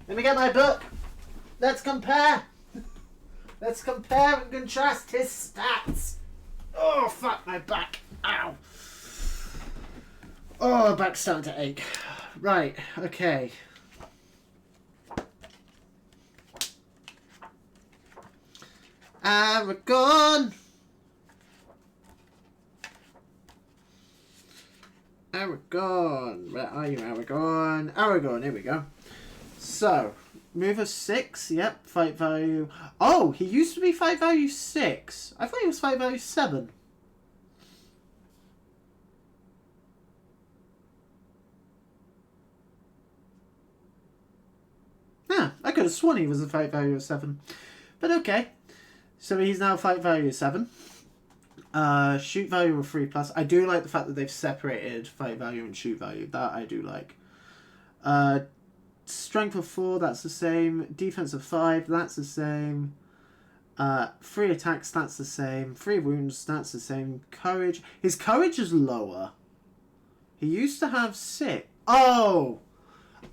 Let me get my book. Let's compare. Let's compare and contrast his stats. Oh, fuck my back. Ow. Oh, my back's starting to ache. Right, okay. Aragon. Aragon. Where are you, Aragon? Aragon, here we go. So, move of 6, yep, fight value. Oh, he used to be fight value 6. I thought he was fight value 7. Yeah, I could have sworn he was a fight value of 7. But okay. So he's now fight value 7. Shoot value of 3+. I do like the fact that they've separated fight value and shoot value. That I do like. Strength of 4, that's the same. Defense of 5, that's the same. 3 attacks, that's the same. 3 wounds, that's the same. Courage. His courage is lower. He used to have 6. Oh!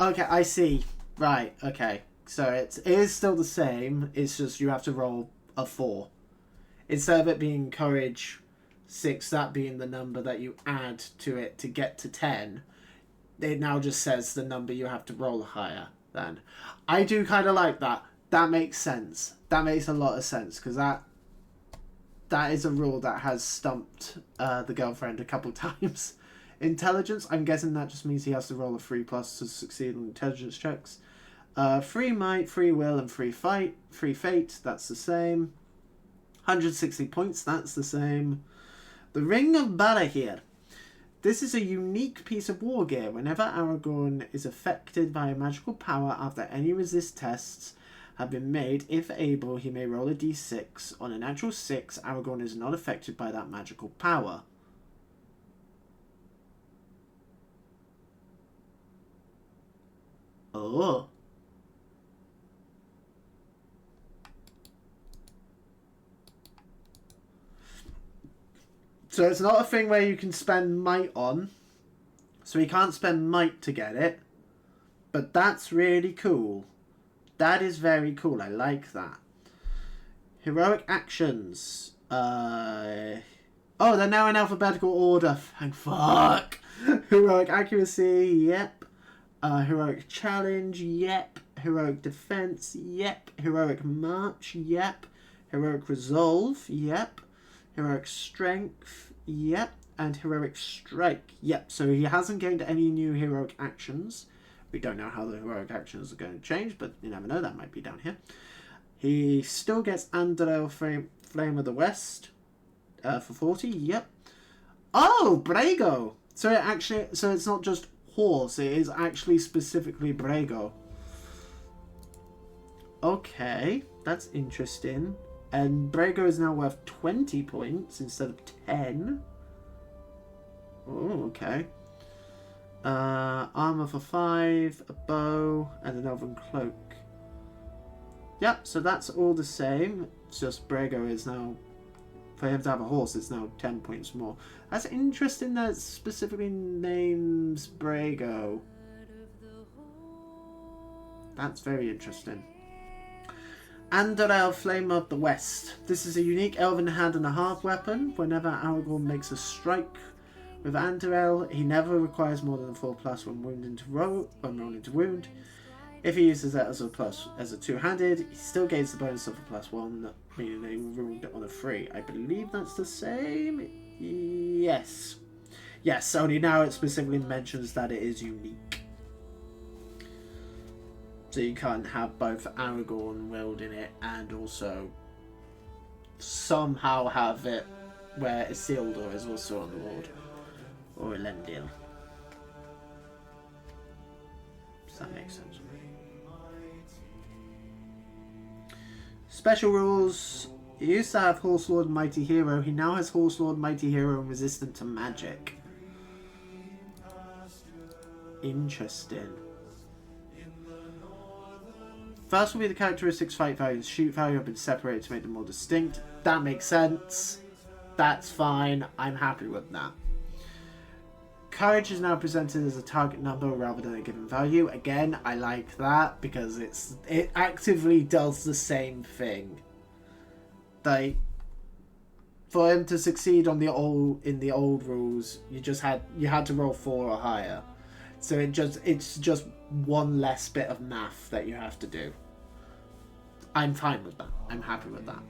Okay, I see. Right, okay. So it is still the same. It's just you have to roll a 4. Instead of it being courage 6, that being the number that you add to it to get to 10, it now just says the number you have to roll higher than. I do kind of like that. That makes sense. That makes a lot of sense, because that is a rule that has stumped the girlfriend a couple times. Intelligence, I'm guessing that just means he has to roll a 3+ to succeed on intelligence checks. 3 might, 3 will, and 3 fight. 3 fate, that's the same. 160 points, that's the same. The Ringbearer here. This is a unique piece of war gear. Whenever Aragorn is affected by a magical power after any resist tests have been made, if able, he may roll a d6. On a natural 6, Aragorn is not affected by that magical power. Oh. So it's not a thing where you can spend might on. So he can't spend might to get it. But that's really cool. That is very cool. I like that. Heroic actions. Oh, they're now in alphabetical order. Thank fuck. Heroic accuracy. Yep. Heroic challenge. Yep. Heroic defense. Yep. Heroic march. Yep. Heroic resolve. Yep. Heroic strength, yep, and heroic strike, yep. So he hasn't gained any new heroic actions. We don't know how the heroic actions are going to change, but you never know, that might be down here. He still gets Andorel Flame of the West for 40, yep. Oh, Brago! So it's not just horse, it is actually specifically Brago. Okay, that's interesting. And Brago is now worth 20 points instead of 10. Oh, okay. Armor for 5, a bow, and an elven cloak. Yep, so that's all the same. It's just Brago is now, for him to have a horse, it's now 10 points more. That's interesting that it specifically names Brago. That's very interesting. Andorel Flame of the West. This is a unique elven hand and a half weapon. Whenever Aragorn makes a strike with Andorel, he never requires more than a 4+ when rolling to wound. If he uses it as a two-handed, he still gains the bonus of a +1, meaning they wound on a 3. I believe that's the same. Yes. Yes, only now it specifically mentions that it is unique. So you can't have both Aragorn wielding it and also somehow have it where Isildur is also on the board. Or Elendil. Does that make sense? Special rules. He used to have Horse Lord Mighty Hero. He now has Horse Lord Mighty Hero and resistant to magic. Interesting. First will be the characteristics, fight value, and shoot value have been separated to make them more distinct. That makes sense. That's fine. I'm happy with that. Courage is now presented as a target number rather than a given value. Again, I like that because it actively does the same thing. Like, for him to succeed on the old rules, you had to roll 4 or higher. So it's just one less bit of math that you have to do. I'm fine with that. I'm happy with that.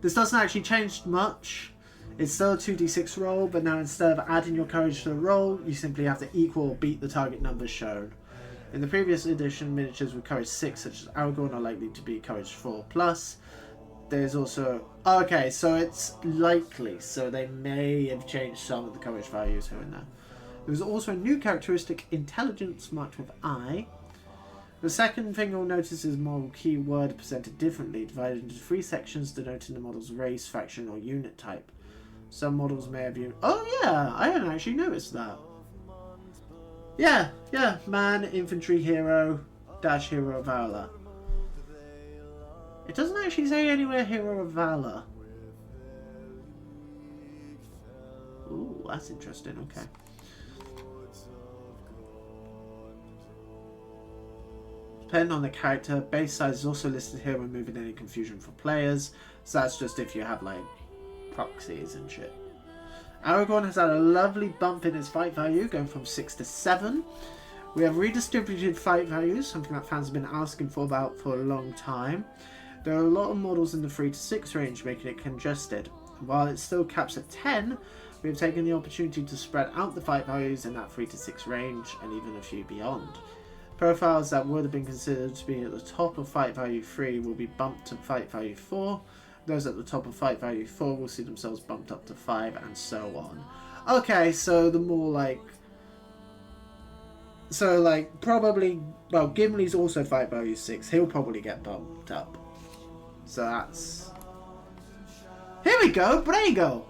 This doesn't actually change much. It's still a 2d6 roll, but now instead of adding your courage to the roll, you simply have to equal or beat the target numbers shown. In the previous edition, miniatures with courage 6, such as Aragorn, are likely to be courage 4+. There's also... Okay, so it's likely, so they may have changed some of the courage values here and there. There's also a new characteristic, intelligence, marked with I. The second thing you'll notice is moral keyword presented differently, divided into 3 sections denoting the model's race, faction, or unit type. Some models may have you. Oh yeah, I hadn't actually noticed that. Yeah, man, infantry, hero, dash hero of valor. It doesn't actually say anywhere hero of valor. Ooh, that's interesting, okay. Depending on the character, base size is also listed here, removing any confusion for players. So that's just if you have like proxies and shit. Aragorn has had a lovely bump in his fight value, going from 6 to 7. We have redistributed fight values, something that fans have been asking for a long time. There are a lot of models in the 3 to 6 range, making it congested. While it still caps at 10, we have taken the opportunity to spread out the fight values in that 3 to 6 range, and even a few beyond. Profiles that would have been considered to be at the top of fight value 3 will be bumped to fight value 4. Those at the top of fight value 4 will see themselves bumped up to 5, and so on. Okay, so the more like... So like, probably... Well, Gimli's also fight value 6. He'll probably get bumped up. So that's... Here we go! Brago!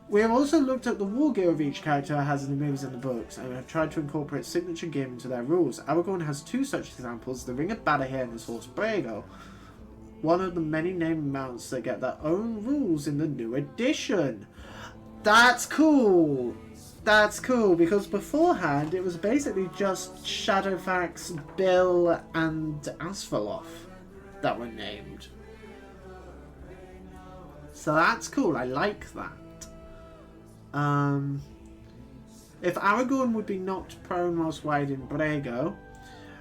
We have also looked at the war gear of each character has in the movies and the books, and have tried to incorporate signature gear into their rules. Aragorn has 2 such examples, the Ring of Balahir and his horse Brago. One of the many named mounts that get their own rules in the new edition. That's cool! That's cool, because beforehand it was basically just Shadowfax, Bill, and Asphaleth that were named. So that's cool, I like that. If Aragorn would be knocked prone whilst riding Brago,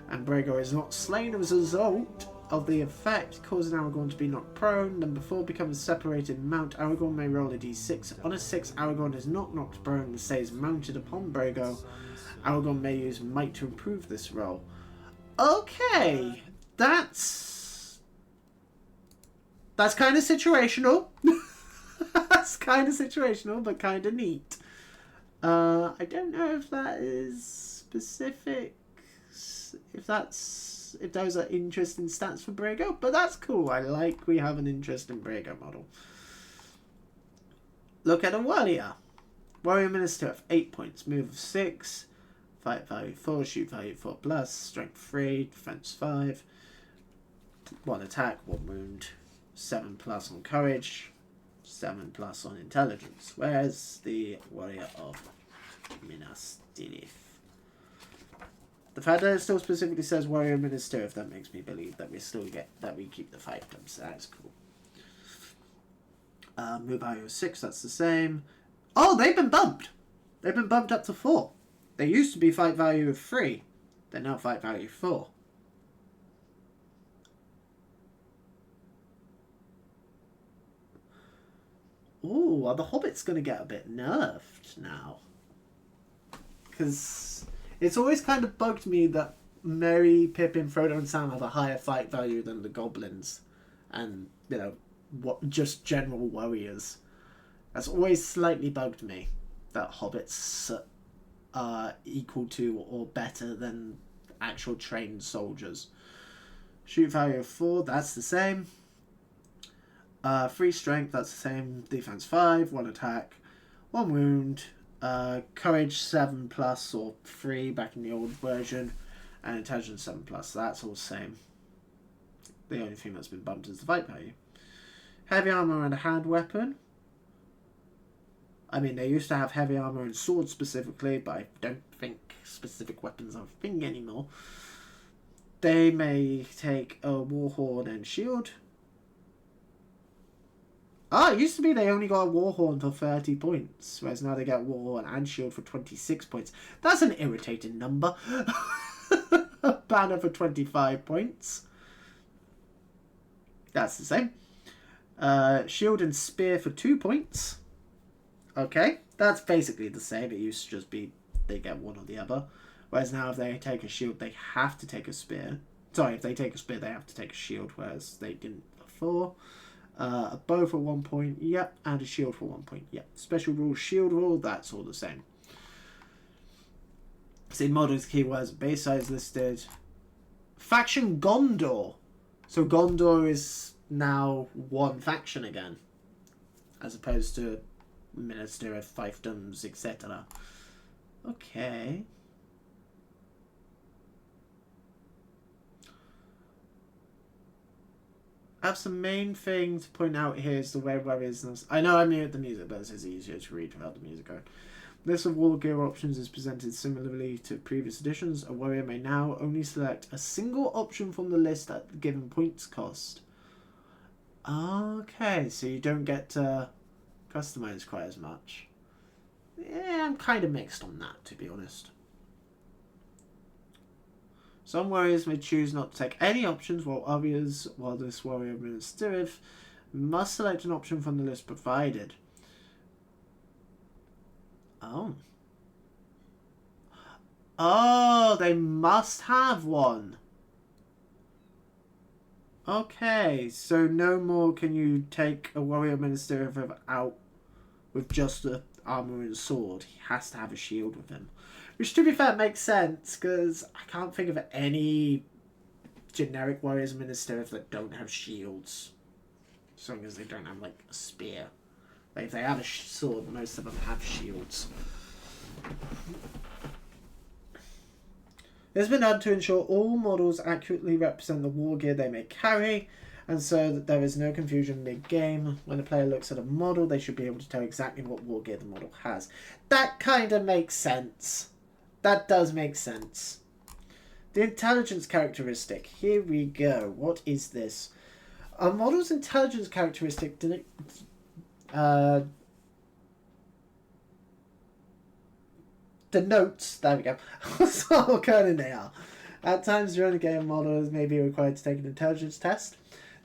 and Brago is not slain as a result of the effect causing Aragorn to be knocked prone, then before becoming separated mount, Aragorn may roll a d6. On a 6, Aragorn is not knocked prone and stays mounted upon Brago. Aragorn may use might to improve this roll. Okay, that's kind of situational. That's kind of situational, but kind of neat. I don't know if that is specific, if those are interesting stats for Brago, but that's cool. I like we have an interesting Brago model. Look at a warrior. Warrior Minister of 8 points, move of 6, fight value 4, shoot value 4+, strength 3, defense 5, 1 attack, 1 wound, 7+ on courage, 7+ on intelligence. Where's the warrior of Minas Tirith? The fact that it still specifically says warrior minister, if that makes me believe that we keep the 5 items. That's cool. Move value 6, that's the same. Oh, they've been bumped. They've been bumped up to 4. They used to be fight value of 3. They're now fight value 4. Ooh, are the hobbits going to get a bit nerfed now? Because it's always kind of bugged me that Merry, Pippin, Frodo and Sam have a higher fight value than the goblins. And, you know, just general warriors. That's always slightly bugged me that hobbits are equal to or better than actual trained soldiers. Shoot value of 4, that's the same. 3 strength, that's the same. Defense 5, 1 attack, 1 wound. Courage 7+ or 3 back in the old version. And intelligence 7+. That's all the same. The only thing that's been bumped is the fight value. Heavy armor and a hand weapon. I mean, they used to have heavy armor and swords specifically, but I don't think specific weapons are a thing anymore. They may take a warhorn and shield. Ah, it used to be they only got a warhorn for 30 points, whereas now they get warhorn and shield for 26 points. That's an irritating number. A banner for 25 points. That's the same. Shield and spear for 2 points. Okay, that's basically the same. It used to just be they get one or the other. Whereas now if they take a shield, they have to take a spear. Sorry, if they take a spear, they have to take a shield, whereas they didn't before. A bow for 1 point, yep, and a shield for 1 point, yep. Special rule, shield rule, that's all the same. See, models, keywords, base size listed. Faction Gondor. So Gondor is now one faction again, as opposed to Minister of Fiefdoms, etc. Okay. I have some main thing to point out here is the way warriors. I know I muted the music, but it's easier to read without the music going. List of war gear options is presented similarly to previous editions. A warrior may now only select a single option from the list at the given points cost. Okay, so you don't get to customize quite as much. Yeah, I'm kind of mixed on that, to be honest. Some warriors may choose not to take any options, while others, while this warrior administrative, must select an option from the list provided. Oh. Oh, they must have one. Okay, so no more can you take a warrior minister out with just the armor and sword. He has to have a shield with him. Which, to be fair, makes sense, because I can't think of any generic warriors minister that don't have shields. As long as they don't have, like, a spear. Like, if they have a sword, most of them have shields. It's been done to ensure all models accurately represent the war gear they may carry, and so that there is no confusion mid-game. When a player looks at a model, they should be able to tell exactly what war gear the model has. That kind of makes sense. That does make sense. The intelligence characteristic. Here we go. What is this? A model's intelligence characteristic denotes, there we go, what kind they are. At times during the game, models may be required to take an intelligence test.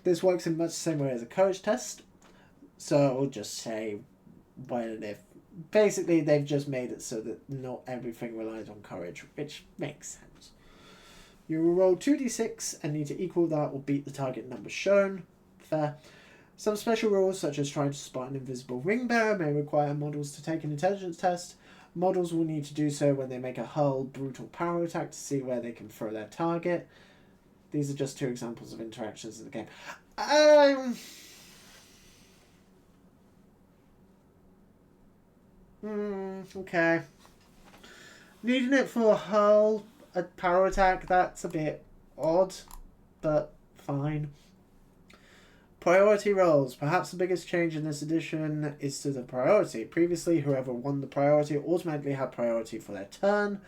This works in much the same way as a courage test. So it will just say when and if. Basically, they've just made it so that not everything relies on courage, which makes sense. You will roll 2d6 and need to equal that or beat the target number shown. Fair. Some special rules, such as trying to spot an invisible Ringbearer, may require models to take an intelligence test. Models will need to do so when they make a hurl brutal power attack to see where they can throw their target. These are just two examples of interactions in the game. Okay. Needing it for a power attack, that's a bit odd, but fine. Priority rolls. Perhaps the biggest change in this edition is to the priority. Previously, whoever won the priority automatically had priority for their turn.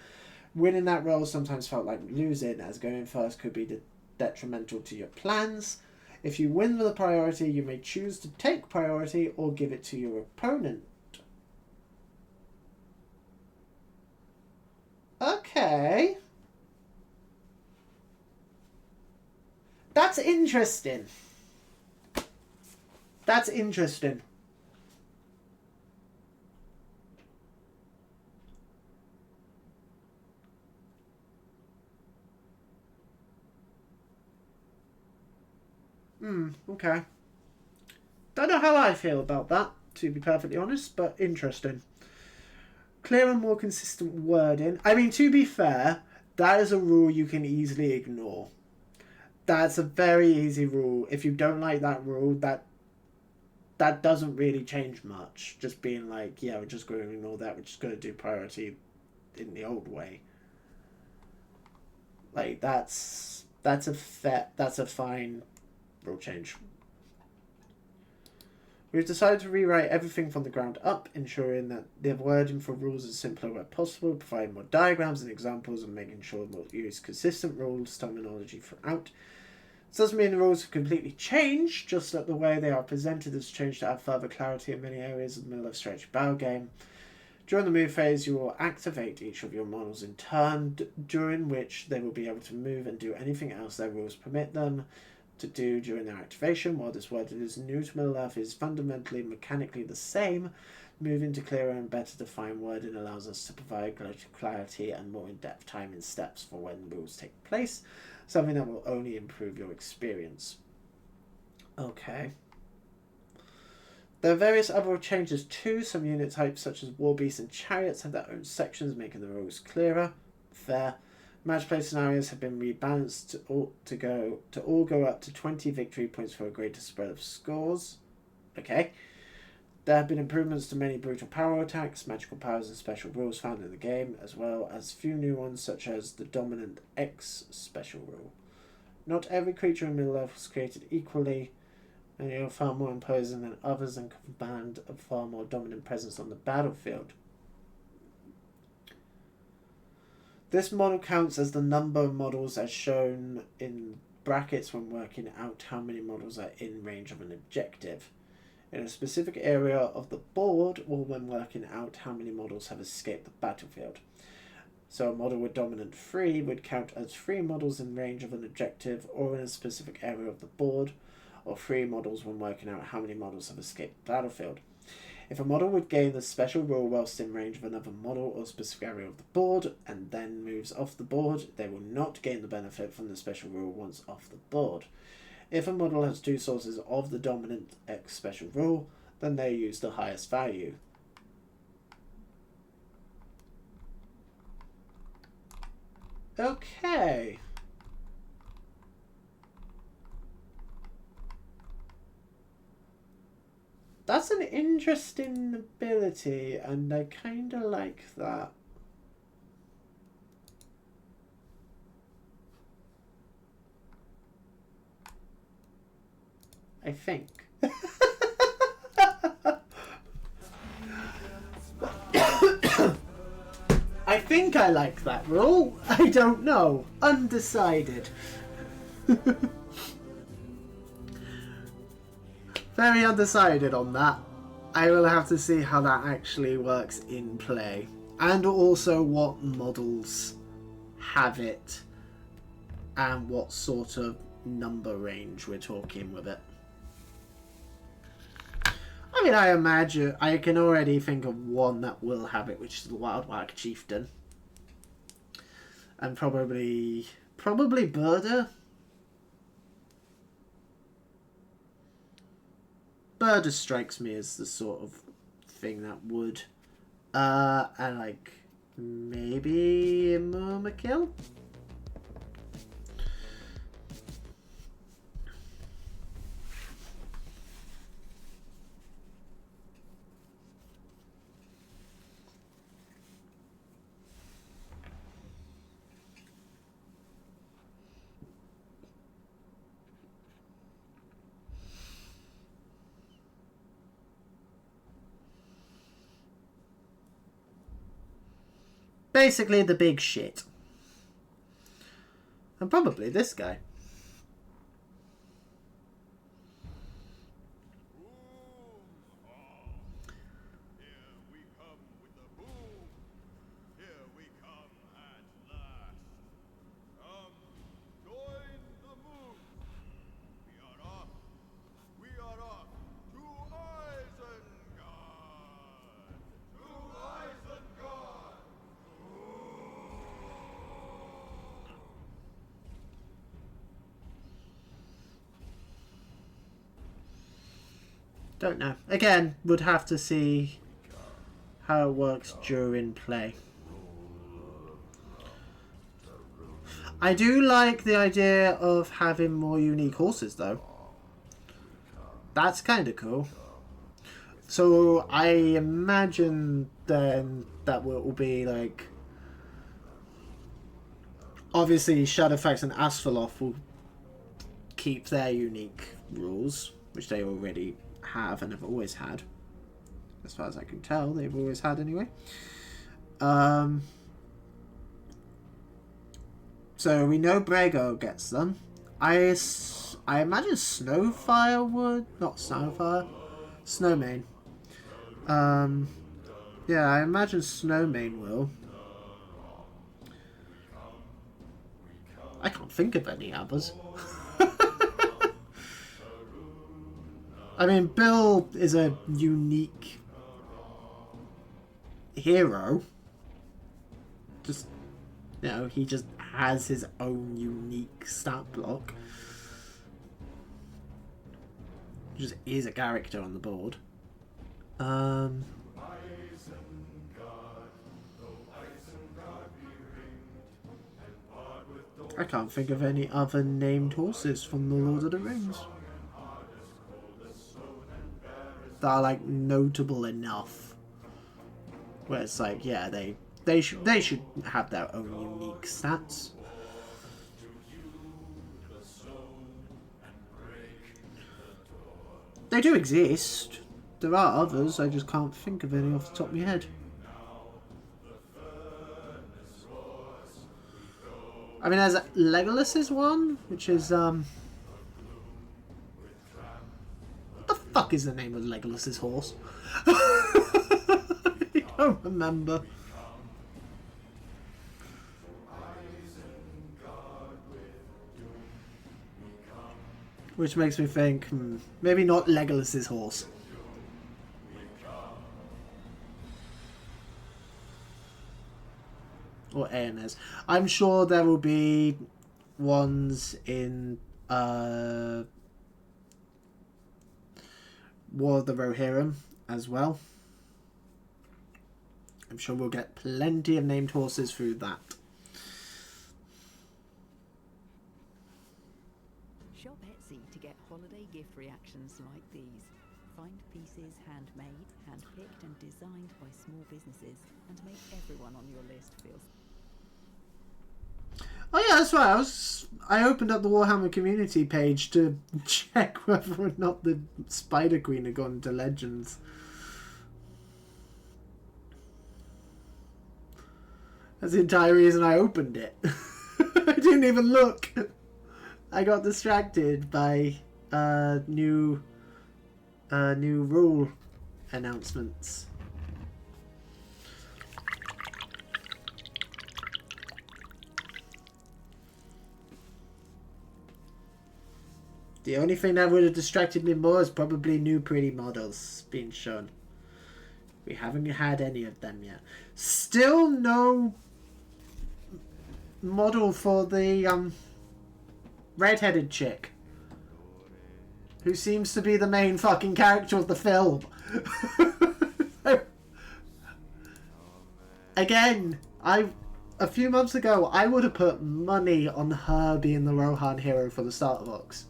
Winning that roll sometimes felt like losing, as going first could be detrimental to your plans. If you win with a priority, you may choose to take priority or give it to your opponent. Okay. That's interesting. That's interesting. Okay. Don't know how I feel about that, to be perfectly honest, but interesting. Clear and more consistent wording. I mean, to be fair, that is a rule you can easily ignore. That's a very easy rule. If you don't like that rule, that doesn't really change much. Just being like, yeah, we're just going to ignore that. We're just going to do priority in the old way. Like, that's a fine rule change. We've decided to rewrite everything from the ground up, ensuring that the wording for rules is simpler where possible, providing more diagrams and examples, and making sure we'll use consistent rules terminology throughout. This doesn't mean the rules have completely changed, just that the way they are presented has changed to add further clarity in many areas of the middle of strategy battle game. During the move phase, you will activate each of your models in turn, during which they will be able to move and do anything else their rules permit them to do during their activation. While this wording is new to Middle Earth, is fundamentally mechanically the same. Moving to clearer and better defined wording allows us to provide greater clarity and more in-depth timing steps for when rules take place, something that will only improve your experience. Okay. There are various other changes too. Some unit types such as war beasts and chariots have their own sections, making the rules clearer. Fair. Match play scenarios have been rebalanced to all go up to 20 victory points for a greater spread of scores. Okay. There have been improvements to many brutal power attacks, magical powers and special rules found in the game, as well as few new ones such as the Dominant X special rule. Not every creature in Middle-earth was created equally, and they are far more imposing than others and command a far more dominant presence on the battlefield. This model counts as the number of models as shown in brackets when working out how many models are in range of an objective in a specific area of the board, or when working out how many models have escaped the battlefield. So a model with dominant 3 would count as 3 models in range of an objective or in a specific area of the board, or 3 models when working out how many models have escaped the battlefield. If a model would gain the special rule whilst in range of another model or specific area of the board and then moves off the board, they will not gain the benefit from the special rule once off the board. If a model has 2 sources of the dominant X special rule, then they use the highest value. Okay. That's an interesting ability, and I kind of like that. I think. I think I like that rule. I don't know. Undecided. Very undecided on that. I will have to see how that actually works in play. And also what models have it. And what sort of number range we're talking with it. I mean, I imagine I can already think of one that will have it, which is the Wildwag Chieftain. And probably Birder. Birder strikes me as the sort of thing that would. And like maybe Murmakill? Basically the big shit. And probably this guy. Don't know. Again, would have to see how it works during play. I do like the idea of having more unique horses, though. That's kind of cool. So I imagine then that will be like obviously Shadowfax and Asphalloth will keep their unique rules, which they already have and have always had. As far as I can tell, they've always had anyway. So we know Brago gets them. I imagine Snowfire would, not Snowfire, Snowmane. Yeah, I imagine Snowmane will. I can't think of any others. I mean, Bill is a unique hero. Just, you know, he just has his own unique stat block. He just is a character on the board. I can't think of any other named horses from the Lord of the Rings that are like notable enough where it's like, yeah, they should have their own unique stats. They do exist. There are others, I just can't think of any off the top of my head. I mean, there's Legolas's one, which is, what the fuck is the name of Legolas's horse? I don't remember. Which makes me think, maybe not Legolas's horse. Or ANS. I'm sure there will be ones in War of the Rohirrim as well. I'm sure we'll get plenty of named horses through that. Shop Etsy to get holiday gift reactions like these. Find pieces handmade, handpicked and designed by small businesses and make everyone on your list feel... Oh yeah, that's right. I opened up the Warhammer community page to check whether or not the Spider Queen had gone to Legends. That's the entire reason I opened it. I didn't even look. I got distracted by new rule announcements. The only thing that would have distracted me more is probably new pretty models being shown. We haven't had any of them yet. Still no model for the red-headed chick, who seems to be the main fucking character of the film. Again, a few months ago, I would have put money on her being the Rohan hero for the starter box.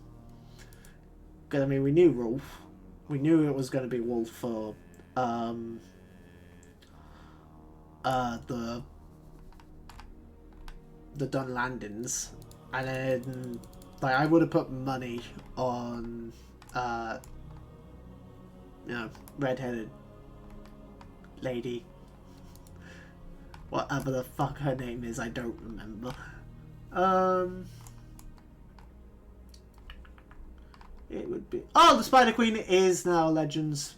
Because, I mean, we knew Rolf. We knew it was going to be Wolf for the Dunlandins. And then, like, I would have put money on, you know, red-headed lady. Whatever the fuck her name is, I don't remember. It would be... Oh, the Spider Queen is now Legends.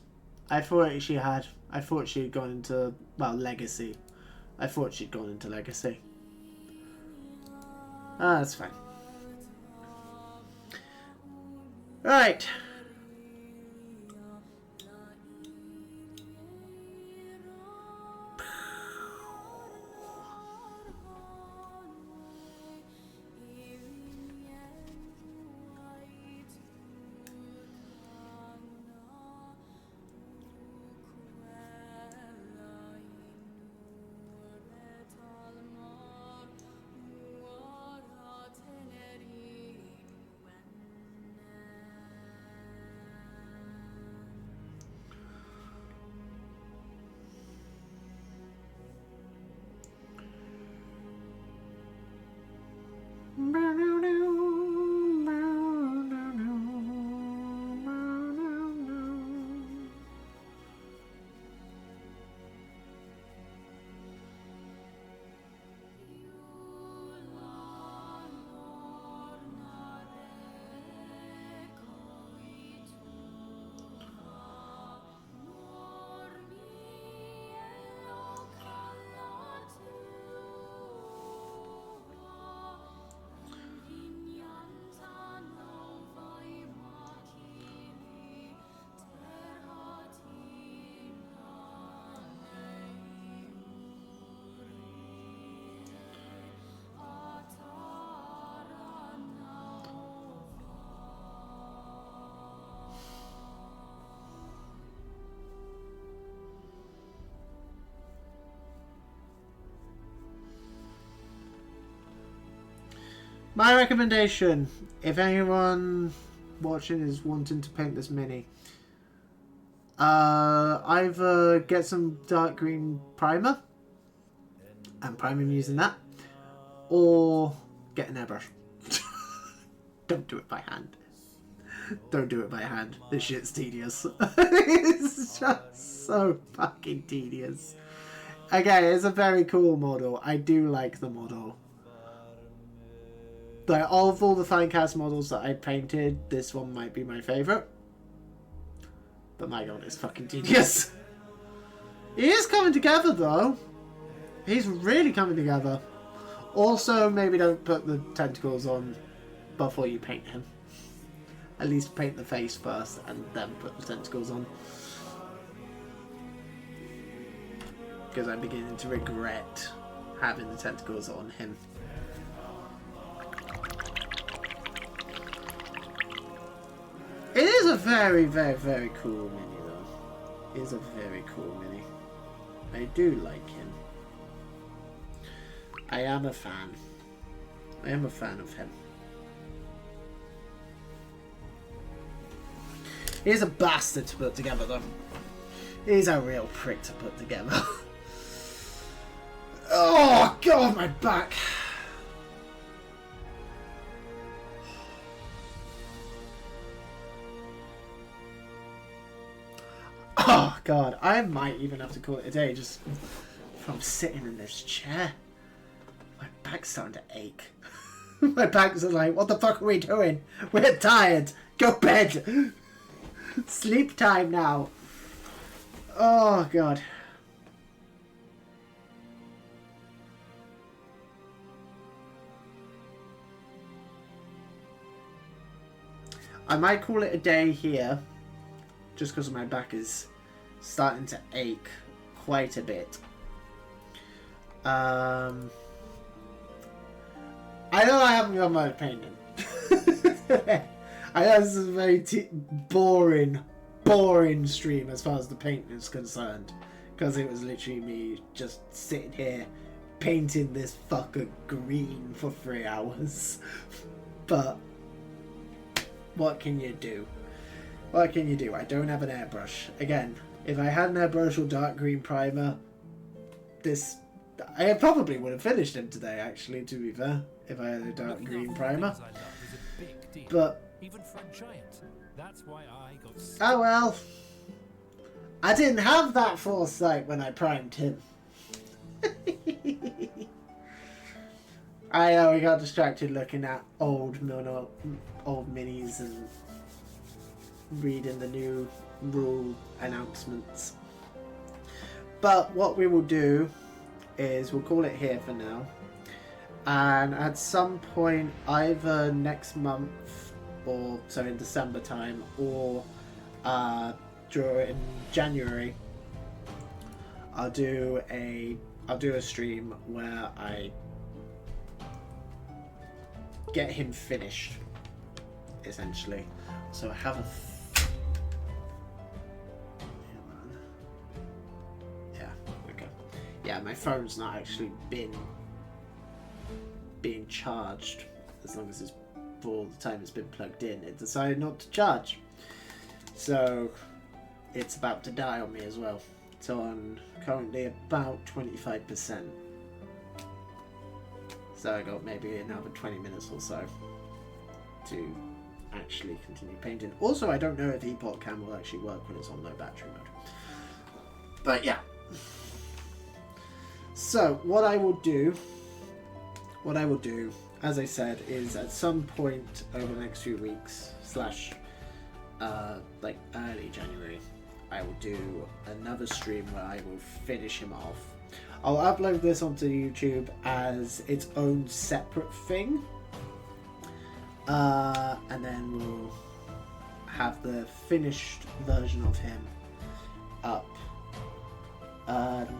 I thought she had gone into, well, Legacy. I thought she'd gone into Legacy. Ah, that's fine. Right. My recommendation, if anyone watching is wanting to paint this mini, either get some dark green primer and prime him using that, or get an airbrush. Don't do it by hand. Don't do it by hand. This shit's tedious. It's just so fucking tedious. Okay, it's a very cool model. I do like the model. Like, of all the Finecast models that I painted, this one might be my favourite. But my god, it's fucking tedious. He is coming together, though. He's really coming together. Also, maybe don't put the tentacles on before you paint him. At least paint the face first, and then put the tentacles on. Because I'm beginning to regret having the tentacles on him. It is a very, very, very cool mini, though. It is a very cool mini. I do like him. I am a fan. I am a fan of him. He's a bastard to put together, though. He's a real prick to put together. Oh, God, my back. Oh, God. I might even have to call it a day just from sitting in this chair. My back's starting to ache. My back's like, what the fuck are we doing? We're tired. Go bed. Sleep time now. Oh, God. I might call it a day here, just because my back is starting to ache quite a bit. I know I haven't got much painting. I know this is a very boring stream as far as the painting is concerned, because it was literally me just sitting here painting this fucker green for 3 hours. But what can you do? What can you do? I don't have an airbrush. Again, if I had an airbrush or dark green primer, I probably would have finished him today, actually, to be fair, if I had a dark green primer. But even for a giant. That's why I got oh well. I didn't have that foresight when I primed him. I know we got distracted looking at old minis and reading the new rule announcements. But what we will do is we'll call it here for now. And at some point, either next month or so in December time, or during January, I'll do a stream where I get him finished, essentially. So I have a yeah, my phone's not actually being charged as long as it's for all the time it's been plugged in. It decided not to charge, so it's about to die on me as well. It's on currently about 25%, so I got maybe another 20 minutes or so to actually continue painting. Also, I don't know if Epoch Cam will actually work when it's on low battery mode, but yeah. So what I will do, as I said, is at some point over the next few weeks / like early January, I will do another stream where I will finish him off. I'll upload this onto YouTube as its own separate thing, and then we'll have the finished version of him up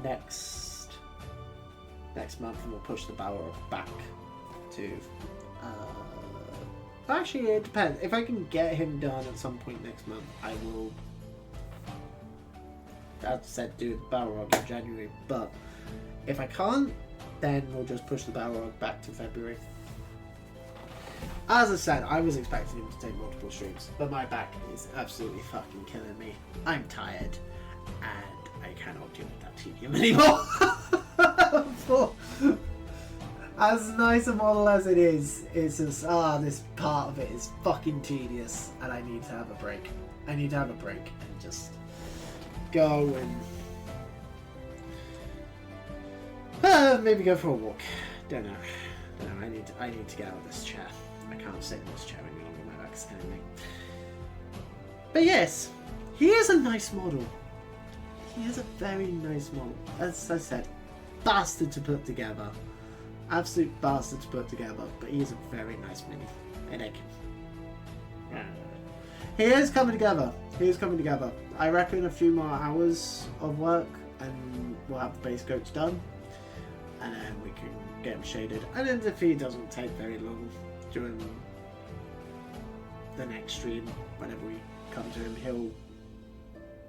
next month, and we'll push the Balrog back to actually it depends. If I can get him done at some point next month, I will, as I said, do the Balrog in January. But if I can't, then we'll just push the Balrog back to February. As I said, I was expecting him to take multiple streams, but my back is absolutely fucking killing me. I'm tired, and I cannot deal with that tedium anymore. As nice a model as it is, it's just, this part of it is fucking tedious, and I need to have a break. I need to have a break and just go and maybe go for a walk. Don't know. I need to get out of this chair. I can't sit in this chair any longer. My back's killing me. But yes, he is a nice model. He is a very nice model. As I said, bastard to put together. Absolute bastard to put together. But he is a very nice mini. I like him. He is coming together. He is coming together. I reckon a few more hours of work and we'll have the base coats done. And then we can get him shaded. And then if he doesn't take very long during the next stream, whenever we come to him,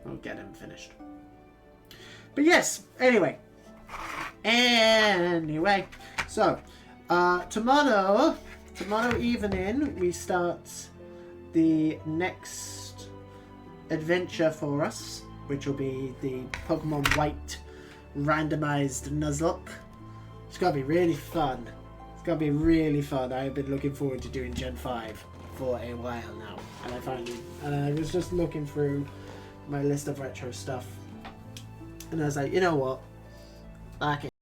we'll get him finished. But yes, anyway, so tomorrow evening we start the next adventure for us, which will be the Pokemon White randomized Nuzlocke. It's gonna be really fun. It's gonna be really fun. I've been looking forward to doing Gen 5 for a while now, and I was just looking through my list of retro stuff, and I was like, you know what, back